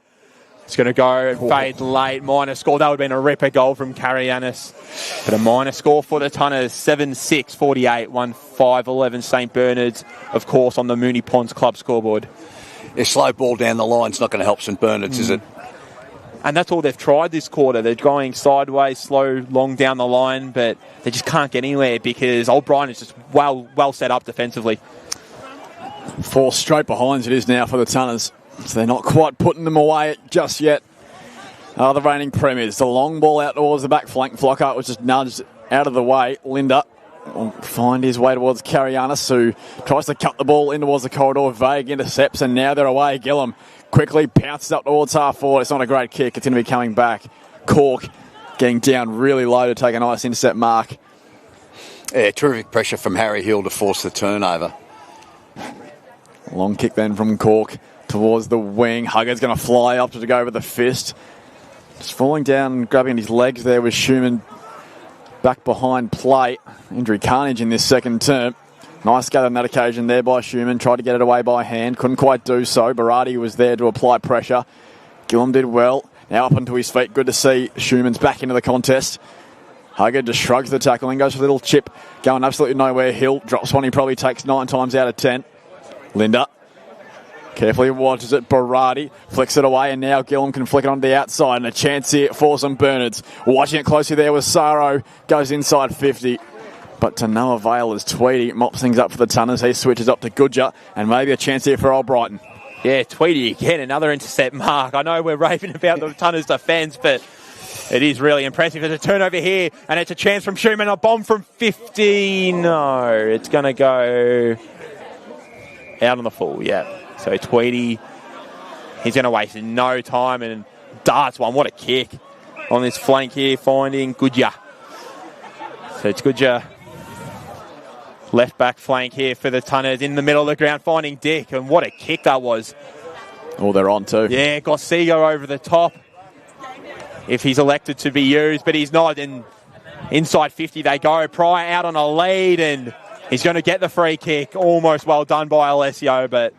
It's going to go and fade late. Minor score. That would have been a ripper goal from Karayanis. But a minor score for the Tunners. 7-6, 48, 1-5-11 St. Bernard's, of course, on the Moonee Ponds Club scoreboard. A slow ball down the line's not going to help St. Bernard's, is it? And that's all they've tried this quarter. They're going sideways, slow, long down the line, but they just can't get anywhere because Old Brighton is just well set up defensively. 4 straight behinds it is now for the Tunners. So they're not quite putting them away just yet. The reigning premiers. The long ball out towards the back flank. Flockhart was just nudged out of the way. Linda will find his way towards Karayanis, who tries to cut the ball in towards the corridor. Vague intercepts, and now they're away. Gillum quickly bounces up towards half forward. It's not a great kick. It's going to be coming back. Cork getting down really low to take a nice intercept mark. Yeah, terrific pressure from Harry Hill to force the turnover. Long kick then from Cork towards the wing. Huggard's going to fly up to go with the fist. Just falling down, grabbing his legs there with Schumann back behind play. Injury carnage in this second term. Nice gather on that occasion there by Schumann. Tried to get it away by hand. Couldn't quite do so. Barati was there to apply pressure. Gillum did well. Now up onto his feet. Good to see Schumann's back into the contest. Huggard just shrugs the tackle and goes for a little chip. Going absolutely nowhere. Hill drops one he probably takes 9 times out of 10. Linda carefully watches it. Barati flicks it away, and now Gillum can flick it on the outside. And a chance here for St. Bernard's. Watching it closely there with Saro. Goes inside 50. But to no avail as Tweedy mops things up for the Tunners. He switches up to Goodger, and maybe a chance here for Old Brighton. Yeah, Tweedy again, another intercept mark. I know we're raving about the Tunners' defence, but it is really impressive. There's a turnover here, and it's a chance from Schumann. A bomb from 50. No, it's going to go out on the full, yeah. So Tweedy, he's going to waste no time and darts one. What a kick on this flank here, finding Goodyer. So it's Goodyer. Left back flank here for the Tunners in the middle of the ground, finding Dick. And what a kick that was. Oh, they're on too. Yeah, Gossigo over the top. If he's elected to be used, but he's not. And inside 50 they go. Pryor out on a lead, and he's going to get the free kick. Almost well done by Alessio, but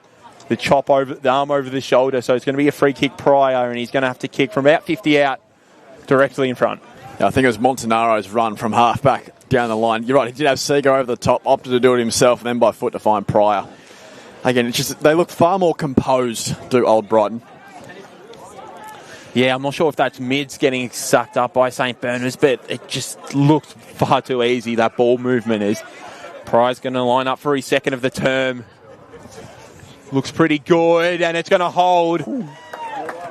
the chop over the arm over the shoulder. So it's going to be a free kick Pryor, and he's going to have to kick from about 50 out directly in front. Yeah, I think it was Montanaro's run from half back down the line. You're right, he did have Seager over the top, opted to do it himself, and then by foot to find Pryor. Again, it's just they look far more composed, do Old Brighton. Yeah, I'm not sure if that's mids getting sucked up by St. Bernard's, but it just looked far too easy, that ball movement is. Pryor's going to line up for his second of the term. Looks pretty good, and it's going to hold. And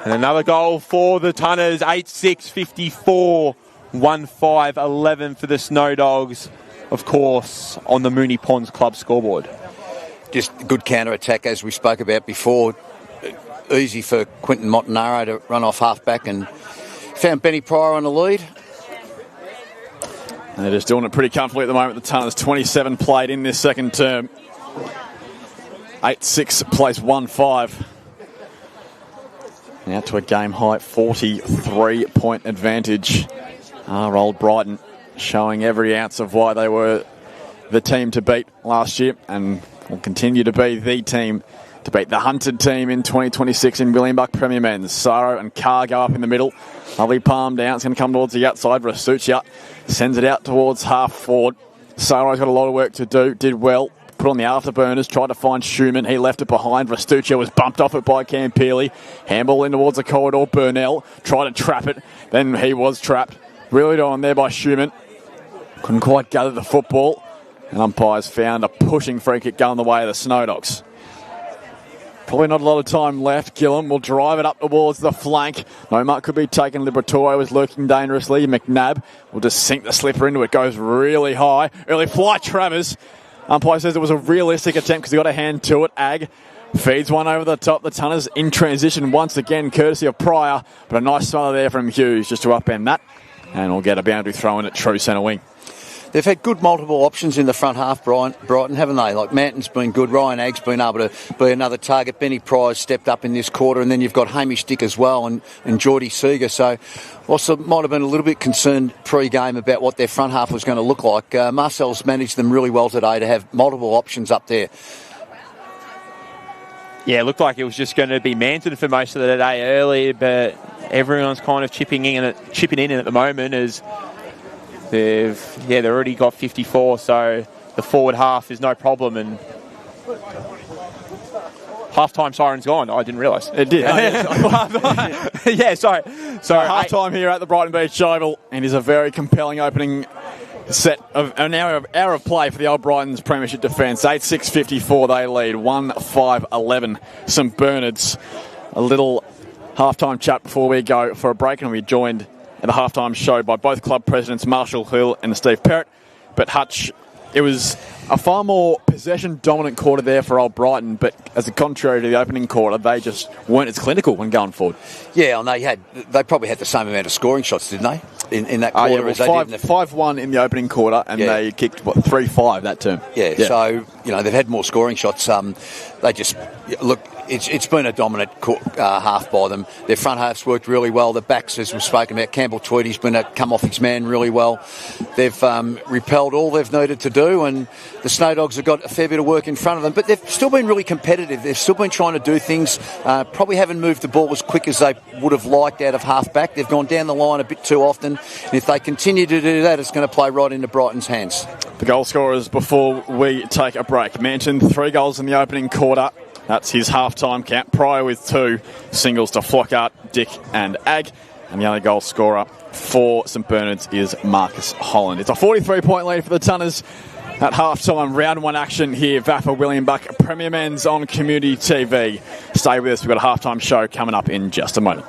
another goal for the Tunners, 8-6, 54, 1-5, 11 for the Snow Dogs, of course, on the Moonee Ponds Club scoreboard. Just good counter-attack, as we spoke about before. Easy for Quinton Montanaro to run off half-back, and found Benny Pryor on the lead. And they're just doing it pretty comfortably at the moment. The Tunners, 27 played in this second term. 8-6 plays 1-5. Now to a game-high 43-point advantage. Old Brighton showing every ounce of why they were the team to beat last year and will continue to be the team to beat the hunted team in 2026 in William Buck Premier Men's. Saro and Carr go up in the middle. Lovely palm down. It's going to come towards the outside. Rasuccia sends it out towards half forward. Saro's got a lot of work to do. Did well. Put on the afterburners, tried to find Schumann. He left it behind. Rastuccia was bumped off it by Cam Pearley. Handball in towards the corridor. Burnell tried to trap it. Then he was trapped. Really on there by Schumann. Couldn't quite gather the football. And umpires found a pushing free kick going the way of the Snowdogs. Probably not a lot of time left. Gillam will drive it up towards the flank. No mark could be taken. Liberatore is lurking dangerously. McNabb will just sink the slipper into it. Goes really high. Early fly, Travers. Umpire says it was a realistic attempt because he got a hand to it. Ag feeds one over the top. The Tunners in transition once again, courtesy of Pryor. But a nice smother there from Hughes just to upend that. And we'll get a boundary throw in at true centre wing. They've had good multiple options in the front half, Brighton, haven't they? Like Manton's been good, Ryan Agg's been able to be another target, Benny Pryor's stepped up in this quarter, and then you've got Hamish Dick as well and Geordie Seeger. So also might have been a little bit concerned pre-game about what their front half was going to look like. Marcel's managed them really well today to have multiple options up there. Yeah, it looked like it was just going to be Manton for most of the day early, but everyone's kind of chipping in at the moment as they've already got 54, so the forward half is no problem, and half-time siren's gone. I didn't realise. It did. Yeah, sorry. Half-time here at the Brighton Beach Oval, and is a very compelling opening set of an hour of play for the old Brighton's premiership defence. 8-6-54 they lead, 1-5-11 St Bernard's. A little half-time chat before we go for a break, and we're joined at the halftime show by both club presidents Marshall Hill and Steve Perrott. But Hutch, it was a far more possession-dominant quarter there for old Brighton, but as a contrary to the opening quarter, they just weren't as clinical when going forward. Yeah, and they probably had the same amount of scoring shots, didn't they? In that quarter, as they did in the 5-1 in the opening quarter, and they kicked 3-5 that term. Yeah, so they've had more scoring shots. They just look. It's been a dominant half by them. Their front half's worked really well. The backs, as we've spoken about, Campbell Tweedy's been come off his man really well. They've repelled all they've needed to do, and the Snow Dogs have got a fair bit of work in front of them. But they've still been really competitive. They've still been trying to do things. Probably haven't moved the ball as quick as they would have liked out of half back. They've gone down the line a bit too often. And if they continue to do that, it's going to play right into Brighton's hands. The goal scorers before we take a break. Manton, 3 goals in the opening quarter. That's his half-time count. Pryor with 2 singles to Flockhart, Dick and Ag. And the only goal scorer for St Bernard's is Marcus Holland. It's a 43-point lead for the Tunners at half-time. Round 1 action here. Vaffa William Buck, Premier Men's on Community TV. Stay with us. We've got a half-time show coming up in just a moment.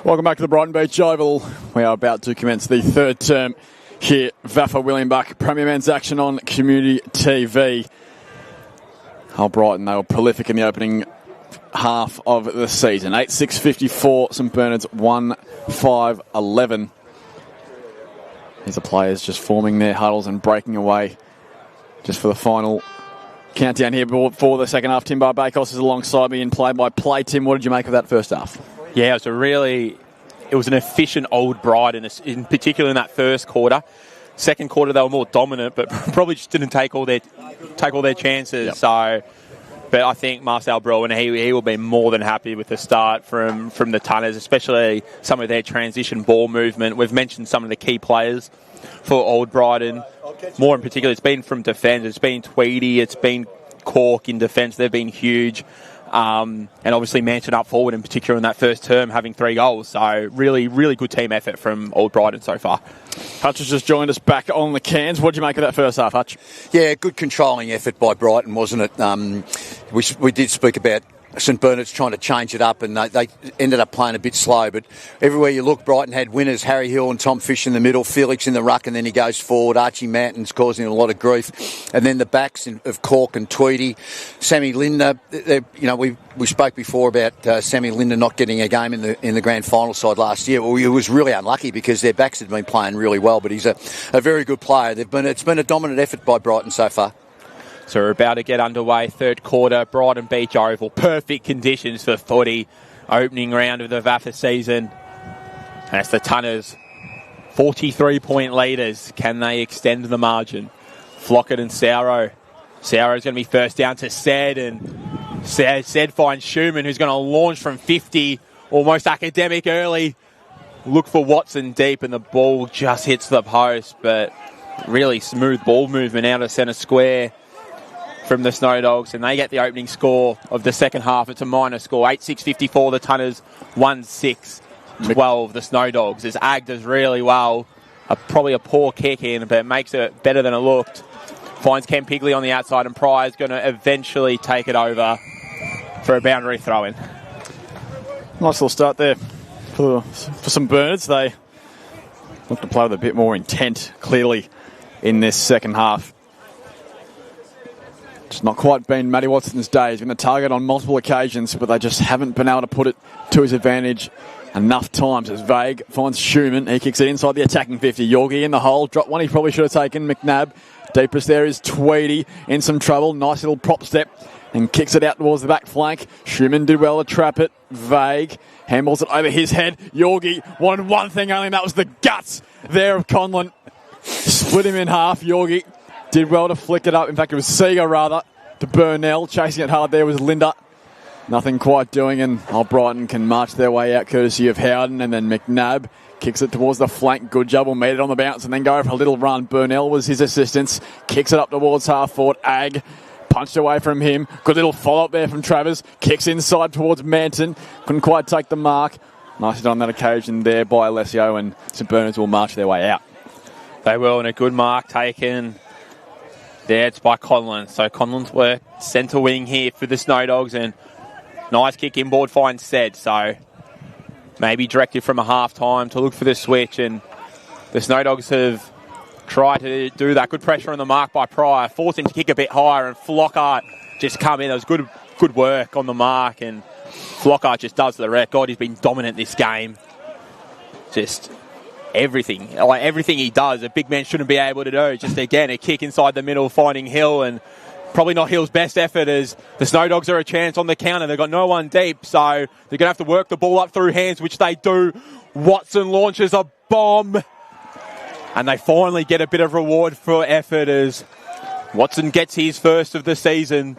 Welcome back to the Brighton Beach Oval. We are about to commence the third term here. Vaffa William Buck, Premier Men's action on Community TV. Brighton, they were prolific in the opening half of the season. 8-6-54, St Bernard's 1-5-11. These are players just forming their huddles and breaking away just for the final countdown here for the second half. Tim Bakos is alongside me in play-by-play. Tim, what did you make of that first half? Yeah, it was an efficient Old Brighton, in particular in that first quarter. Second quarter, they were more dominant, but probably just didn't take all their chances. Yep. So, but I think Marcel Bruin, he will be more than happy with the start from the Tunners, especially some of their transition ball movement. We've mentioned some of the key players for Old Brighton. More in particular, it's been from defence. It's been Tweedy, it's been Cork in defence. They've been huge. And obviously Manton up forward in particular in that first term, having 3 goals. So really, really good team effort from Old Brighton so far. Hutch has just joined us back on the cans. What did you make of that first half, Hutch? Yeah, good controlling effort by Brighton, wasn't it? We did speak about St Bernard's trying to change it up, and they ended up playing a bit slow. But everywhere you look, Brighton had winners: Harry Hill and Tom Fish in the middle, Felix in the ruck, and then he goes forward. Archie Manton's causing a lot of grief, and then the backs of Cork and Tweedy, Sammy Linder. We spoke before about Sammy Linder not getting a game in the grand final side last year. Well, he was really unlucky because their backs had been playing really well, but he's a very good player. It's been a dominant effort by Brighton so far. So we're about to get underway, third quarter, Brighton Beach Oval. Perfect conditions for footy, opening round of the Vaffa season. And it's the Tunners, 43-point leaders. Can they extend the margin? Flockett and Sauro. Sauro's going to be first down to Sed, and Sed finds Schumann, who's going to launch from 50, almost academic early. Look for Watson deep, and the ball just hits the post, but really smooth ball movement out of centre square from the Snow Dogs, and they get the opening score of the second half. It's a minor score, 8-6-54, the Tunners, 1-6-12, the Snow Dogs. As Ag does really well, probably a poor kick in, but it makes it better than it looked. Finds Ken Pigley on the outside, and Pryor's going to eventually take it over for a boundary throw-in. Nice little start there for some Bernards. They look to play with a bit more intent, clearly, in this second half. It's not quite been Matty Watson's day. He's been a target on multiple occasions, but they just haven't been able to put it to his advantage enough times. As Vague finds Schumann, he kicks it inside the attacking 50. Yorgie in the hole, dropped one he probably should have taken. McNabb, deepest there is Tweedy, in some trouble. Nice little prop step and kicks it out towards the back flank. Schumann did well to trap it. Vague handballs it over his head. Yorgie wanted one thing only, and that was the guts there of Conlon. Split him in half. Yorgie did well to flick it up. In fact, it was Seeger, rather, to Burnell. Chasing it hard there was Linder. Nothing quite doing, and Brighton can march their way out courtesy of Howden. And then McNabb kicks it towards the flank. Good job, will meet it on the bounce and then go for a little run. Burnell was his assistance. Kicks it up towards half forward. Ag punched away from him. Good little follow-up there from Travers. Kicks inside towards Manton. Couldn't quite take the mark. Nicely done on that occasion there by Alessio, and St Bernard's will march their way out. They will, and a good mark taken. There, it's by Conlon. So Conlon's work centre wing here for the Snow Dogs, and nice kick inboard finds Sed. So maybe directed from a half time to look for the switch, and the Snow Dogs have tried to do that. Good pressure on the mark by Pryor, forced him to kick a bit higher, and Flockhart just come in. It was good work on the mark, and Flockhart just does the rest. God, he's been dominant this game. Just everything he does, a big man shouldn't be able to do. Just again, a kick inside the middle, finding Hill, and probably not Hill's best effort, as the Snow Dogs are a chance on the counter. They've got no one deep, so they're going to have to work the ball up through hands, which they do. Watson launches a bomb, and they finally get a bit of reward for effort as Watson gets his first of the season.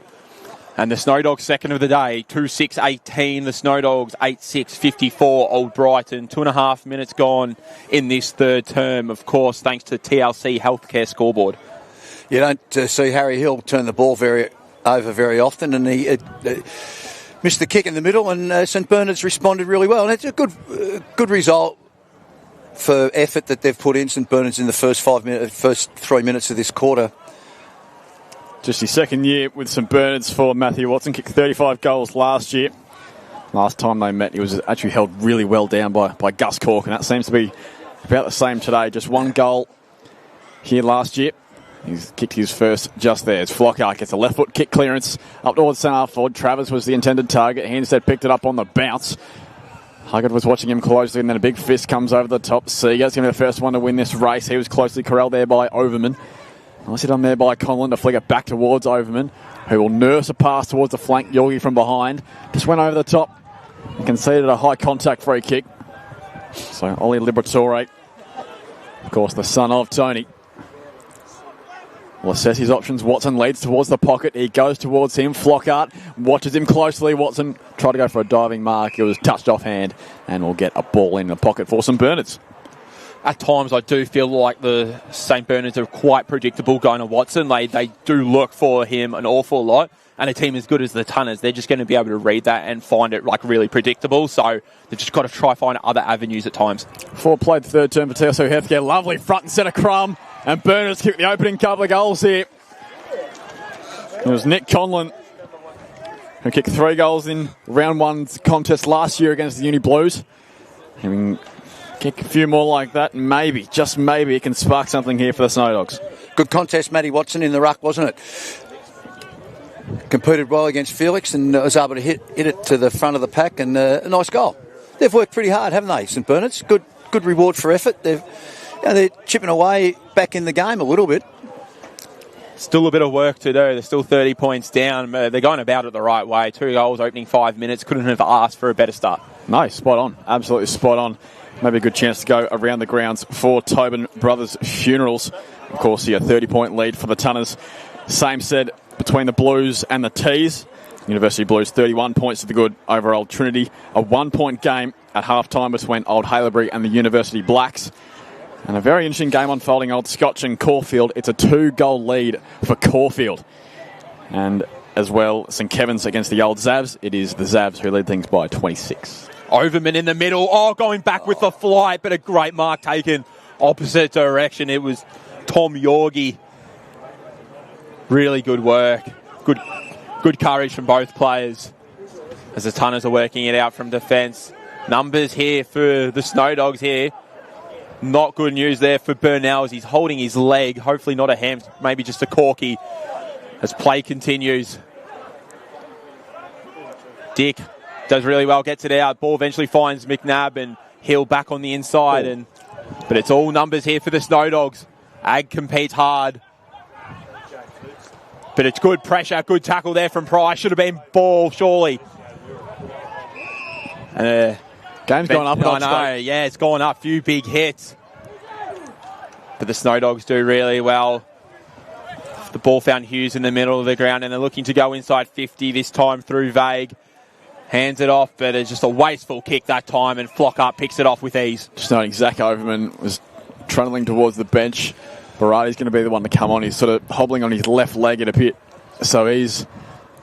And the Snow Dogs second of the day, 2-6-18. The Snow Dogs 8-6-54. Old Brighton, 2.5 minutes gone in this third term, of course, thanks to TLC Healthcare Scoreboard. You don't see Harry Hill turn the ball over very often, and he missed the kick in the middle, and St Bernard's responded really well. And it's a good result for effort that they've put in, St Bernard's, in the first 3 minutes of this quarter. Just his second year with St Bernard's for Matthew Watson. Kicked 35 goals last year. Last time they met, he was actually held really well down by Gus Cork, and that seems to be about the same today. Just one goal here last year. He's kicked his first just there. It's Flockhart gets a left foot kick clearance up towards centre forward. Travers was the intended target. He instead picked it up on the bounce. Huggard was watching him closely, and then a big fist comes over the top. Seager's going to be the first one to win this race. He was closely corralled there by Overman. Nicely done there by Conlon to flick it back towards Overman, who will nurse a pass towards the flank. Yorgi from behind just went over the top and conceded a high contact free kick. So Ollie Liberatore, of course the son of Tony, will assess his options. Watson leads towards the pocket. He goes towards him. Flockhart watches him closely. Watson tried to go for a diving mark. It was touched off hand and will get a ball in the pocket for St Bernard's. At times, I do feel like the St Bernards are quite predictable going to Watson. They do look for him an awful lot. And a team as good as the Tunners, they're just going to be able to read that and find it really predictable. So they've just got to try find other avenues at times. Forward played third term for TSO Healthcare. Lovely front and centre crumb. And Bernards kicked the opening couple of goals here. It was Nick Conlon who kicked 3 goals in round 1's contest last year against the Uni Blues. I mean, kick a few more like that, and maybe, just maybe, it can spark something here for the Snow Dogs. Good contest, Matty Watson in the ruck, wasn't it? Competed well against Felix and was able to hit it to the front of the pack, and a nice goal. They've worked pretty hard, haven't they, St Bernard's? Good reward for effort. They're chipping away back in the game a little bit. Still a bit of work to do. They're still 30 points down. They're going about it the right way. 2 goals opening 5 minutes. Couldn't have asked for a better start. No, spot on. Absolutely spot on. Maybe a good chance to go around the grounds for Tobin Brothers Funerals. Of course, here, 30-point lead for the Tunners. Same said between the Blues and the Tees. University Blues 31 points to the good over Old Trinity. A 1-point game at half-time between Old Haileybury and the University Blacks. And a very interesting game unfolding, Old Scotch and Caulfield. It's a 2-goal lead for Caulfield. And as well, St Kevin's against the Old Zavs. It is the Zavs who lead things by 26. Overman in the middle. Oh, going back with the flight, but a great mark taken opposite direction. It was Tom Yorgi. Really good work. Good courage from both players as the Tunners are working it out from defence. Numbers here for the Snow Dogs here. Not good news there for Burnell as he's holding his leg. Hopefully not a ham, maybe just a corky as play continues. Dick does really well, gets it out. Ball eventually finds McNabb and Hill back on the inside. But it's all numbers here for the Snow Dogs. Ag competes hard. But it's good pressure, good tackle there from Price. Should have been ball, surely. Game's gone up. I know, yeah, it's gone up. Few big hits. But the Snow Dogs do really well. The ball found Hughes in the middle of the ground, and they're looking to go inside 50 this time through Vague. Hands it off, but it's just a wasteful kick that time, and Flockhart picks it off with ease. Just noting Zach Overman was trundling towards the bench. Barati's going to be the one to come on. He's sort of hobbling on his left leg, it appears. So he's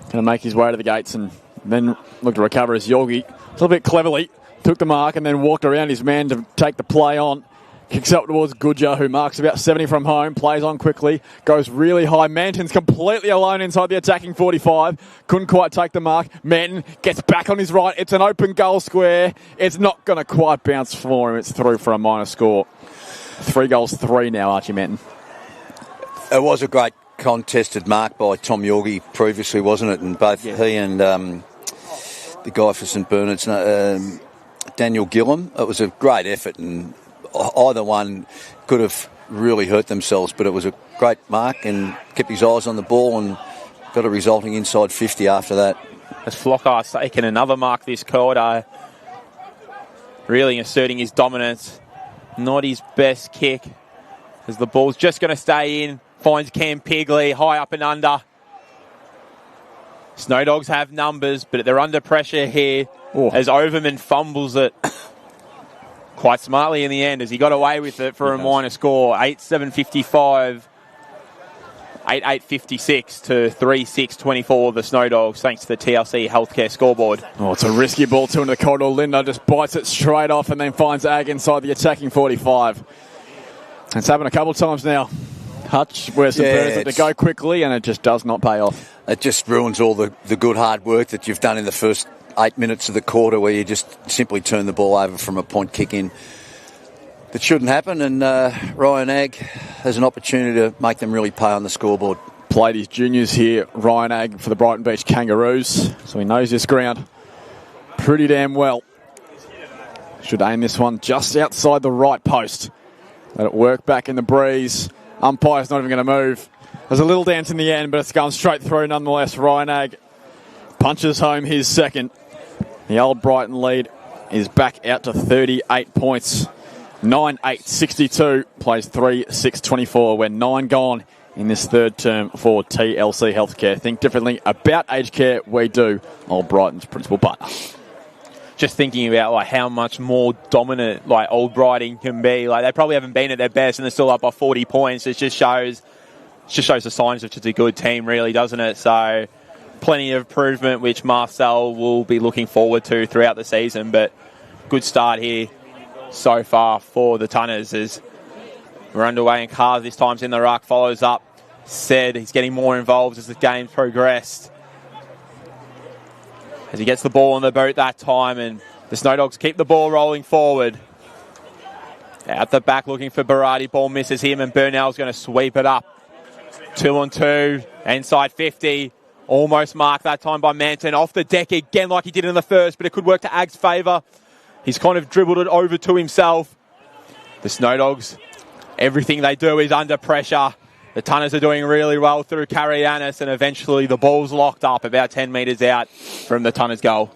going to make his way to the gates and then look to recover as Yorgi, a little bit cleverly, took the mark and then walked around his man to take the play on. Kicks up towards Goodger, who marks about 70 from home, plays on quickly, goes really high. Manton's completely alone inside the attacking 45. Couldn't quite take the mark. Manton gets back on his right. It's an open goal square. It's not going to quite bounce for him. It's through for a minor score. 3 goals, 3 now, Archie Manton. It was a great contested mark by Tom Yorgi previously, wasn't it? And both he and the guy for St Bernard's, Daniel Gillam, it was a great effort, and either one could have really hurt themselves, but it was a great mark and kept his eyes on the ball and got a resulting inside 50 after that. As Flockhart's taken another mark this quarter, really asserting his dominance. Not his best kick, as the ball's just going to stay in. Finds Cam Pigley high up and under. Snow Dogs have numbers, but they're under pressure here as Overman fumbles it quite smartly in the end, as he got away with it for a minor score. 8-7-55, 8-8-56 to 3-6-24 the Snow Dogs, thanks to the TLC Healthcare scoreboard. Oh, it's a risky ball to into the corridor. Linder just bites it straight off and then finds Ag inside the attacking 45. It's happened a couple of times now. Hutch, where St Bernard's have to go quickly, and it just does not pay off. It just ruins all the good hard work that you've done in the first 8 minutes of the quarter where you just simply turn the ball over from a point kick in. That shouldn't happen, and Ryan Agg has an opportunity to make them really pay on the scoreboard. Played his juniors here, Ryan Agg, for the Brighton Beach Kangaroos, so he knows this ground pretty damn well. Should aim this one just outside the right post. Let it work back in the breeze. Umpire's not even going to move. There's a little dance in the end, but it's going straight through nonetheless. Ryan Agg punches home his second. The old Brighton lead is back out to 38 points. 9-8-62, plays 3-6-24. We're 9 gone in this third term for TLC Healthcare. Think differently about aged care. We do. Old Brighton's principal partner. Just thinking about like how much more dominant like Old Brighton can be. Like they probably haven't been at their best and they're still up by 40 points. It just shows the signs of just a good team, really, doesn't it? So plenty of improvement, which Marcel will be looking forward to throughout the season. But good start here so far for the Tunners as we're underway, and Carr this time's in the ruck, follows up. Said he's getting more involved as the game's progressed. As he gets the ball on the boot that time, and the Snow Dogs keep the ball rolling forward. Out the back looking for Berardi, ball misses him, and Burnell's going to sweep it up. 2-on-2, inside 50. Almost marked that time by Manton. Off the deck again like he did in the first, but it could work to Agg's favour. He's kind of dribbled it over to himself. The Snow Dogs, everything they do is under pressure. The Tunners are doing really well through Karayanis, and eventually the ball's locked up about 10 metres out from the Tunners' goal.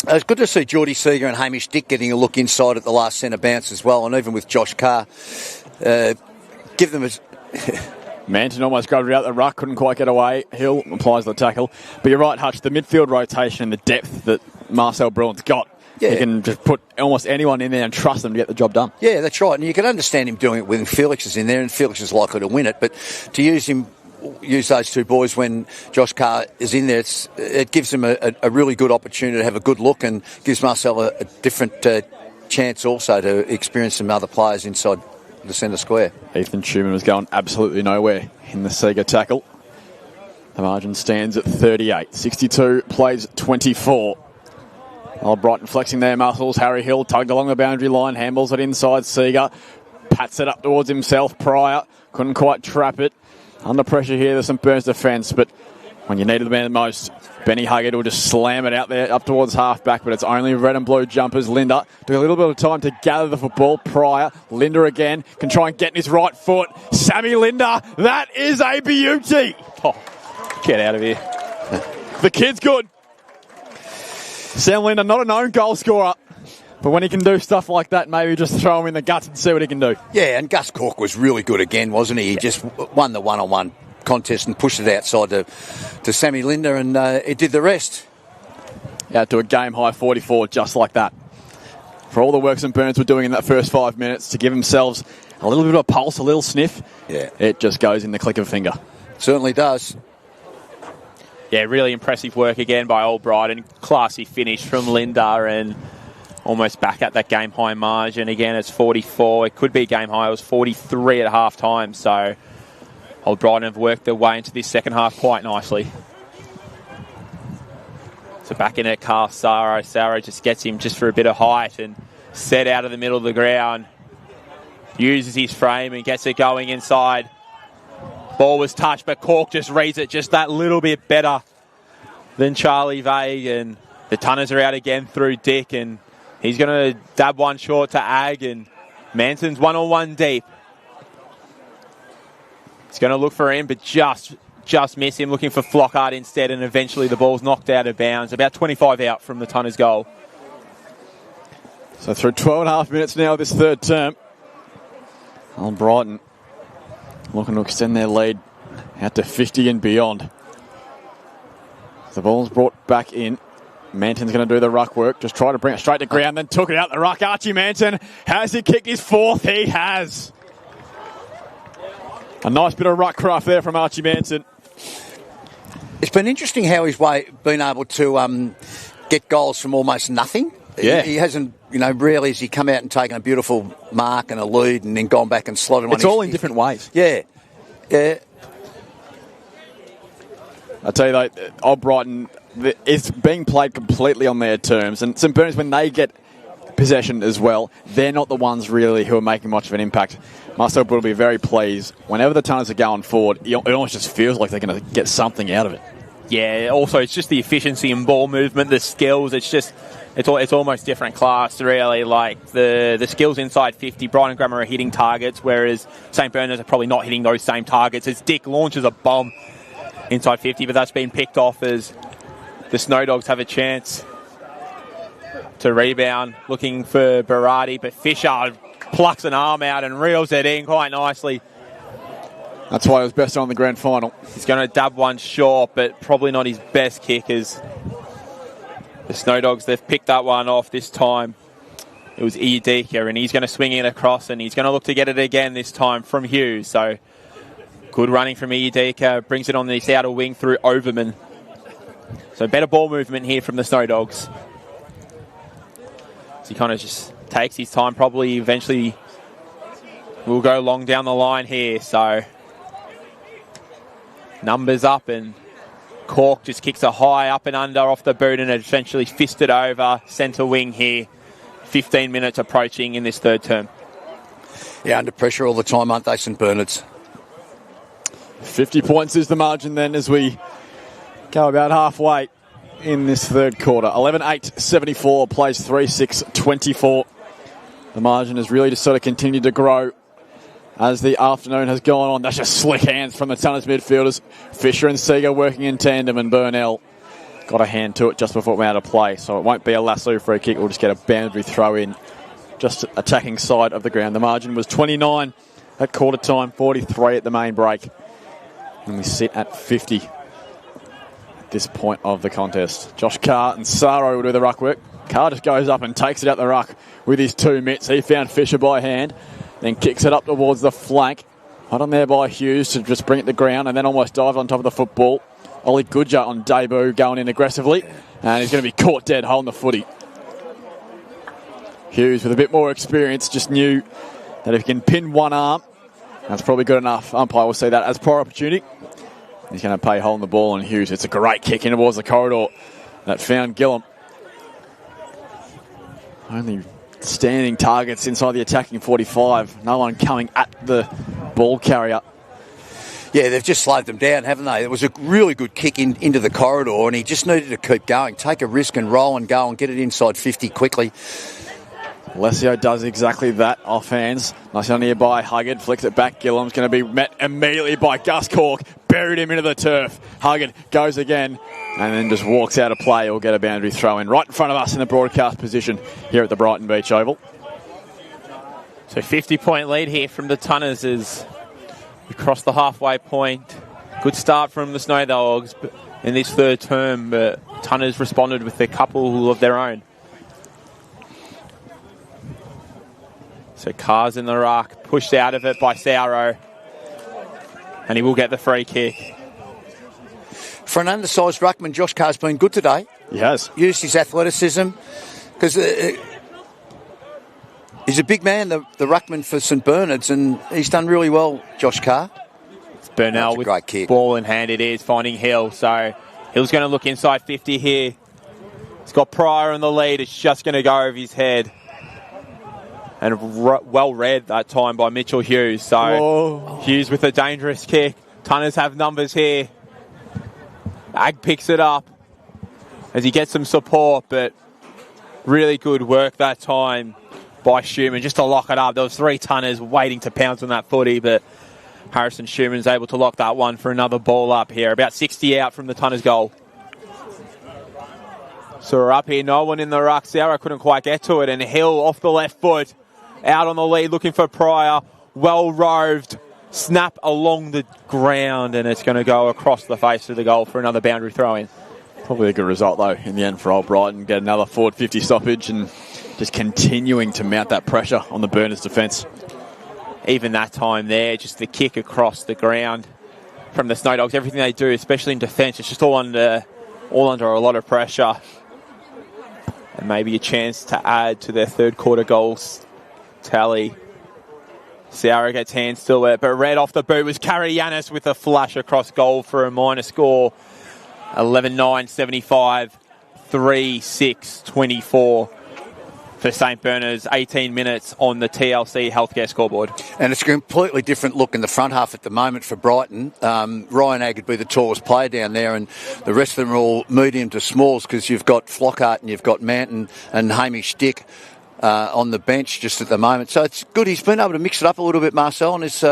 It's good to see Geordie Seeger and Hamish Dick getting a look inside at the last centre bounce as well, and even with Josh Carr. Give them a... Manton almost grabbed it out the ruck, couldn't quite get away. Hill applies the tackle. But you're right, Hutch, the midfield rotation and the depth that Marcel Bruin's got. Yeah. You can just put almost anyone in there and trust them to get the job done. Yeah, that's right. And you can understand him doing it when Felix is in there, and Felix is likely to win it. But to use those two boys when Josh Carr is in there, it gives them a really good opportunity to have a good look, and gives Marcel a different chance also to experience some other players inside the centre square. Ethan Schumann was going absolutely nowhere in the Seeger tackle. The margin stands at 38. 62 plays 24. Old Brighton flexing their muscles. Harry Hill tugged along the boundary line, handballs it inside. Seeger pats it up towards himself. Pryor couldn't quite trap it. Under pressure here, there's some Burns defence, but when you needed the man the most, Benny Huggett will just slam it out there up towards half-back, but it's only red and blue jumpers. Linda took a little bit of time to gather the football. Pryor, Linda again, can try and get in his right foot. Sammy Linda, that is a beauty. Oh, get out of here. The kid's good. Sam Linda, not a known goal scorer, but when he can do stuff like that, maybe just throw him in the guts and see what he can do. Yeah, and Gus Cork was really good again, wasn't he? He just won the one-on-one contest and pushed it outside to Sammy Linda, and he did the rest. Out to a game-high 44, just like that. For all the work St Burns were doing in that first 5 minutes to give themselves a little bit of a pulse, a little sniff, it just goes in the click of a finger. Certainly does. Yeah, really impressive work again by Old Brighton. Classy finish from Linda, and almost back at that game-high margin. Again, it's 44. It could be game-high. It was 43 at half-time, so Old Brighton have worked their way into this second half quite nicely. So back in at Carl Saro. Saro just gets him just for a bit of height and set out of the middle of the ground. Uses his frame and gets it going inside. Ball was touched, but Cork just reads it just that little bit better than Charlie Vague, and the Tunners are out again through Dick, and he's going to dab one short to Ag, and Manson's one-on-one deep. He's going to look for him, but just miss him, looking for Flockhart instead, and eventually the ball's knocked out of bounds. About 25 out from the Tunners' goal. So through 12 and a half minutes now of this third term, Old Brighton looking to extend their lead out to 50 and beyond. The ball's brought back in. Manton's going to do the ruck work. Just try to bring it straight to ground, then took it out the ruck. Archie Manton, has he kicked his fourth? He has. A nice bit of ruck craft there from Archie Manton. It's been interesting how he's been able to get goals from almost nothing. Yeah. He hasn't, rarely has he come out and taken a beautiful mark and a lead and then gone back and slotted one. It's all in different ways. Yeah. Yeah. I tell you, Old Brighton it's being played completely on their terms. And St Bernard's, when they get possession as well, they're not the ones really who are making much of an impact. Marcel will be very pleased. Whenever the Tanners are going forward, it almost just feels like they're going to get something out of it. Yeah, also it's just the efficiency in ball movement, the skills. It's almost different class, really. Like the skills inside 50, Brighton and Grammar are hitting targets, whereas St Bernard's are probably not hitting those same targets. As Dick launches a bomb inside 50, but that's been picked off as the Snow Dogs have a chance to rebound, looking for Berardi, but Fisher plucks an arm out and reels it in quite nicely. That's why he was best on the grand final. He's going to dab one short, but probably not his best kick, as the Snow Dogs, they've picked that one off this time. It was Iudika, and he's going to swing it across, and he's going to look to get it again this time from Hughes. So good running from Iudika, brings it on this outer wing through Overman. So better ball movement here from the Snow Dogs. So he kind of just takes his time, probably eventually will go long down the line here. So numbers up, and Cork just kicks a high up and under off the boot and essentially fisted over centre wing here. 15 minutes approaching in this third term. Yeah, under pressure all the time, aren't they, St Bernard's? 50 points is the margin then as we go about halfway in this third quarter. 11-8, 74, plays 3-6, 24. The margin has really just sort of continued to grow as the afternoon has gone on. That's just slick hands from the Tanners midfielders. Fisher and Seeger working in tandem, and Burnell got a hand to it just before it went out of play. So it won't be a lasso free kick. We'll just get a boundary throw in, just attacking side of the ground. The margin was 29 at quarter time, 43 at the main break. And we sit at 50 at this point of the contest. Josh Carr and Saro will do the ruck work. Carr just goes up and takes it out the ruck with his 2 mitts. He found Fisher by hand, then kicks it up towards the flank. Hot on there by Hughes to just bring it to ground, and then almost dived on top of the football. Ollie Goodger on debut going in aggressively, and he's going to be caught dead holding the footy. Hughes with a bit more experience just knew that if he can pin one arm, that's probably good enough. Umpire will see that as prior opportunity. He's going to pay holding the ball, and Hughes, it's a great kick in towards the corridor that found Gillum. Only standing targets inside the attacking 45. No one coming at the ball carrier. Yeah, they've just slowed them down, haven't they? It was a really good kick into the corridor, and he just needed to keep going, take a risk and roll and go and get it inside 50 quickly. Alessio does exactly that off hands. Nice on here by Huggard, flicks it back. Gillum's going to be met immediately by Gus Cork, buried him into the turf. Huggard goes again and then just walks out of play. We'll get a boundary throw in right in front of us in the broadcast position here at the Brighton Beach Oval. So 50-point lead here from the Tanners as we cross the halfway point. Good start from the Snow Dogs in this third term, but Tanners responded with a couple of their own. So Carr's in the ruck, pushed out of it by Sauro, and he will get the free kick. For an undersized ruckman, Josh Carr's been good today. He has. Used his athleticism, because he's a big man, the ruckman for St Bernard's, and he's done really well, Josh Carr. It's Burnell with great kick. Ball in hand, it is, finding Hill. So Hill's going to look inside 50 here. He's got Pryor in the lead. It's just going to go over his head. And well read that time by Mitchell Hughes. So whoa. Hughes with a dangerous kick. Tanners have numbers here. Ag picks it up as he gets some support, but really good work that time by Schumann just to lock it up. There was 3 Tanners waiting to pounce on that footy, but Harrison Schumann's able to lock that one for another ball up here. About 60 out from the Tanners goal. So we're up here, no one in the ruck. Sarah couldn't quite get to it, and Hill off the left foot. Out on the lead, looking for Pryor. Well roved. Snap along the ground, and it's going to go across the face of the goal for another boundary throw-in. Probably a good result, though, in the end for Old Brighton. Get another forward 50 stoppage and just continuing to mount that pressure on the Burners' defence. Even that time there, just the kick across the ground from the Snow Dogs. Everything they do, especially in defence, it's just all under a lot of pressure. And maybe a chance to add to their third quarter goals tally. Ciara gets hands to it, but red off the boot was Karayanis with a flush across goal for a minor score. 11-9, 75, 3-6, 24 for St Bernard's. 18 minutes on the TLC Healthcare scoreboard. And it's a completely different look in the front half at the moment for Brighton. Ryan Agg would be the tallest player down there, and the rest of them are all medium to smalls because you've got Flockhart and you've got Manton and Hamish Dick on the bench just at the moment. So it's good. He's been able to mix it up a little bit, Marcel, and is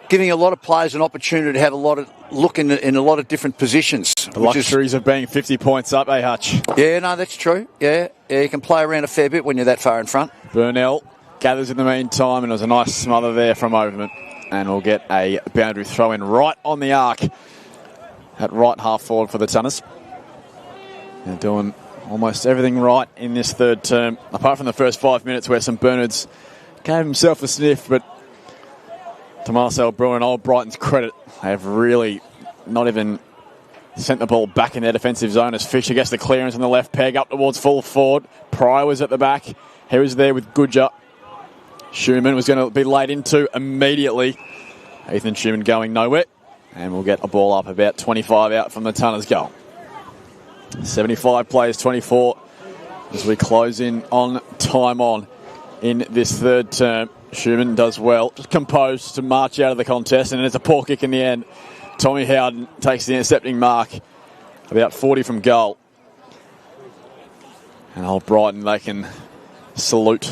giving a lot of players an opportunity to have a lot of look in a lot of different positions. The luxuries of being 50 points up, eh, Hutch? Yeah, no, that's true. Yeah, you can play around a fair bit when you're that far in front. Burnell gathers in the meantime, and it was a nice smother there from Overman. And we'll get a boundary throw in right on the arc at right half forward for the Tunners. They're doing almost everything right in this third term, apart from the first 5 minutes where St Bernard's gave himself a sniff, but to Marcel Bruin, old Brighton's credit, they have really not even sent the ball back in their defensive zone as Fisher gets the clearance on the left peg up towards full forward. Pryor was at the back. He was there with Goodger. Schumann was going to be laid into immediately. Ethan Schumann going nowhere. And we'll get a ball up about 25 out from the Tunners goal. 75 plays, 24 as we close in on time on in this third term. Schumann does well, just composed to march out of the contest, and it's a poor kick in the end. Tommy Howden takes the intercepting mark, about 40 from goal. And old Brighton, they can salute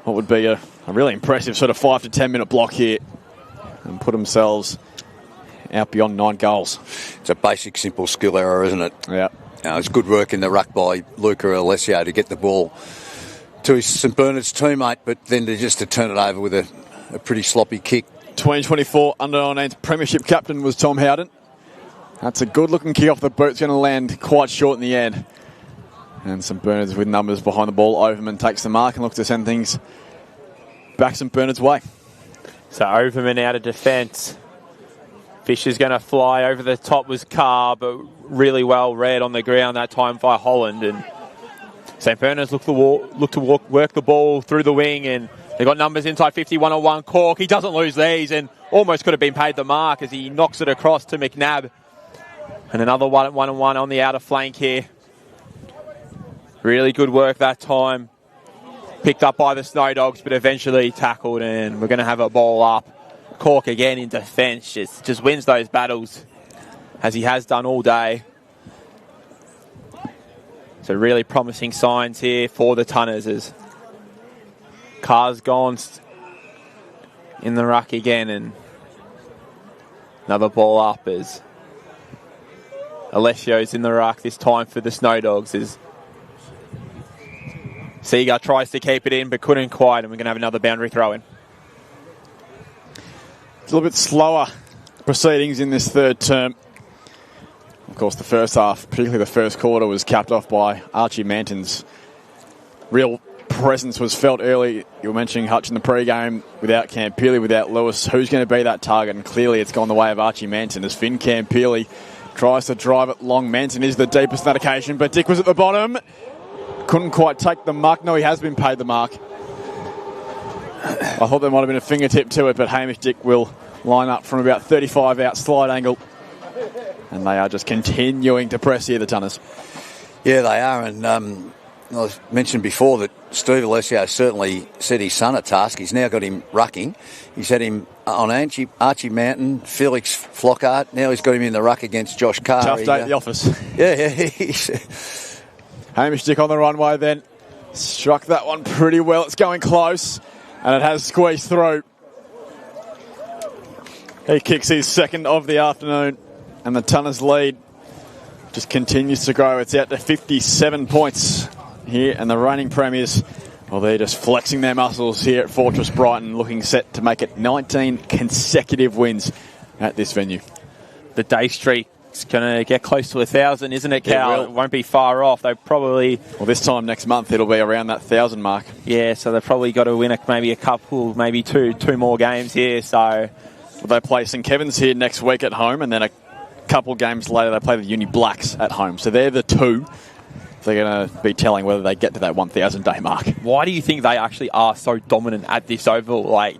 what would be a really impressive sort of 5 to 10 minute block here and put themselves out beyond 9 goals. It's a basic, simple skill error, isn't it? Yeah. It's good work in the ruck by Luca Alessio to get the ball to his St Bernard's teammate, but then to turn it over with a pretty sloppy kick. 2024 under-19 Premiership captain was Tom Howden. That's a good-looking kick off the boot. It's going to land quite short in the end. And St Bernard's with numbers behind the ball. Overman takes the mark and looks to send things back St Bernard's way. So Overman out of defence. Fisher's going to fly over the top was Carr, but really well read on the ground that time by Holland. And St Bernard's look to work the ball through the wing, and they've got numbers inside 50, 1-on-1. Cork, he doesn't lose these, and almost could have been paid the mark as he knocks it across to McNabb. And another 1-on-1 on the outer flank here. Really good work that time. Picked up by the Snow Dogs, but eventually tackled, and we're going to have a ball up. Cork again in defence, just wins those battles as he has done all day. So really promising signs here for the Tunners as Carr's gone in the ruck again, and another ball up as Alessio's in the ruck this time for the Snow Dogs as Seager tries to keep it in but couldn't quite, and we're going to have another boundary throw in. It's a little bit slower proceedings in this third term. Of course, the first half, particularly the first quarter, was capped off by Archie Manton's real presence was felt early. You were mentioning Hutch in the pre-game. Without Campili, without Lewis, who's going to be that target? And clearly it's gone the way of Archie Manton as Finn Campili tries to drive it long. Manton is the deepest on that occasion, but Dick was at the bottom. Couldn't quite take the mark. No, he has been paid the mark. I thought there might have been a fingertip to it, but Hamish Dick will line up from about 35 out, slide angle. And they are just continuing to press here, the Tunners. Yeah, they are. And I mentioned before that Steve Alessio certainly set his son a task. He's now got him rucking. He's had him on Archie Manton, Felix Flockhart. Now he's got him in the ruck against Josh Carr. Tough day at the office. Yeah. Hamish Dick on the runway then. Struck that one pretty well. It's going close. And it has squeezed through. He kicks his second of the afternoon. And the Tunners lead just continues to grow. It's out to 57 points here. And the reigning premiers, well, they're just flexing their muscles here at Fortress Brighton, looking set to make it 19 consecutive wins at this venue. The day streak's going to get close to 1,000, isn't it, Cal? It won't be far off. They probably... Well, this time next month, it'll be around that 1,000 mark. Yeah, so they've probably got to win maybe a couple, maybe two more games here. So they play St Kevin's here next week at home, and then a couple games later they play the Uni Blacks at home. So they're the two they're going to be telling whether they get to that 1,000 day mark. Why do you think they actually are so dominant at this oval? Like,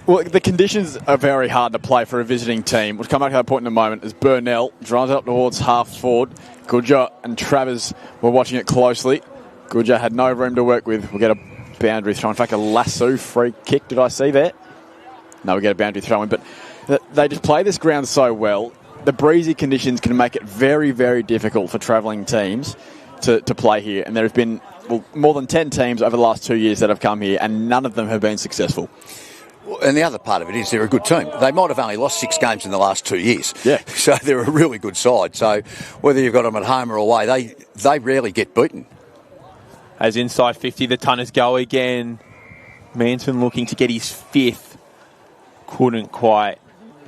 Well, the conditions are very hard to play for a visiting team. We'll come back to that point in a moment as Burnell drives it up towards half forward. Goodger and Travers were watching it closely. Goodger had no room to work with. We'll get a boundary throw. In fact, a lasso free kick, did I see there? No, we get a boundary throw in. But they just play this ground so well. The breezy conditions can make it very, very difficult for travelling teams to play here. And there have been more than 10 teams over the last 2 years that have come here, and none of them have been successful. And the other part of it is they're a good team. They might have only lost 6 games in the last 2 years. Yeah. So they're a really good side. So whether you've got them at home or away, they rarely get beaten. As inside 50, the Tunners go again. Manton looking to get his 5th. Couldn't quite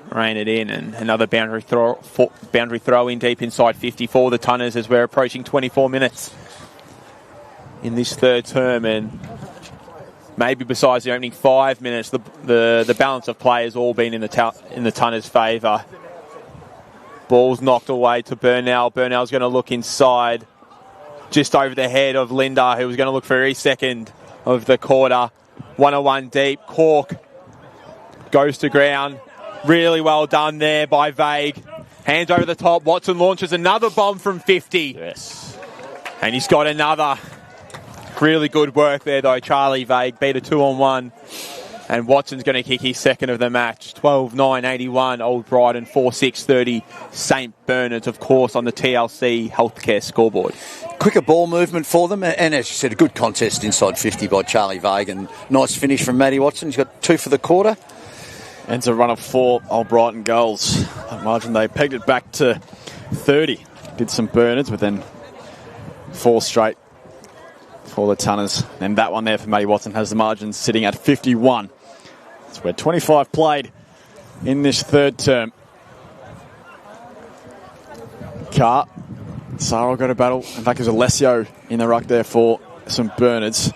rein it in. And another boundary throw in deep inside 50 for the Tunners as we're approaching 24 minutes in this third term. And maybe besides the opening 5 minutes, the balance of play has all been in the Tunners' favour. Ball's knocked away to Burnell. Burnell's going to look inside, just over the head of Linda, who was going to look for his second of the quarter. 101 deep. Cork goes to ground. Really well done there by Vague. Hands over the top. Watson launches another bomb from 50. Yes. And he's got another. Really good work there, though. Charlie Vague beat a 2-on-1. And Watson's going to kick his second of the match. 12-9-81. Old Brighton 4-6-30. St Bernard's, of course, on the TLC Healthcare scoreboard. Quicker ball movement for them. And as you said, a good contest inside 50 by Charlie Vague. And nice finish from Matty Watson. He's got 2 for the quarter. And it's a run of 4 Old Brighton goals. I imagine they pegged it back to 30. Did some Bernards, but then 4 straight for the Tunners. And that one there for Matty Watson has the margin sitting at 51. That's where 25 played in this third term. Carr. Sarah got a battle. In fact, there's Alessio in the ruck there for some Bernards.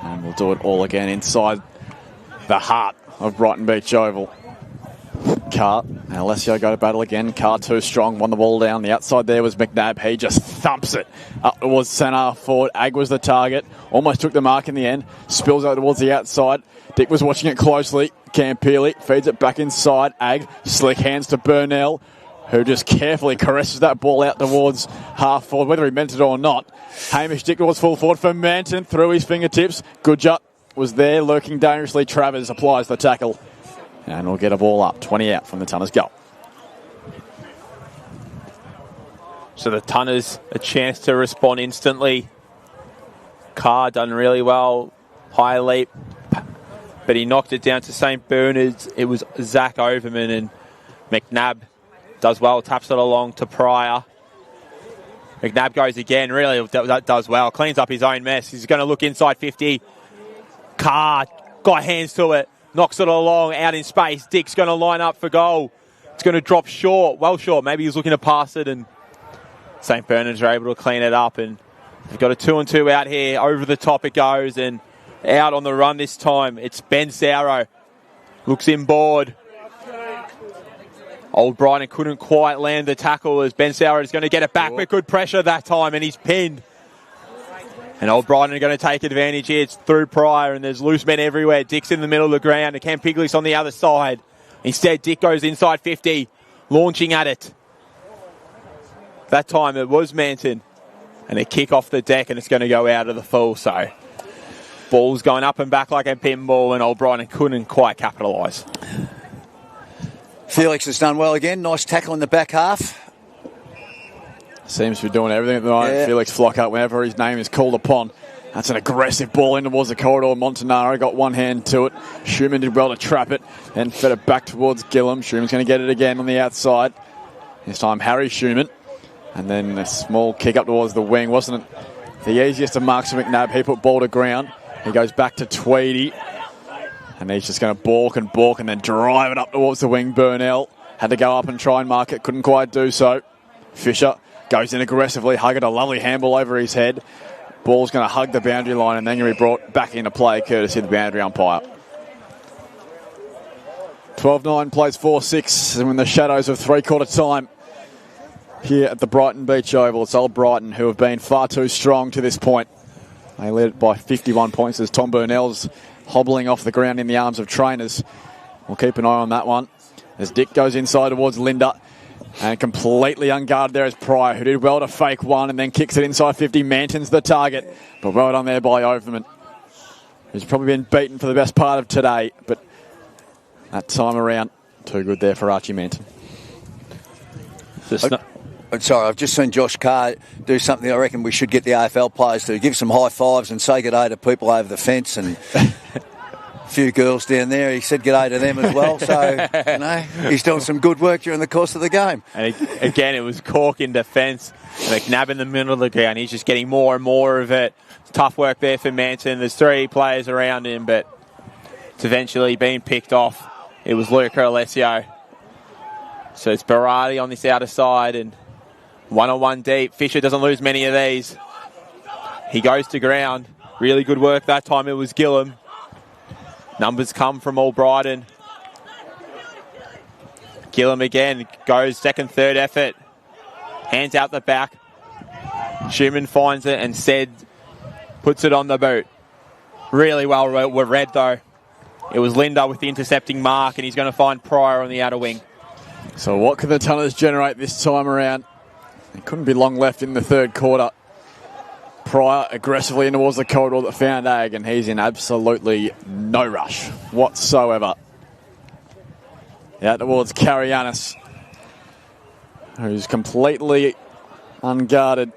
And we'll do it all again inside the heart of Brighton Beach Oval. Carr and Alessio go to battle again. Carr too strong, won the ball down. The outside there was McNabb. He just thumps it up towards centre forward. Ag was the target. Almost took the mark in the end. Spills out towards the outside. Dick was watching it closely. Campeely feeds it back inside. Ag, slick hands to Burnell, who just carefully caresses that ball out towards half forward, whether he meant it or not. Hamish Dick towards full forward for Manton, through his fingertips. Goodger was there, lurking dangerously. Travers applies the tackle. And we'll get a ball up, 20 out from the Tunners goal. So the Tunners, a chance to respond instantly. Carr done really well. High leap. But he knocked it down to St Bernard's. It was Zach Overman, and McNabb does well, taps it along to Pryor. McNabb goes again, really does well. Cleans up his own mess. He's going to look inside 50. Carr got hands to it. Knocks it along, out in space. Dick's going to line up for goal. It's going to drop short, well short. Maybe he's looking to pass it, and St Bernard's are able to clean it up. And they've got a 2-on-2 out here. Over the top it goes, and out on the run this time. It's Ben Sauro. Looks inboard. Old Brighton couldn't quite land the tackle as Ben Sauro is going to get it back, but good pressure that time, and he's pinned. And Old Brighton are going to take advantage here. It's through Pryor, and there's loose men everywhere. Dick's in the middle of the ground, and Campiglis on the other side. Instead, Dick goes inside 50, launching at it. That time it was Manton. And a kick off the deck, and it's going to go out of the full. So, ball's going up and back like a pinball, and Old Brighton couldn't quite capitalise. Felix has done well again. Nice tackle in the back half. Seems to be doing everything at the moment. Yeah. Felix Flockhart, whenever his name is called upon. That's an aggressive ball in towards the corridor. Montanaro got one hand to it. Schumann did well to trap it and fed it back towards Gillum. Schumann's going to get it again on the outside. This time Harry Schumann. And then a small kick up towards the wing. Wasn't it the easiest of marks for McNabb? He put ball to ground. He goes back to Tweedy. And he's just going to balk and then drive it up towards the wing. Burnell had to go up and try and mark it. Couldn't quite do so. Fisher goes in aggressively. Hugged a lovely handball over his head. Ball's going to hug the boundary line and then going to be brought back into play courtesy of the boundary umpire. 12-9 plays 4-6 and in the shadows of three-quarter time here at the Brighton Beach Oval. It's Old Brighton who have been far too strong to this point. They led it by 51 points as Tom Burnell's hobbling off the ground in the arms of trainers. We'll keep an eye on that one as Dick goes inside towards Linda. And completely unguarded there is Pryor, who did well to fake one and then kicks it inside 50. Manton's the target. But well done there by Overman, who's probably been beaten for the best part of today. But that time around, too good there for Archie Manton. Sorry, I've just seen Josh Carr do something I reckon we should get the AFL players to give some high fives and say good day to people over the fence, and a few girls down there. He said good day to them as well. So, he's doing some good work during the course of the game. And again, it was Cork in defence. McNabb in the middle of the ground. He's just getting more and more of it. It's tough work there for Manton. There's 3 players around him, but it's eventually being picked off. It was Luca Alessio. So it's Berardi on this outer side, and 1-on-1 deep. Fisher doesn't lose many of these. He goes to ground. Really good work that time. It was Gillum. Numbers come from all Brighton. Gillum again goes second, third effort. Hands out the back. Schumann finds it and said puts it on the boot. Really well read though. It was Linda with the intercepting mark, and he's going to find Pryor on the outer wing. So what can the Tunners generate this time around? There couldn't be long left in the third quarter. Pryor aggressively in towards the corridor that found Ag, and he's in absolutely no rush whatsoever. Out towards Karianis, who's completely unguarded.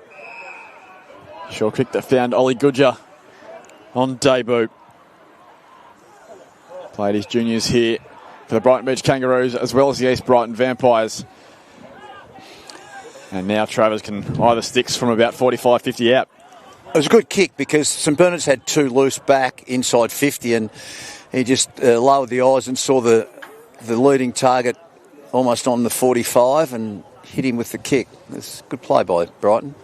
Short kick that found Ollie Goodger on debut. Played his juniors here for the Brighton Beach Kangaroos as well as the East Brighton Vampires. And now Travers can either sticks from about 45, 50 out. It was a good kick because St Bernard's had 2 loose back inside 50, and he just lowered the eyes and saw the leading target almost on the 45 and hit him with the kick. It's a good play by Brighton.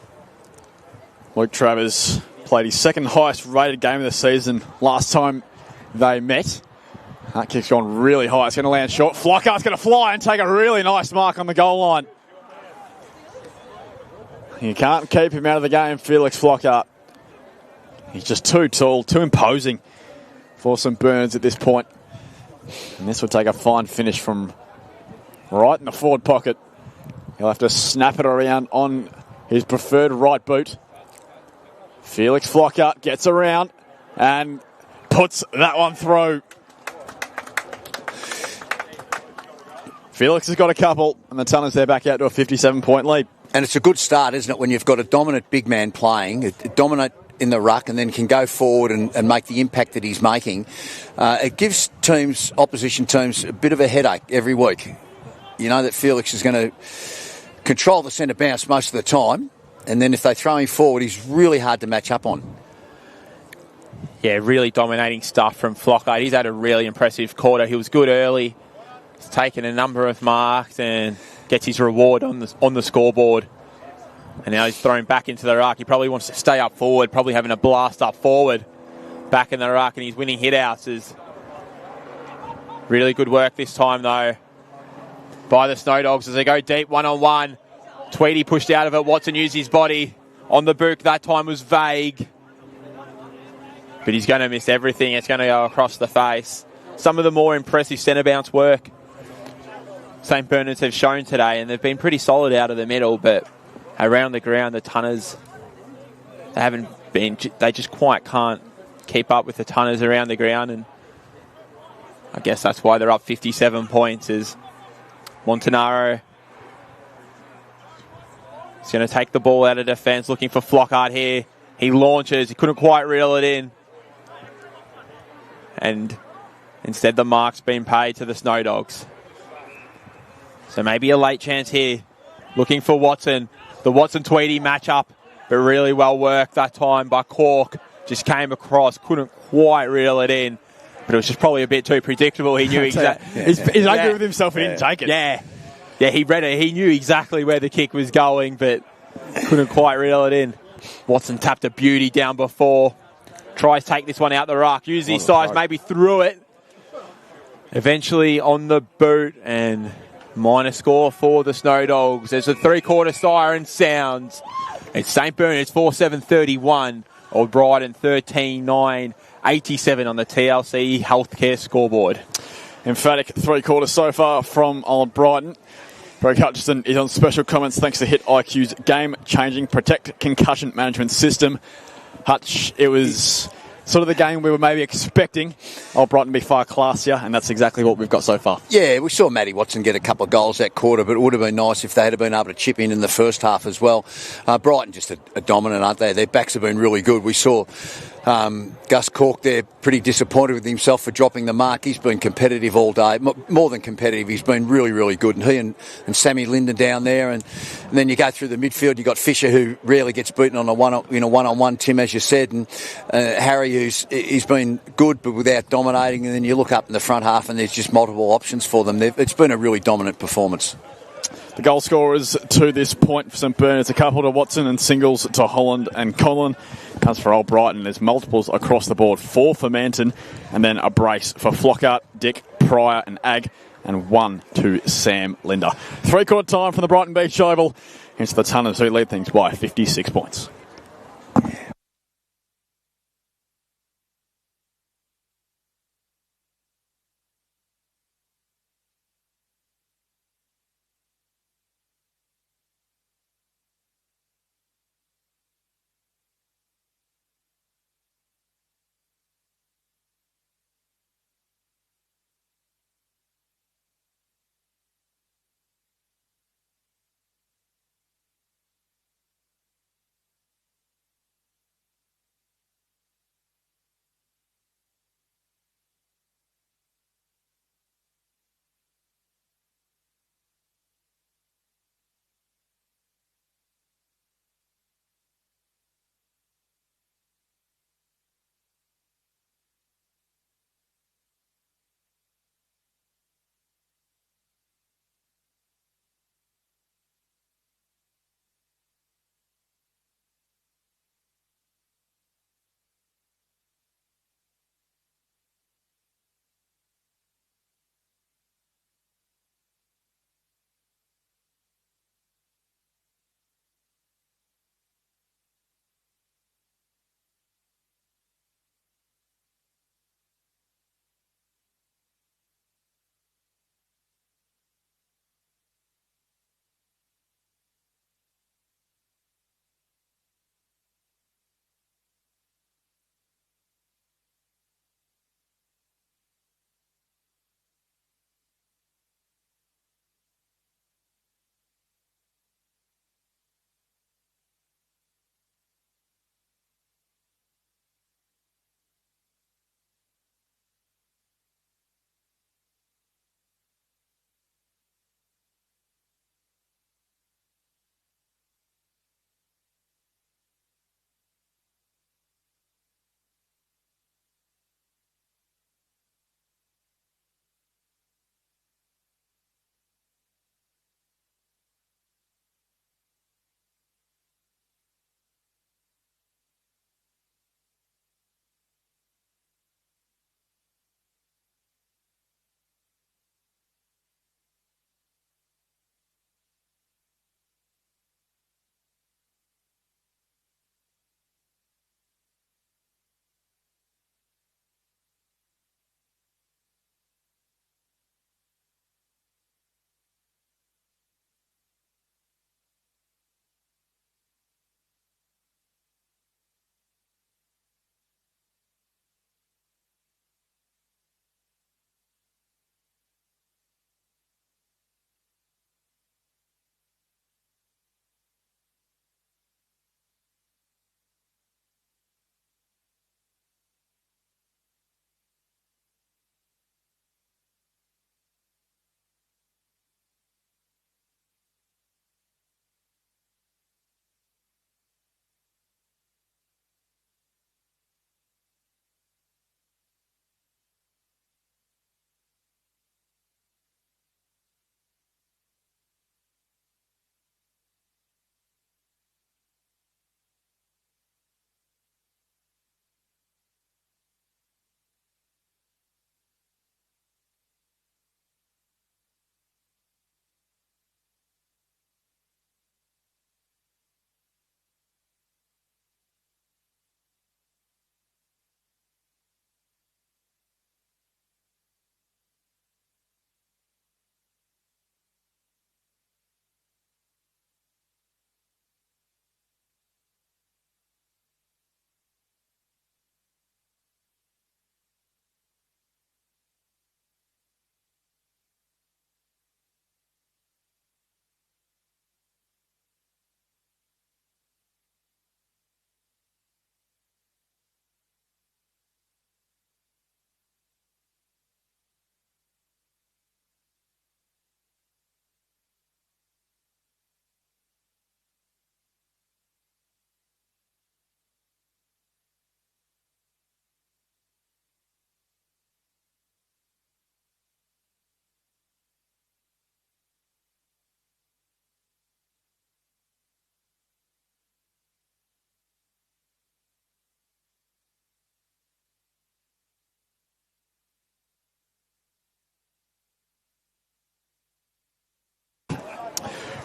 Luke Travers played his second highest rated game of the season last time they met. That kick's gone really high. It's going to land short. Flockhart's going to fly and take a really nice mark on the goal line. You can't keep him out of the game, Felix Flockhart. He's just too tall, too imposing for St Bernard's at this point. And this will take a fine finish from right in the forward pocket. He'll have to snap it around on his preferred right boot. Felix Flockhart gets around and puts that one through. Felix has got a couple, and the Tunners, they're back out to a 57-point lead. And it's a good start, isn't it, when you've got a dominant big man playing, dominant in the ruck, and then can go forward and make the impact that he's making. It gives opposition teams, a bit of a headache every week. You know that Felix is going to control the centre bounce most of the time, and then if they throw him forward, he's really hard to match up on. Yeah, really dominating stuff from Flockhart. He's had a really impressive quarter. He was good early. He's taken a number of marks and gets his reward on the scoreboard. And now he's thrown back into the ruck. He probably wants to stay up forward, probably having a blast up forward. Back in the ruck, and he's winning hit-outs. Really good work this time, though, by the Snow Dogs as they go deep one-on-one. Tweedy pushed out of it. Watson used his body on the book. That time was vague. But he's going to miss everything. It's going to go across the face. Some of the more impressive centre bounce work St Bernard's have shown today, and they've been pretty solid out of the middle, but around the ground, the Tunners, they just quite can't keep up with the Tunners around the ground, and I guess that's why they're up 57 points. Is Montanaro is going to take the ball out of defence, looking for Flockhart here. He launches, he couldn't quite reel it in, and instead the mark's been paid to the Snow Dogs. So maybe a late chance here. Looking for Watson. The Watson-Tweedy matchup, but really well worked that time by Cork. Just came across, couldn't quite reel it in, but it was just probably a bit too predictable. He knew exactly. He's angry with himself. He didn't take it. Yeah, he read it. He knew exactly where the kick was going, but couldn't quite reel it in. Watson tapped a beauty down before. Tries to take this one out the ruck. Used his size, maybe threw it. Eventually on the boot, and minor score for the Snow Dogs. There's a three-quarter siren sounds. It's St Bernard's 4-7-31. Old Brighton 13-9. 87 on the TLC Healthcare scoreboard. Emphatic three-quarters so far from Old Brighton. Greg Hutchison is on special comments thanks to Hit IQ's game-changing Protect Concussion Management System. Hutch, it was sort of the game we were maybe expecting Old Brighton to be far classier, and that's exactly what we've got so far. Yeah, we saw Matty Watson get a couple of goals that quarter, but it would have been nice if they had been able to chip in the first half as well. Brighton just a dominant, aren't they? Their backs have been really good. We saw Gus Cork there pretty disappointed with himself for dropping the mark. He's been competitive all day, more than competitive. He's been really, really good. And he and Sammy Linden down there, and then you go through the midfield. You got Fisher, who rarely gets beaten on a one-on-one. Tim, as you said, and Harry, he's been good but without dominating. And then you look up in the front half, and there's just multiple options for them. It's been a really dominant performance. The goal scorers to this point for St Bernard's, a couple to Watson and singles to Holland and Conlon. Comes for Old Brighton. There's multiples across the board. 4 for Manton, and then a brace for Flockhart, Dick, Pryor and Ag, and 1 to Sam Linder. Three-quarter time from the Brighton Beach Oval. It's the Tunners who lead things by 56 points.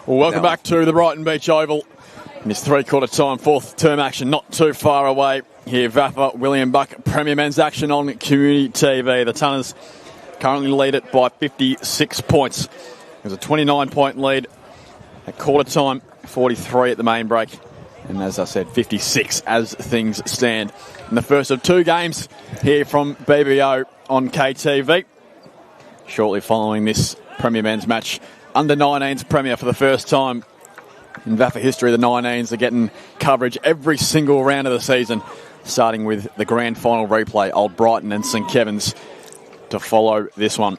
Well, welcome back to the Brighton Beach Oval. In this three-quarter time, fourth term action, not too far away. Here, Vaffa, William Buck, Premier Men's action on Community TV. The Tunners currently lead it by 56 points. There's a 29-point lead at quarter time, 43 at the main break. And as I said, 56 as things stand. In the first of two games here from BBO on KTV. Shortly following this Premier Men's match, under-19s Premier for the first time in Vaffa history. The 19s are getting coverage every single round of the season, starting with the grand final replay, Old Brighton and St Kevin's, to follow this one.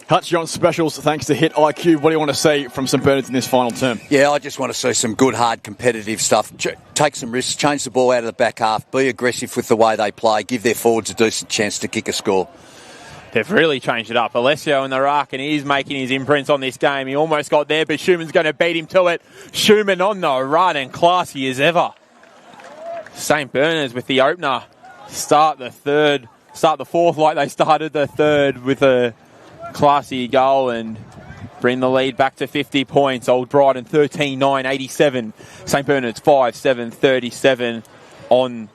Hutch, you're on specials thanks to Hit IQ. What do you want to see from St Bernard's in this final term? Yeah, I just want to see some good, hard, competitive stuff. Take some risks, change the ball out of the back half, be aggressive with the way they play, give their forwards a decent chance to kick a score. They've really changed it up. Alessio in the ruck, and he's making his imprints on this game. He almost got there, but Schumann's going to beat him to it. Schumann on the run, and classy as ever. St Bernard's with the opener. Start the fourth like they started the third with a classy goal and bring the lead back to 50 points. Old Brighton 13-9, 87. St Bernard's 5-7, 37 on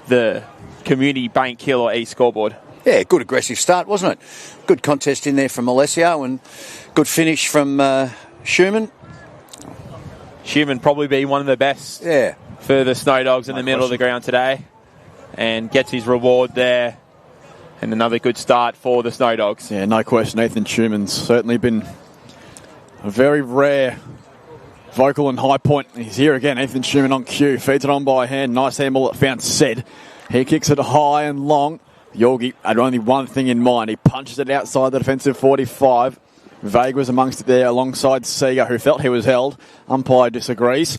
the Community Bank Killer East scoreboard. Yeah, good aggressive start, wasn't it? Good contest in there from Alessio and good finish from Schumann. Schumann probably be one of the best for the Snow Dogs in the middle of the ground today, and gets his reward there. And another good start for the Snow Dogs. Yeah, no question. Ethan Schumann's certainly been a very rare vocal and high point. He's here again. Ethan Schumann on cue. Feeds it on by hand. Nice handball that found Said. He kicks it high and long. Yorgi had only one thing in mind. He punches it outside the defensive 45. Vague was amongst it there alongside Seeger, who felt he was held. Umpire disagrees.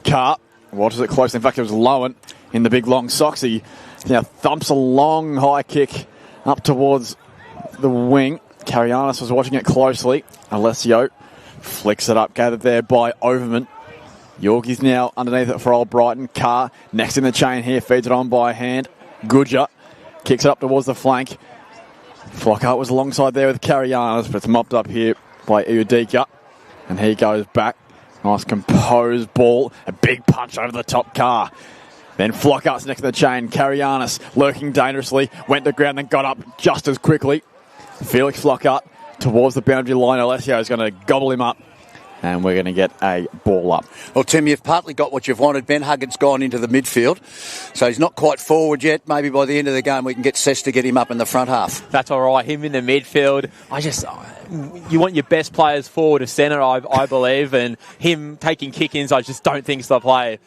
Carr watches it close. In fact, it was Lowen in the big long socks. He thumps a long high kick up towards the wing. Karianis was watching it closely. Alessio flicks it up, gathered there by Overman. Yorgie's now underneath it for Old Brighton. Carr next in the chain here, feeds it on by hand. Goodger kicks it up towards the flank. Flockhart was alongside there with Karianis, but it's mopped up here by Iudika. And he goes back. Nice composed ball. A big punch over the top. Carr. Then Flockhart's next to the chain. Karianis lurking dangerously. Went to ground, then got up just as quickly. Felix Flockhart towards the boundary line. Alessio is going to gobble him up. And we're going to get a ball up. Well, Tim, you've partly got what you've wanted. Ben Huggard's gone into the midfield, so he's not quite forward yet. Maybe by the end of the game we can get Sess to get him up in the front half. That's all right. Him in the midfield. You want your best players forward to centre, I believe, and him taking kick-ins, I just don't think's the play.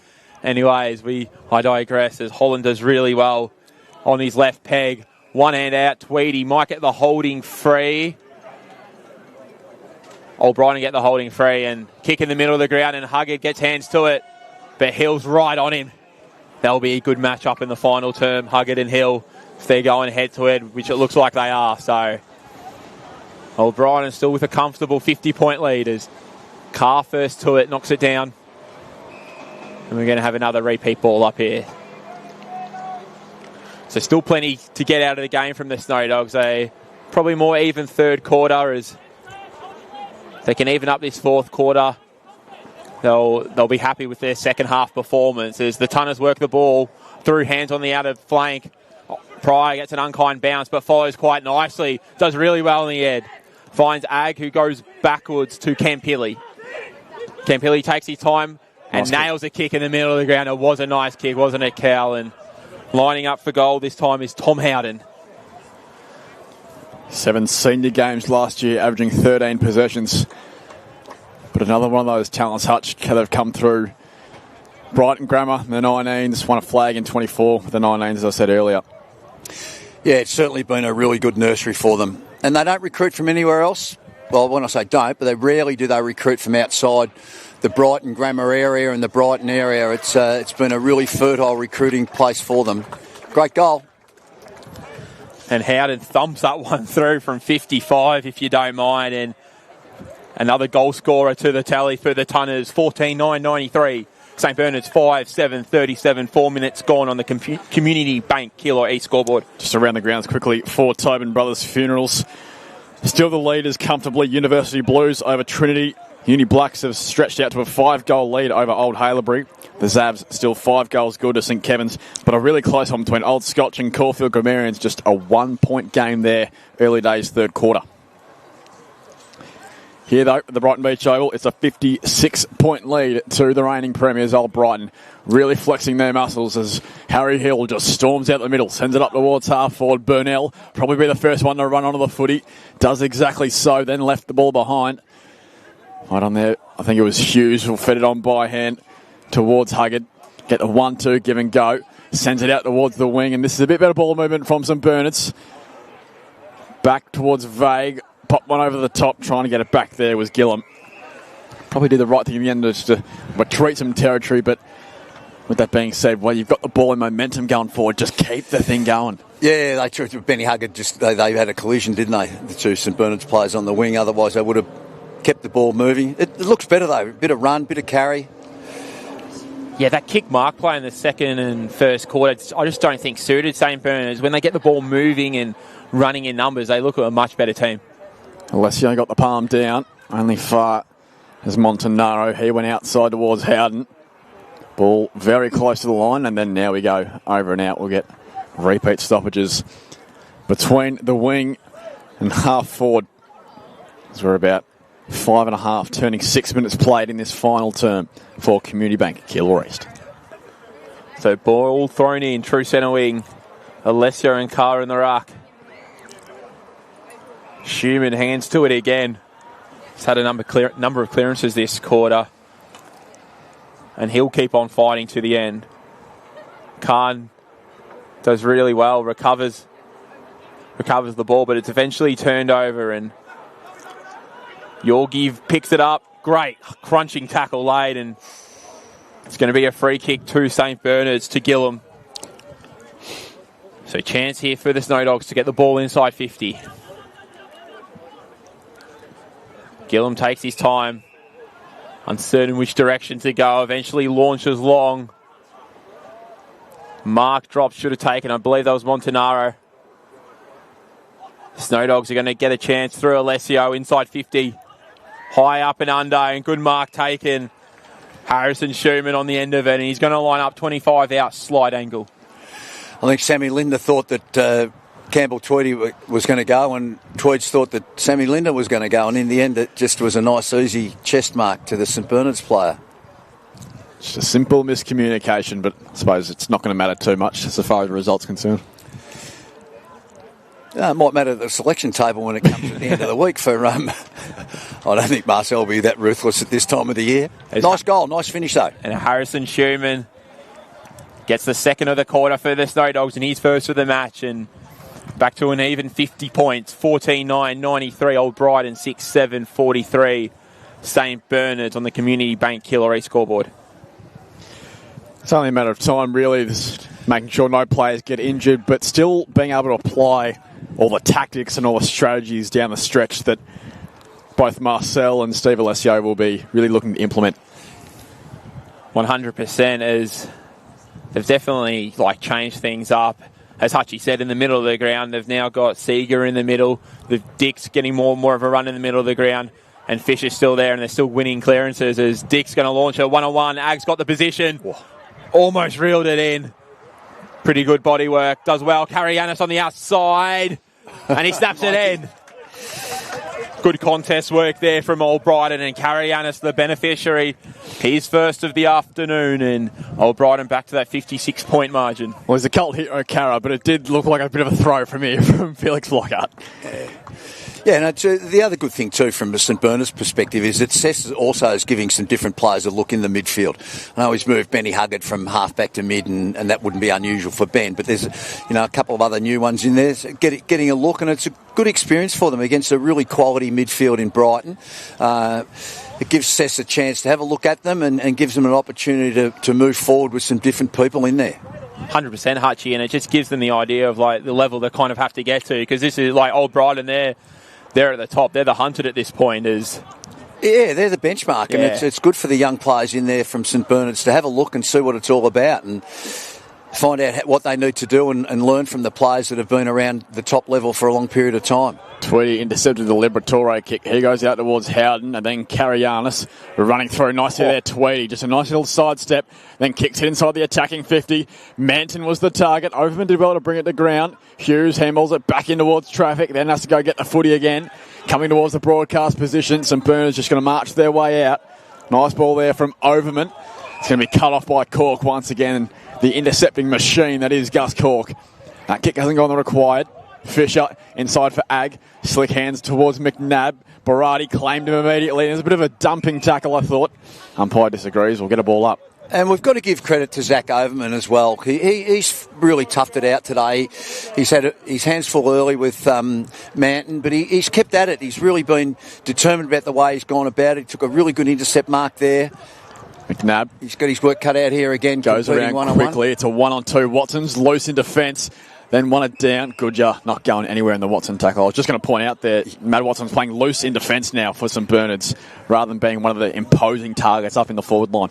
Anyways, I digress, as Holland does really well on his left peg. One hand out, Tweedy might get the holding free. Old Brighton get the holding free and kick in the middle of the ground, and Huggard gets hands to it, but Hill's right on him. That'll be a good match up in the final term, Huggard and Hill, if they're going head to head, which it looks like they are. So Old Brighton still with a comfortable 50-point lead as Carr first to it, knocks it down. And we're going to have another repeat ball up here. So still plenty to get out of the game from the Snow Dogs. A probably more even third quarter as they can even up this fourth quarter. They'll be happy with their second half performance as the Tunners work the ball through hands on the outer flank. Pryor gets an unkind bounce but follows quite nicely. Does really well in the end. Finds Ag, who goes backwards to Campilli. Campilli takes his time and nails a kick in the middle of the ground. It was a nice kick, wasn't it, Cal? And lining up for goal this time is Tom Howden. 7 senior games last year, averaging 13 possessions. But another one of those talents, Hutch, that have come through. Brighton Grammar, the 19s, won a flag in 24 with the 19s, as I said earlier. Yeah, it's certainly been a really good nursery for them. And they don't recruit from anywhere else. Well, when I say don't, but they rarely do they recruit from outside the Brighton Grammar area and the Brighton area. It's been a really fertile recruiting place for them. Great goal. And Howden thumps that one through from 55, if you don't mind. And another goal scorer to the tally for the Tunners, 14-9-93. St Bernard's 5-7, 37, 4 minutes gone on the Community Bank Kilo East scoreboard. Just around the grounds quickly for Tobin Brothers Funerals. Still the leaders comfortably. University Blues over Trinity. Uni Blacks have stretched out to a 5-goal lead over Old Haileybury. The Zabs still 5 goals good to St Kevin's, but a really close one between Old Scotch and Caulfield Grammarians. Just a 1-point game there, early days third quarter. Here, though, at the Brighton Beach Oval, it's a 56-point lead to the reigning premiers, Old Brighton. Really flexing their muscles as Harry Hill just storms out the middle, sends it up towards half forward. Burnell, probably be the first one to run onto the footy. Does exactly so, then left the ball behind. Right on there, I think it was Hughes who fed it on by hand towards Huggard. Get the 1-2, give and go. Sends it out towards the wing, and this is a bit better ball movement from St Bernard's. Back towards Vague. Pop one over the top, trying to get it back there was Gillum. Probably did the right thing in the end just to retreat some territory, but with that being said, well, you've got the ball and momentum going forward. Just keep the thing going. Yeah, they tried to Benny Huggard. They had a collision, didn't they? The two St Bernard's players on the wing. Otherwise, they would have kept the ball moving. It looks better though. A bit of run, bit of carry. Yeah, that kick Mark play in the second and first quarter, I just don't think suited St Bernard's. When they get the ball moving and running in numbers, they look like a much better team. Alessio got the palm down, only far as Montanaro. He went outside towards Howden. Ball very close to the line, and then now we go over and out. We'll get repeat stoppages between the wing and half forward. As we're about 5.5, turning 6 minutes played in this final term for Community Bank, Keilor East. So ball thrown in, true centre wing. Alessio and Carr in the ruck. Schumann hands to it again. He's had a number of clearances this quarter. And he'll keep on fighting to the end. Khan does really well, recovers the ball, but it's eventually turned over, and Yorgi picks it up. Great crunching tackle laid, and it's going to be a free kick to St Bernard's, to Gillum. So chance here for the Snow Dogs to get the ball inside 50. Gillum takes his time, uncertain which direction to go, eventually launches long. Mark drop should have taken, I believe that was Montanaro. Snow Dogs are going to get a chance through Alessio inside 50. High up and under, and good mark taken. Harrison Schumann on the end of it, and he's going to line up 25 out, slide angle. I think Sammy Linder thought that Campbell Tweedy was going to go, and Tweeds thought that Sammy Linder was going to go, and in the end it just was a nice easy chest mark to the St Bernard's player. Just a simple miscommunication, but I suppose it's not going to matter too much as far as the result's concerned. It might matter at the selection table when it comes to the end of the week for I don't think Marcel will be that ruthless at this time of the year. Nice goal, nice finish though. And Harrison Schumann gets the second of the quarter for the Snow Dogs, and he's first of the match, and back to an even 50 points. 14-9, 93. Old Brighton 6-7, 43. St Bernard's on the Community Bank Keilor East scoreboard. It's only a matter of time, really, just making sure no players get injured, but still being able to apply all the tactics and all the strategies down the stretch that both Marcel and Steve Alessio will be really looking to implement. 100%, as they've definitely changed things up. As Hutchie said, in the middle of the ground, they've now got Seeger in the middle. The Dick's getting more and more of a run in the middle of the ground, and Fisher's still there, and they're still winning clearances as Dick's going to launch a one-on-one. Ag's got the position. Almost reeled it in. Pretty good body work. Does well. Karianis on the outside, and he snaps it in. Good contest work there from Old Brighton, and Karianis, the beneficiary. He's first of the afternoon, and Old Brighton back to that 56-point margin. Well, he's a cult hero, Cara, but it did look like a bit of a throw from here from Felix Lockhart. Yeah, no, the other good thing too from the St Bernard's perspective is that Cess also is giving some different players a look in the midfield. I know he's moved Benny Huggard from half back to mid, and that wouldn't be unusual for Ben, but there's a couple of other new ones in there. So getting a look, and it's a good experience for them against a really quality midfield in Brighton. It gives Cess a chance to have a look at them and gives them an opportunity to move forward with some different people in there. 100% Hutchie, and it just gives them the idea of the level they kind of have to get to, because this is Old Brighton, they're at the top. They're the hunted at this point. Yeah, they're the benchmark, and it's good for the young players in there from St Bernard's to have a look and see what it's all about. And find out what they need to do and learn from the players that have been around the top level for a long period of time. Tweedy intercepted the Liberatore kick. He goes out towards Howden, and then Karayanis running through nicely there. Tweedy, just a nice little sidestep, then kicks it inside the attacking 50. Manton was the target. Overman did well to bring it to ground. Hughes handballs it back in towards traffic, then has to go get the footy again. Coming towards the broadcast position. St Bernard's just going to march their way out. Nice ball there from Overman. It's going to be cut off by Cork once again. The intercepting machine that is Gus Cork. That kick hasn't gone the required. Fisher inside for Ag. Slick hands towards McNabb. Barati claimed him immediately. There's a bit of a dumping tackle, I thought. Umpire disagrees. We'll get a ball up. And we've got to give credit to Zach Overman as well. He's really toughed it out today. He's had his hands full early with Manton, but he's kept at it. He's really been determined about the way he's gone about it. He took a really good intercept mark there. McNabb. He's got his work cut out here again. Goes around quickly. It's a 1-on-2. Watson's loose in defence. Then won it down. Goodja not going anywhere in the Watson tackle. I was just going to point out there, Matt Watson's playing loose in defence now for St Bernard's rather than being one of the imposing targets up in the forward line.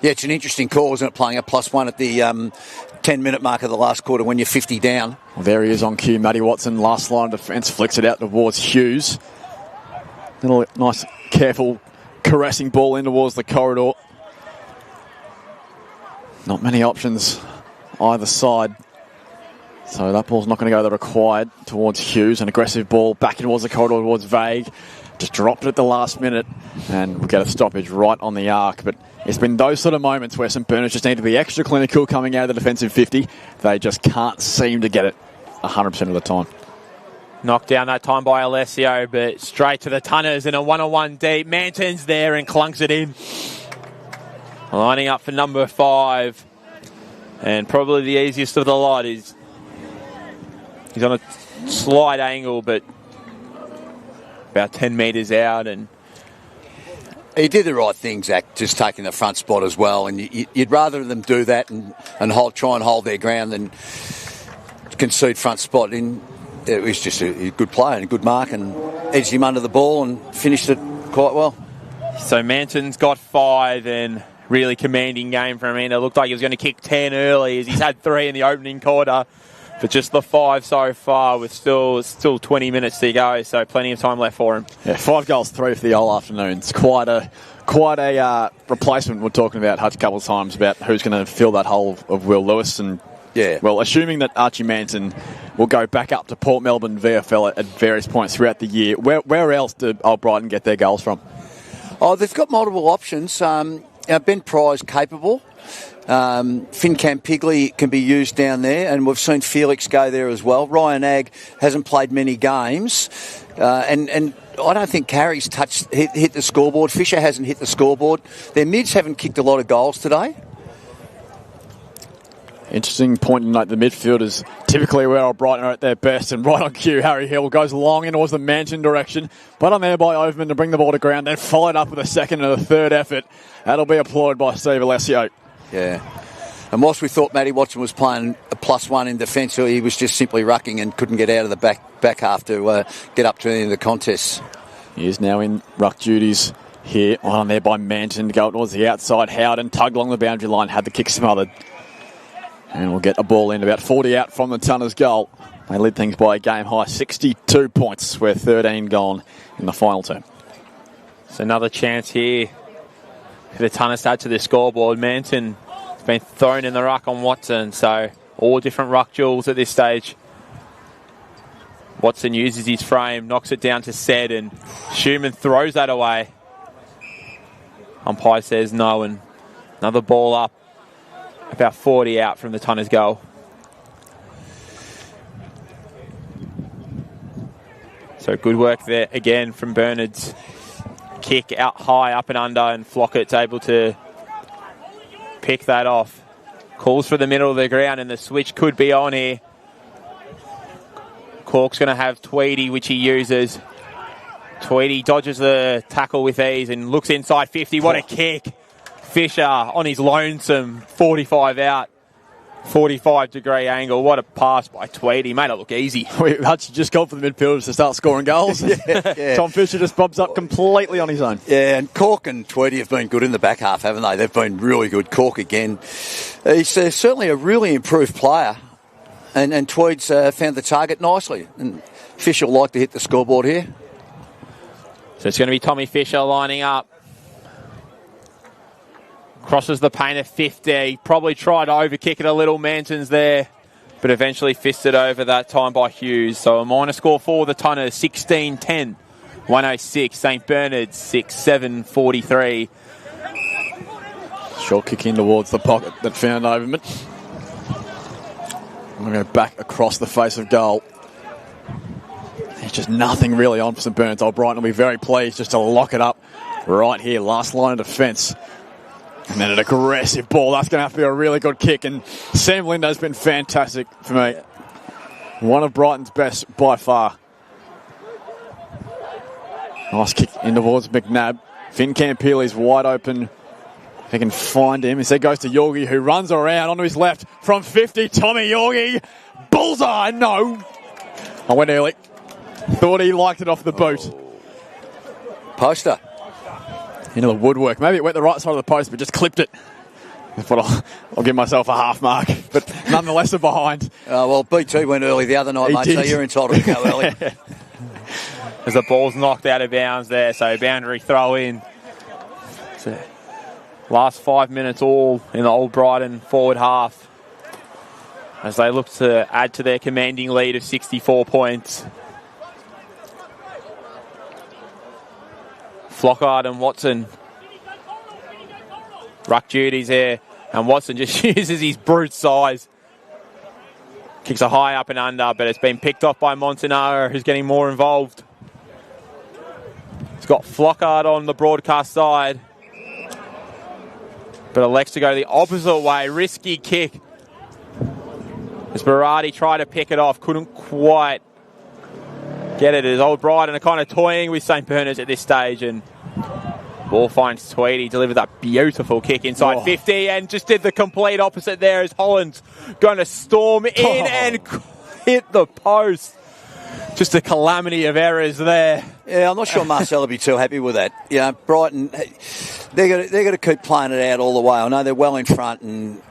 Yeah, it's an interesting call, isn't it, playing a +1 at the 10-minute mark of the last quarter when you're 50 down. Well, there he is on cue. Matty Watson, last line of defence, flicks it out towards Hughes. Little nice, careful, caressing ball in towards the corridor. Not many options either side. So that ball's not going to go the required towards Hughes. An aggressive ball back towards the corridor towards Vague. Just dropped it at the last minute. And we'll get a stoppage right on the arc. But it's been those sort of moments where St Bernard's just need to be extra clinical coming out of the defensive 50. They just can't seem to get it 100% of the time. Knocked down that time by Alessio, but straight to the Tunners in a 1-on-1 deep. Manton's there and clunks it in. Lining up for number 5. And probably the easiest of the lot is he's on a slight angle, but about 10 metres out. And he did the right thing, Zach, just taking the front spot as well. And you'd rather them do that and try and hold their ground than concede front spot. It was just a good play and a good mark, and edged him under the ball and finished it quite well. So Manton's got 5 and really commanding game from him. It looked like he was going to kick 10 early as he's had 3 in the opening quarter. But just the 5 so far with still 20 minutes to go, so plenty of time left for him. Yeah, 5 goals, 3 for the whole afternoon. It's quite a replacement. We're talking about Hutch a couple of times about who's going to fill that hole of Will Lewis. And yeah, well, assuming that Archie Manton will go back up to Port Melbourne VFL at various points throughout the year, where else did Old Brighton get their goals from? Oh, they've got multiple options. Ben Pry's capable. Finn Campigley can be used down there, and we've seen Felix go there as well. Ryan Agg hasn't played many games, and I don't think Carey's hit the scoreboard. Fisher hasn't hit the scoreboard. Their mids haven't kicked a lot of goals today. Interesting point to note, the midfielders typically where Old Brighton are at their best, and right on cue, Harry Hill goes long in towards the Manton direction, but on there by Overman to bring the ball to ground, then followed up with a second and a third effort. That'll be applauded by Steve Alessio. Yeah. And whilst we thought Matty Watson was playing a +1 in defence, he was just simply rucking and couldn't get out of the back half to get up to the end of the contest. He is now in ruck duties here. On there by Manton to go towards the outside. Howden tugged along the boundary line, had the kick smothered. And we'll get a ball in about 40 out from the Tunners goal. They lead things by a game high 62 points, where 13 gone in the final term. It's another chance here for the Tunners to add to the scoreboard. Manton has been thrown in the ruck on Watson, so all different ruck duels at this stage. Watson uses his frame, knocks it down to Sed, and Schumann throws that away. Umpire says no, and another ball up. About 40 out from the Tunners goal. So good work there again from Bernard's kick out high, up and under, and Flockett's able to pick that off. Calls for the middle of the ground, and the switch could be on here. Cork's going to have Tweedy, which he uses. Tweedy dodges the tackle with ease and looks inside 50. What a kick. Fisher on his lonesome, 45 out, 45-degree angle. What a pass by Tweedy. Made it look easy. Hutch just called for the midfielders to start scoring goals. Yeah. Tom Fisher just bobs up completely on his own. Yeah, and Cork and Tweedy have been good in the back half, haven't they? They've been really good. Cork again. He's certainly a really improved player, and Tweed's found the target nicely. And Fisher will like to hit the scoreboard here. So it's going to be Tommy Fisher lining up. Crosses the paint at 50. Probably tried to overkick it a little, Mantons there, but eventually fisted over that time by Hughes. So a minor score for the Tunners, 16-10, 106. St Bernard's 6-7-43. Short kick in towards the pocket that found Overman. We're going to back across the face of goal. There's just nothing really on for St Bernard's. Old Brighton will be very pleased just to lock it up right here. Last line of defence. And then an aggressive ball. That's going to have to be a really good kick. And Sam Lindo's been fantastic for me. One of Brighton's best by far. Nice kick in towards McNabb. Finn Campili's wide open. If he can find him. Instead goes to Yorgi, who runs around onto his left from 50. Tommy Yorgi. Bullseye. No. I went early. Thought he liked it off the boot. Poster. Into the woodwork. Maybe it went the right side of the post, but just clipped it. But I'll give myself a half mark. But nonetheless, a behind. Well, BT went early the other night, He mate, did. so you're entitled to go early. As the ball's knocked out of bounds there, so boundary throw in. So last 5 minutes all in the Old Brighton forward half as they look to add to their commanding lead of 64 points. Flockhart and Watson. Ruck duties here, and Watson just uses his brute size. Kicks a high up and under, but it's been picked off by Montanaro, who's getting more involved. He's got Flockhart on the broadcast side, but elects to go the opposite way. Risky kick. As Berardi tried to pick it off, couldn't quite get it. As Old Brighton are kind of toying with St Bernard's at this stage, and ball finds Tweedy, delivered that beautiful kick inside 50, and just did the complete opposite there as Holland's going to storm in and hit the post. Just a calamity of errors there. Yeah, I'm not sure Marcel will be too happy with that. You know, Brighton, they're going to keep playing it out all the way. I know they're well in front, and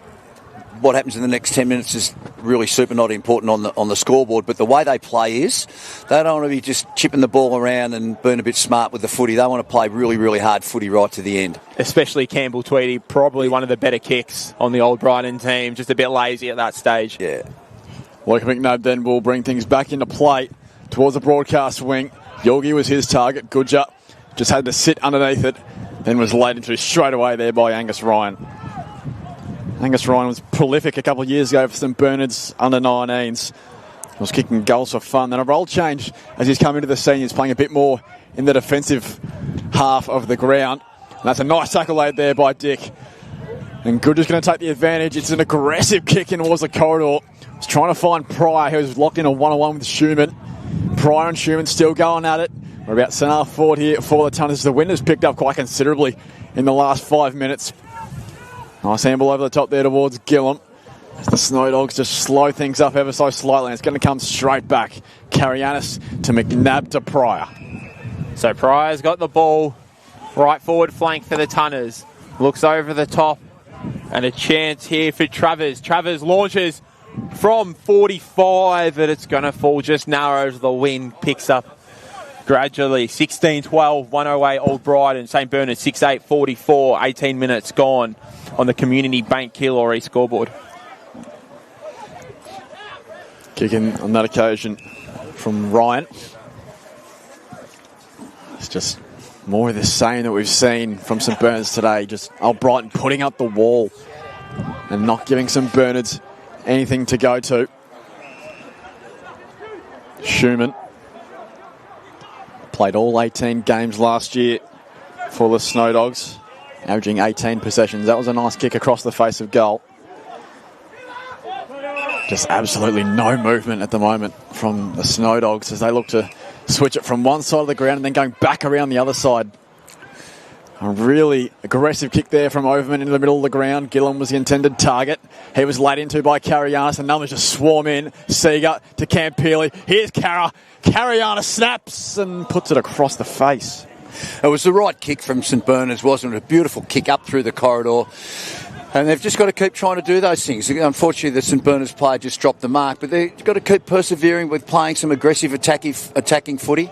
what happens in the next 10 minutes is really super not important on the scoreboard, but the way they play is they don't want to be just chipping the ball around and being a bit smart with the footy. They want to play really, really hard footy right to the end. Especially Campbell Tweedy, probably one of the better kicks on the Old Brighton team, just a bit lazy at that stage. Yeah. Luke McNabb then will bring things back into play towards the broadcast wing. Yorgi was his target. Goodger just had to sit underneath it, then was laid into straight away there by Angus Ryan. Angus Ryan was prolific a couple of years ago for St Bernard's under-19s. He was kicking goals for fun. Then a role change as he's come into the seniors, playing a bit more in the defensive half of the ground. And that's a nice tackle laid there by Dick. And Goodger's going to take the advantage. It's an aggressive kick in towards the corridor. He's trying to find Pryor, who was locked in a one-on-one with Schumann. Pryor and Schumann still going at it. We're about centre forward here for the Tunners. The wind has picked up quite considerably in the last 5 minutes. Nice handball over the top there towards Gillum. As the Snow Dogs just slow things up ever so slightly. And it's going to come straight back. Carianis to McNabb to Pryor. So Pryor's got the ball. Right forward flank for the Tunners. Looks over the top. And a chance here for Travers. Travers launches from 45, but it's going to fall just narrow as the wind picks up gradually. 16-12, 108 Old Brighton. St Bernard 6-8-44, 18 minutes gone on the Community Bank Keilor scoreboard. Kicking on that occasion from Ryan. It's just more of the same that we've seen from St Bernard's today. Just Old Brighton putting up the wall and not giving St Bernard's anything to go to. Schumann played all 18 games last year for the Snow Dogs, averaging 18 possessions. That was a nice kick across the face of goal. Just absolutely no movement at the moment from the Snow Dogs as they look to switch it from one side of the ground and then going back around the other side. A really aggressive kick there from Overman in the middle of the ground. Gillum was the intended target. He was laid into by Carianis. The numbers just swarm in. Seeger to Campili. Here's Cara. Carianis snaps and puts it across the face. It was the right kick from St Bernard's, wasn't it? A beautiful kick up through the corridor. And they've just got to keep trying to do those things. Unfortunately, the St Bernard's player just dropped the mark, but they've got to keep persevering with playing some aggressive attacking footy.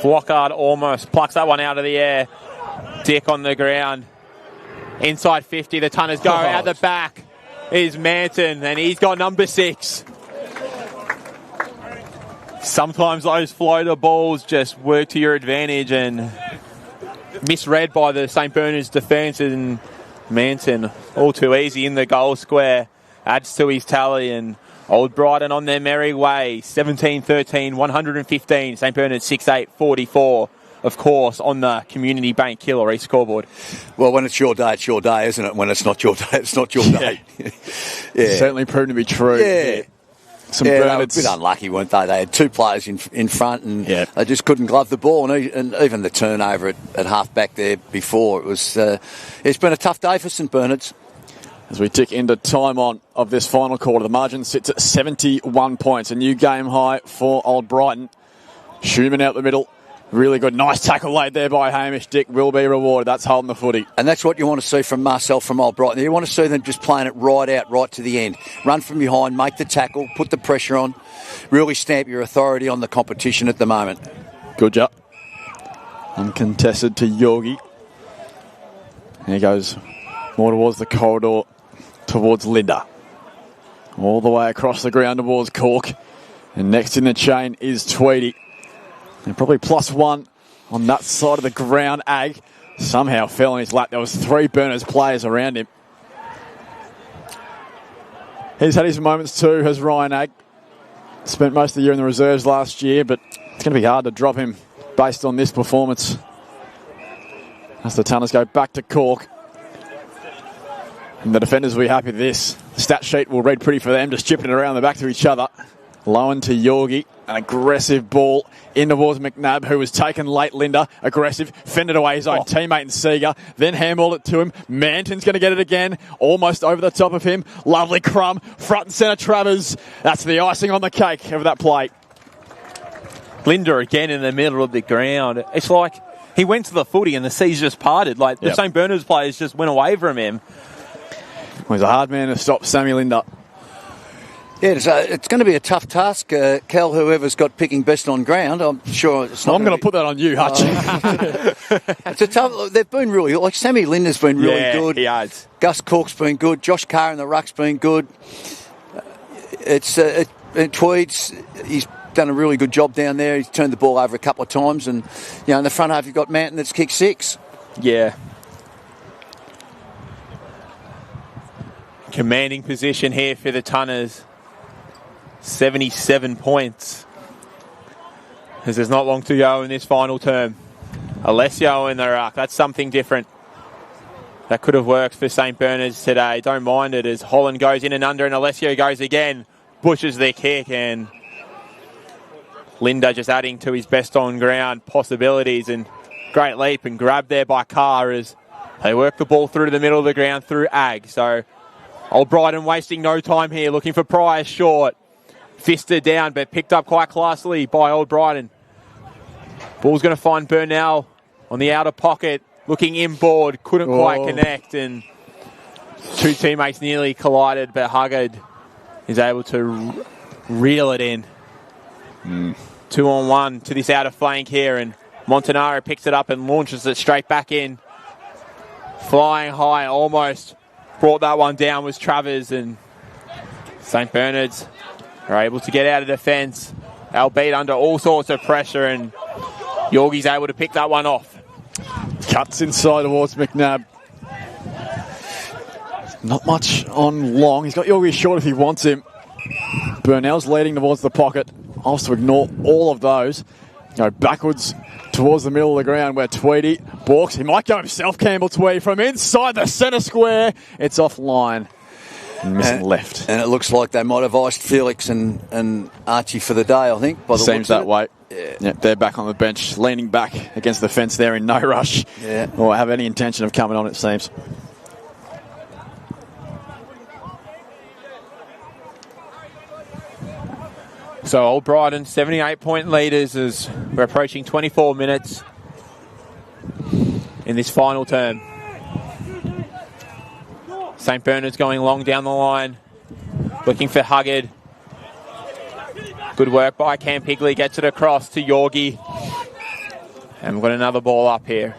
Flockhart almost plucks that one out of the air. Dick on the ground. Inside 50, the Tunners go out the back. Is Manton, and he's got number 6. Sometimes those floater balls just work to your advantage and misread by the St Bernard's defence, and Manton all too easy in the goal square. Adds to his tally, and Old Brighton on their merry way. 17-13, 115. St Bernard's 6-8, 44. Of course, on the Community Bank Killary scoreboard. Well, when it's your day, isn't it? When it's not your day, it's not your day. Yeah. Certainly proven to be true. Yeah. St They were a Bernard's bit unlucky, weren't they? They had 2 players in front, and Yeah. they just couldn't glove the ball. And even the turnover at half back there before, it was. It's been a tough day for St Bernard's. As we tick into time on of this final quarter, the margin sits at 71 points. A new game high for Old Brighton. Schumann out the middle. Really good. Nice tackle laid there by Hamish. Dick will be rewarded. That's holding the footy. And that's what you want to see from Marcel from Old Brighton. You want to see them just playing it right out, right to the end. Run from behind, make the tackle, put the pressure on. Really stamp your authority on the competition at the moment. Good job. Uncontested to Yorgi. He goes more towards the corridor, towards Linda. All the way across the ground towards Cork. And next in the chain is Tweedy. And probably +1 on that side of the ground. Ag somehow fell on his lap. There was 3 Berners players around him. He's had his moments too, has Ryan Ag. Spent most of the year in the reserves last year, but it's going to be hard to drop him based on this performance. As the Tunners go back to Cork. And the defenders will be happy with this. The stat sheet will read pretty for them, just chipping it around the back to each other. Lowen to Yorgi. An aggressive ball in towards McNabb, who was taken late. Linda, aggressive, fended away his own teammate in Seeger, then handballed it to him. Manton's going to get it again, almost over the top of him. Lovely crumb, front and centre Travers. That's the icing on the cake of that play. Linda again in the middle of the ground. It's like he went to the footy and the seas just parted. Like the St Bernard's players just went away from him. Well, he's a hard man to stop, Sammy Linda. Yeah, it's going to be a tough task, Cal, whoever's got picking best on ground. I'm sure it's not. I'm going to put that on you, Hutch. It's a tough. They've been really, like Sammy Linda's been really good. He has. Gus Cork's been good. Josh Carr in the ruck's been good. Tweed's, he's done a really good job down there. He's turned the ball over a couple of times, and in the front half you've got Manton that's kicked 6. Yeah. Commanding position here for the Tunners. 77 points. As there's not long to go in this final term. Alessio in the ruck. That's something different. That could have worked for St Bernard's today. Don't mind it as Holland goes in and under and Alessio goes again. Bushes their kick and Linda just adding to his best on ground possibilities, and great leap and grab there by Carr as they work the ball through to the middle of the ground through Ag. So Old Brighton wasting no time here, looking for Price short. Fisted down, but picked up quite classily by Old Brighton. Ball's going to find Burnell on the outer pocket, looking inboard, couldn't quite connect, and 2 teammates nearly collided, but Huggard is able to reel it in. 2-on-1 to this outer flank here, and Montanaro picks it up and launches it straight back in. Flying high, almost brought that one down was Travers, and St Bernard's are able to get out of defence, albeit under all sorts of pressure, and Yorgi's able to pick that one off. Cuts inside towards McNabb. Not much on long. He's got Yorgi short if he wants him. Burnell's leading towards the pocket. I'll to ignore all of those. Go backwards towards the middle of the ground where Tweedy balks. He might go himself, Campbell Tweedy, from inside the centre square. It's offline. And missing left. And it looks like they might have iced Felix and Archie for the day, I think. By the Seems that way. Yeah, they're back on the bench, leaning back against the fence there in no rush. Yeah. Or have any intention of coming on, it seems. So Old Brighton, 78-point leaders as we're approaching 24 minutes in this final term. St. Bernard's going long down the line. Looking for Huggard. Good work by Cam Pigley. Gets it across to Yorgi. And we've got another ball up here.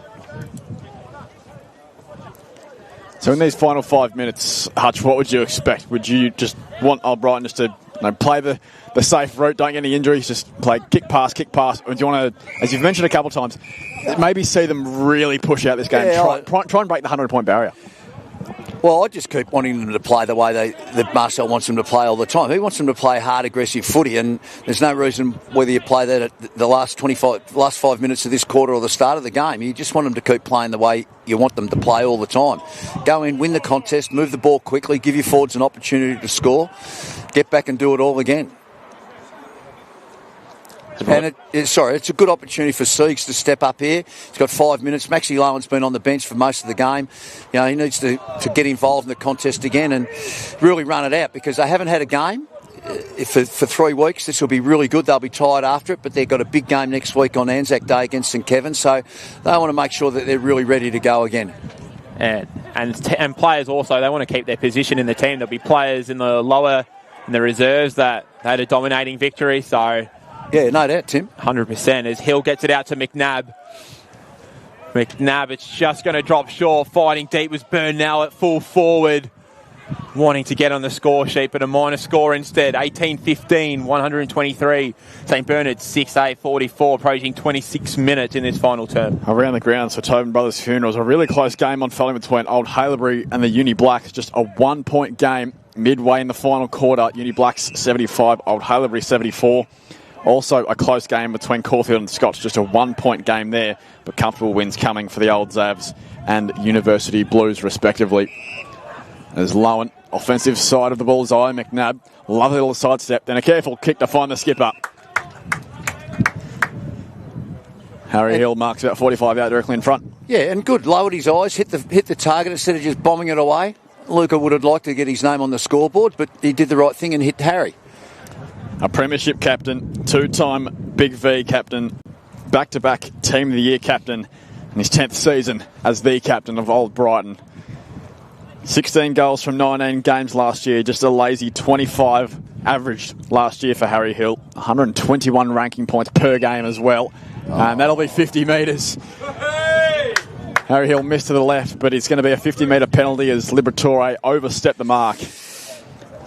So in these final 5 minutes, Hutch, what would you expect? Would you just want Old Brighton just to play the safe route, don't get any injuries, just play kick pass? Or do you want to, as you've mentioned a couple of times, maybe see them really push out this game, try and break the 100-point barrier? Well, I just keep wanting them to play the way that Marcel wants them to play all the time. He wants them to play hard, aggressive footy, and there's no reason whether you play that at the last 5 minutes of this quarter or the start of the game. You just want them to keep playing the way you want them to play all the time. Go in, win the contest, move the ball quickly, give your forwards an opportunity to score, get back and do it all again. And it's a good opportunity for Siegs to step up here. He's got 5 minutes. Maxie Lowen's been on the bench for most of the game. You know, he needs to get involved in the contest again and really run it out, because they haven't had a game for 3 weeks. This will be really good. They'll be tired after it, but they've got a big game next week on Anzac Day against St Kevin, so they want to make sure that they're really ready to go again. And players also, they want to keep their position in the team. There'll be players in the reserves that had a dominating victory, so... Yeah, no doubt, Tim. 100%. As Hill gets it out to McNabb. It's just going to drop short. Fighting deep was Burnell at full forward. Wanting to get on the score sheet, but a minor score instead. 18-15, 123. St Bernard 6-8, 44, approaching 26 minutes in this final term. Around the grounds for Tobin Brothers Funerals. A really close game unfolding between Old Haileybury and the Uni Blacks. Just a 1-point game midway in the final quarter. Uni Blacks 75, Old Haileybury 74. Also a close game between Caulfield and Scots, just a 1-point game there, but comfortable wins coming for the Old Zavs and University Blues respectively. There's Lowen, offensive side of the bullseye, McNabb, lovely little sidestep, then a careful kick to find the skipper. Harry Hill marks about 45 out directly in front. Yeah, and good, lowered his eyes, hit the target instead of just bombing it away. Luca would have liked to get his name on the scoreboard, but he did the right thing and hit Harry. A premiership captain, two-time Big V captain, back-to-back Team of the Year captain, and his 10th season as the captain of Old Brighton. 16 goals from 19 games last year, just a lazy 25 averaged last year for Harry Hill. 121 ranking points per game as well, and that'll be 50 metres. Harry Hill missed to the left, but it's going to be a 50-metre penalty as Liberatore overstepped the mark.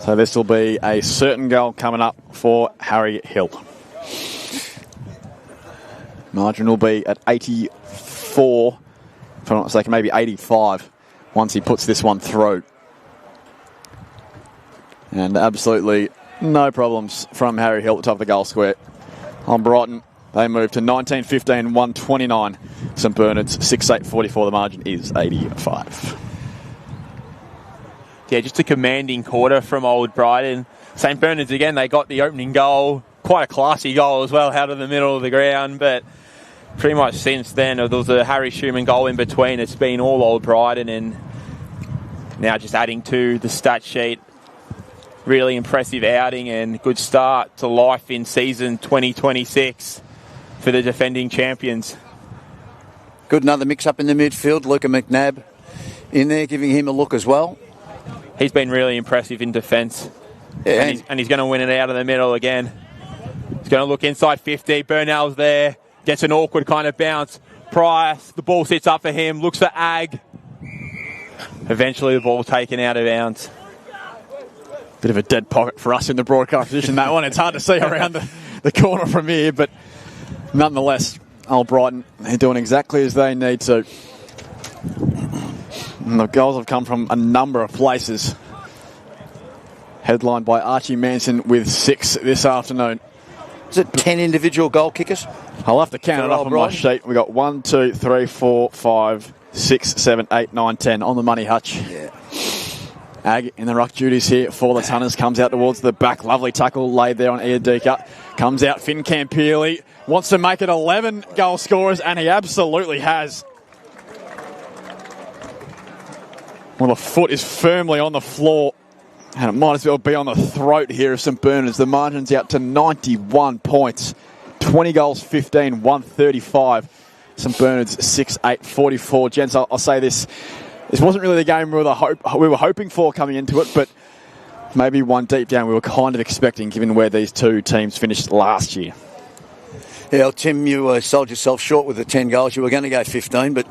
So this will be a certain goal coming up for Harry Hill. Margin will be at 84, if I'm not mistaken, maybe 85, once he puts this one through. And absolutely no problems from Harry Hill at the top of the goal square. On Brighton, they move to 19-15, 129. St Bernard's 6-8-44, the margin is 85. Yeah, just a commanding quarter from Old Brighton. St Bernard's, again, they got the opening goal. Quite a classy goal as well, out of the middle of the ground. But pretty much since then, there was a Harry Schumann goal in between. It's been all Old Brighton, and now just adding to the stat sheet. Really impressive outing and good start to life in season 2026 for the defending champions. Good, another mix-up in the midfield. Luca McNabb in there, giving him a look as well. He's been really impressive in defence. Yeah, and he's going to win it out of the middle again. He's going to look inside 50. Burnell's there. Gets an awkward kind of bounce. Price, the ball sits up for him. Looks for Ag. Eventually the ball taken out of bounds. Bit of a dead pocket for us in the broadcast position, that one. It's hard to see around the corner from here, but nonetheless, Old Brighton, they're doing exactly as they need to. And the goals have come from a number of places. Headlined by Archie Manson with 6 this afternoon. Is it 10 individual goal kickers? I'll have to count it up on my sheet. We've got 1, 2, 3, 4, 5, 6, 7, 8, 9, 10 on the money, Hutch. Yeah. Ag in the ruck duties here for the Tunners. Comes out towards the back. Lovely tackle laid there on Iadika. Comes out Finn Campielli. Wants to make it 11 goal scorers, and he absolutely has. Well, the foot is firmly on the floor, and it might as well be on the throat here of St Bernard's. The margin's out to 91 points. 20 goals, 15, 135. St Bernard's 6-8-44. Gents, I'll say this. this wasn't really the game we were hoping for coming into it, but maybe one deep down we were kind of expecting, given where these two teams finished last year. Yeah, well, Tim, you sold yourself short with the 10 goals. You were going to go 15, but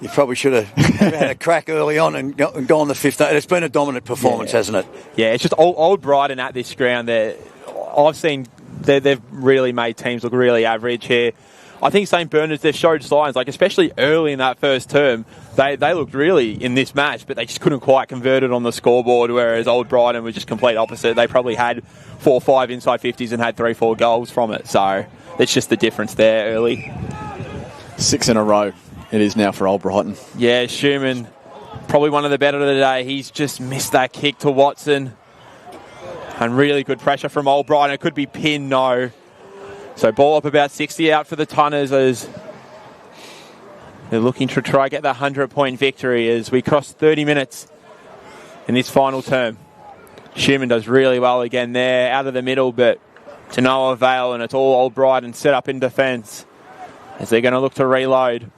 you probably should have had a crack early on and gone the 15. It's been a dominant performance, hasn't it? Yeah, it's just old Brighton at this ground. I've seen they've really made teams look really average here. I think St Bernard's, they've showed signs, like especially early in that first term, they looked really in this match, but they just couldn't quite convert it on the scoreboard, whereas old Brighton was just complete opposite. They probably had 4 or 5 inside 50s and had 3-4 goals from it, so it's just the difference there early. 6 in a row it is now for old Brighton. Yeah, Schumann, probably one of the better of the day. He's just missed that kick to Watson. And really good pressure from old Brighton. It could be pinned, no. So ball up about 60 out for the Tunners as they're looking to try get that 100-point victory as we cross 30 minutes in this final term. Schumann does really well again there, out of the middle, but to no avail, and it's all old Brighton set up in defence as they're going to look to reload.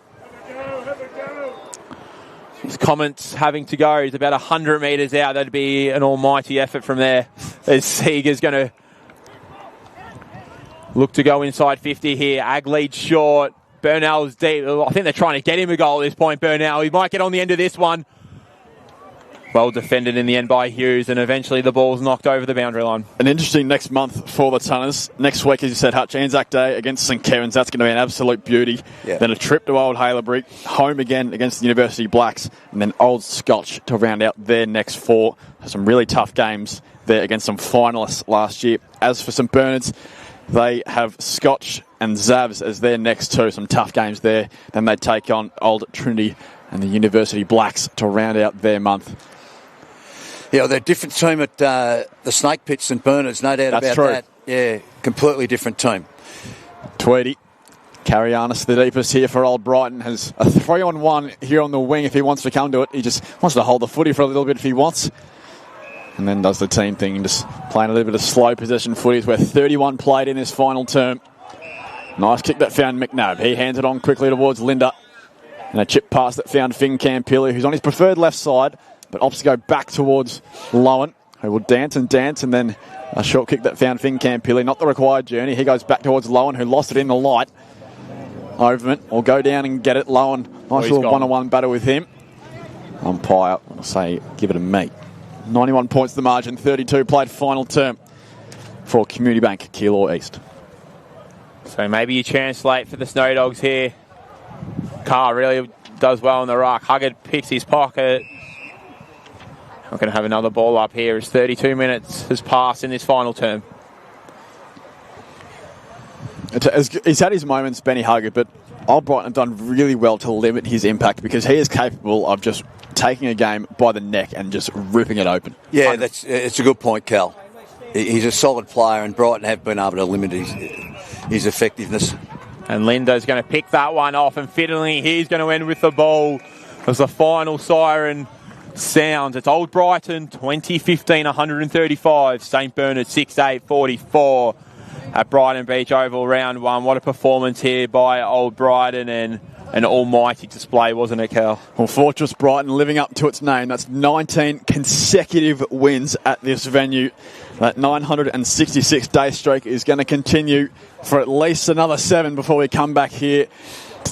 His comments having to go. He's about 100 metres out. That'd be an almighty effort from there. As Seeger's going to look to go inside 50 here. Ag leads short. Burnell's deep. I think they're trying to get him a goal at this point, Burnell. He might get on the end of this one. Well defended in the end by Hughes, and eventually the ball's knocked over the boundary line. An interesting next month for the Tunners. Next week, as you said, Hutch, Anzac Day against St Kevin's. That's going to be an absolute beauty. Yeah. Then a trip to Old Haileybury, home again against the University Blacks, and then Old Scotch to round out their next 4. Some really tough games there against some finalists last year. As for St Bernard's, they have Scotch and Zavs as their next 2. Some tough games there. Then they take on Old Trinity and the University Blacks to round out their month. Yeah, they're a different team at the Snake Pit, St Bernard's, no doubt about that. Yeah, completely different team. Tweedy, Carianis, the deepest here for old Brighton, has a 3-on-1 here on the wing if he wants to come to it. He just wants to hold the footy for a little bit if he wants. And then does the team thing, just playing a little bit of slow possession footy. Where 31 played in this final term. Nice kick that found McNabb. He hands it on quickly towards Linda. And a chip pass that found Finn Campilli, who's on his preferred left side, but opts to go back towards Lowen, who will dance, and then a short kick that found Finn Campilli. Not the required journey. He goes back towards Lowen, who lost it in the light. Overman will go down and get it. Lowen, nice little one-on-one battle with him. Umpire, I'll say, give it a me. 91 points the margin, 32 played final term for Community Bank, Keilor East. So maybe a chance late for the Snow Dogs here. Carr really does well in the ruck. Huggard picks his pocket. We're going to have another ball up here as 32 minutes has passed in this final term. He's had his moments, Benny Huggard, but Old Brighton have done really well to limit his impact because he is capable of just taking a game by the neck and just ripping it open. Yeah, it's a good point, Cal. He's a solid player, and Brighton have been able to limit his effectiveness. And Lindo's going to pick that one off, and fittingly, he's going to end with the ball as the final siren sounds. It's Old Brighton 2015 135, St Bernard 6-8 44 at Brighton Beach Oval round 1. What a performance here by Old Brighton, and an almighty display, wasn't it, Cal? Well, Fortress Brighton living up to its name. That's 19 consecutive wins at this venue. That 966-day streak is going to continue for at least another 7 before we come back here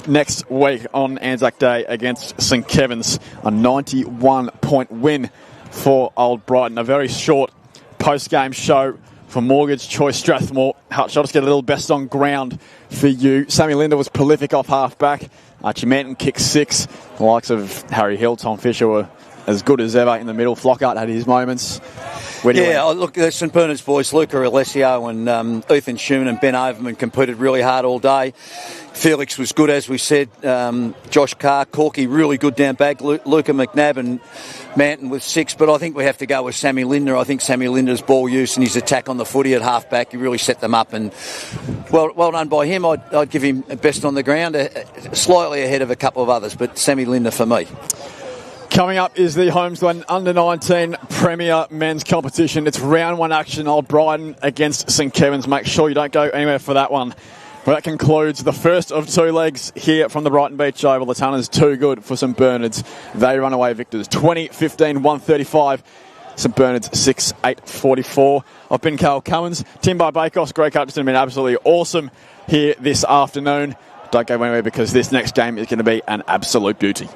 next week on Anzac Day against St Kevin's. A 91-point win for Old Brighton. A very short post-game show for Mortgage Choice Strathmore. Hutch, I'll just get a little best on ground for you. Sammy Linda was prolific off half-back. Archie Manton kicked 6. The likes of Harry Hill, Tom Fisher were as good as ever in the middle. Flockhart had his moments. Look, the St Bernard's boys, Luca Alessio and Ethan Schumann and Ben Overman competed really hard all day. Felix was good, as we said. Josh Carr, Corky, really good down back. Luca McNabb and Manton with 6. But I think we have to go with Sammy Linder. I think Sammy Linder's ball use and his attack on the footy at half-back, he really set them up. And well done by him. I'd give him best on the ground, slightly ahead of a couple of others. But Sammy Linder for me. Coming up is the Homesland Under-19 Premier Men's Competition. It's round 1 action, Old Brighton against St Kevin's. Make sure you don't go anywhere for that one. Well, that concludes the first of two legs here from the Brighton Beach Oval. The Tunners too good for St Bernard's. They run away victors 20-15, 135. St Bernard's 6-8-44. I've been Carl Cummins. Timbo Bakos, Greg Hutchinson have been absolutely awesome here this afternoon. Don't go anywhere because this next game is going to be an absolute beauty.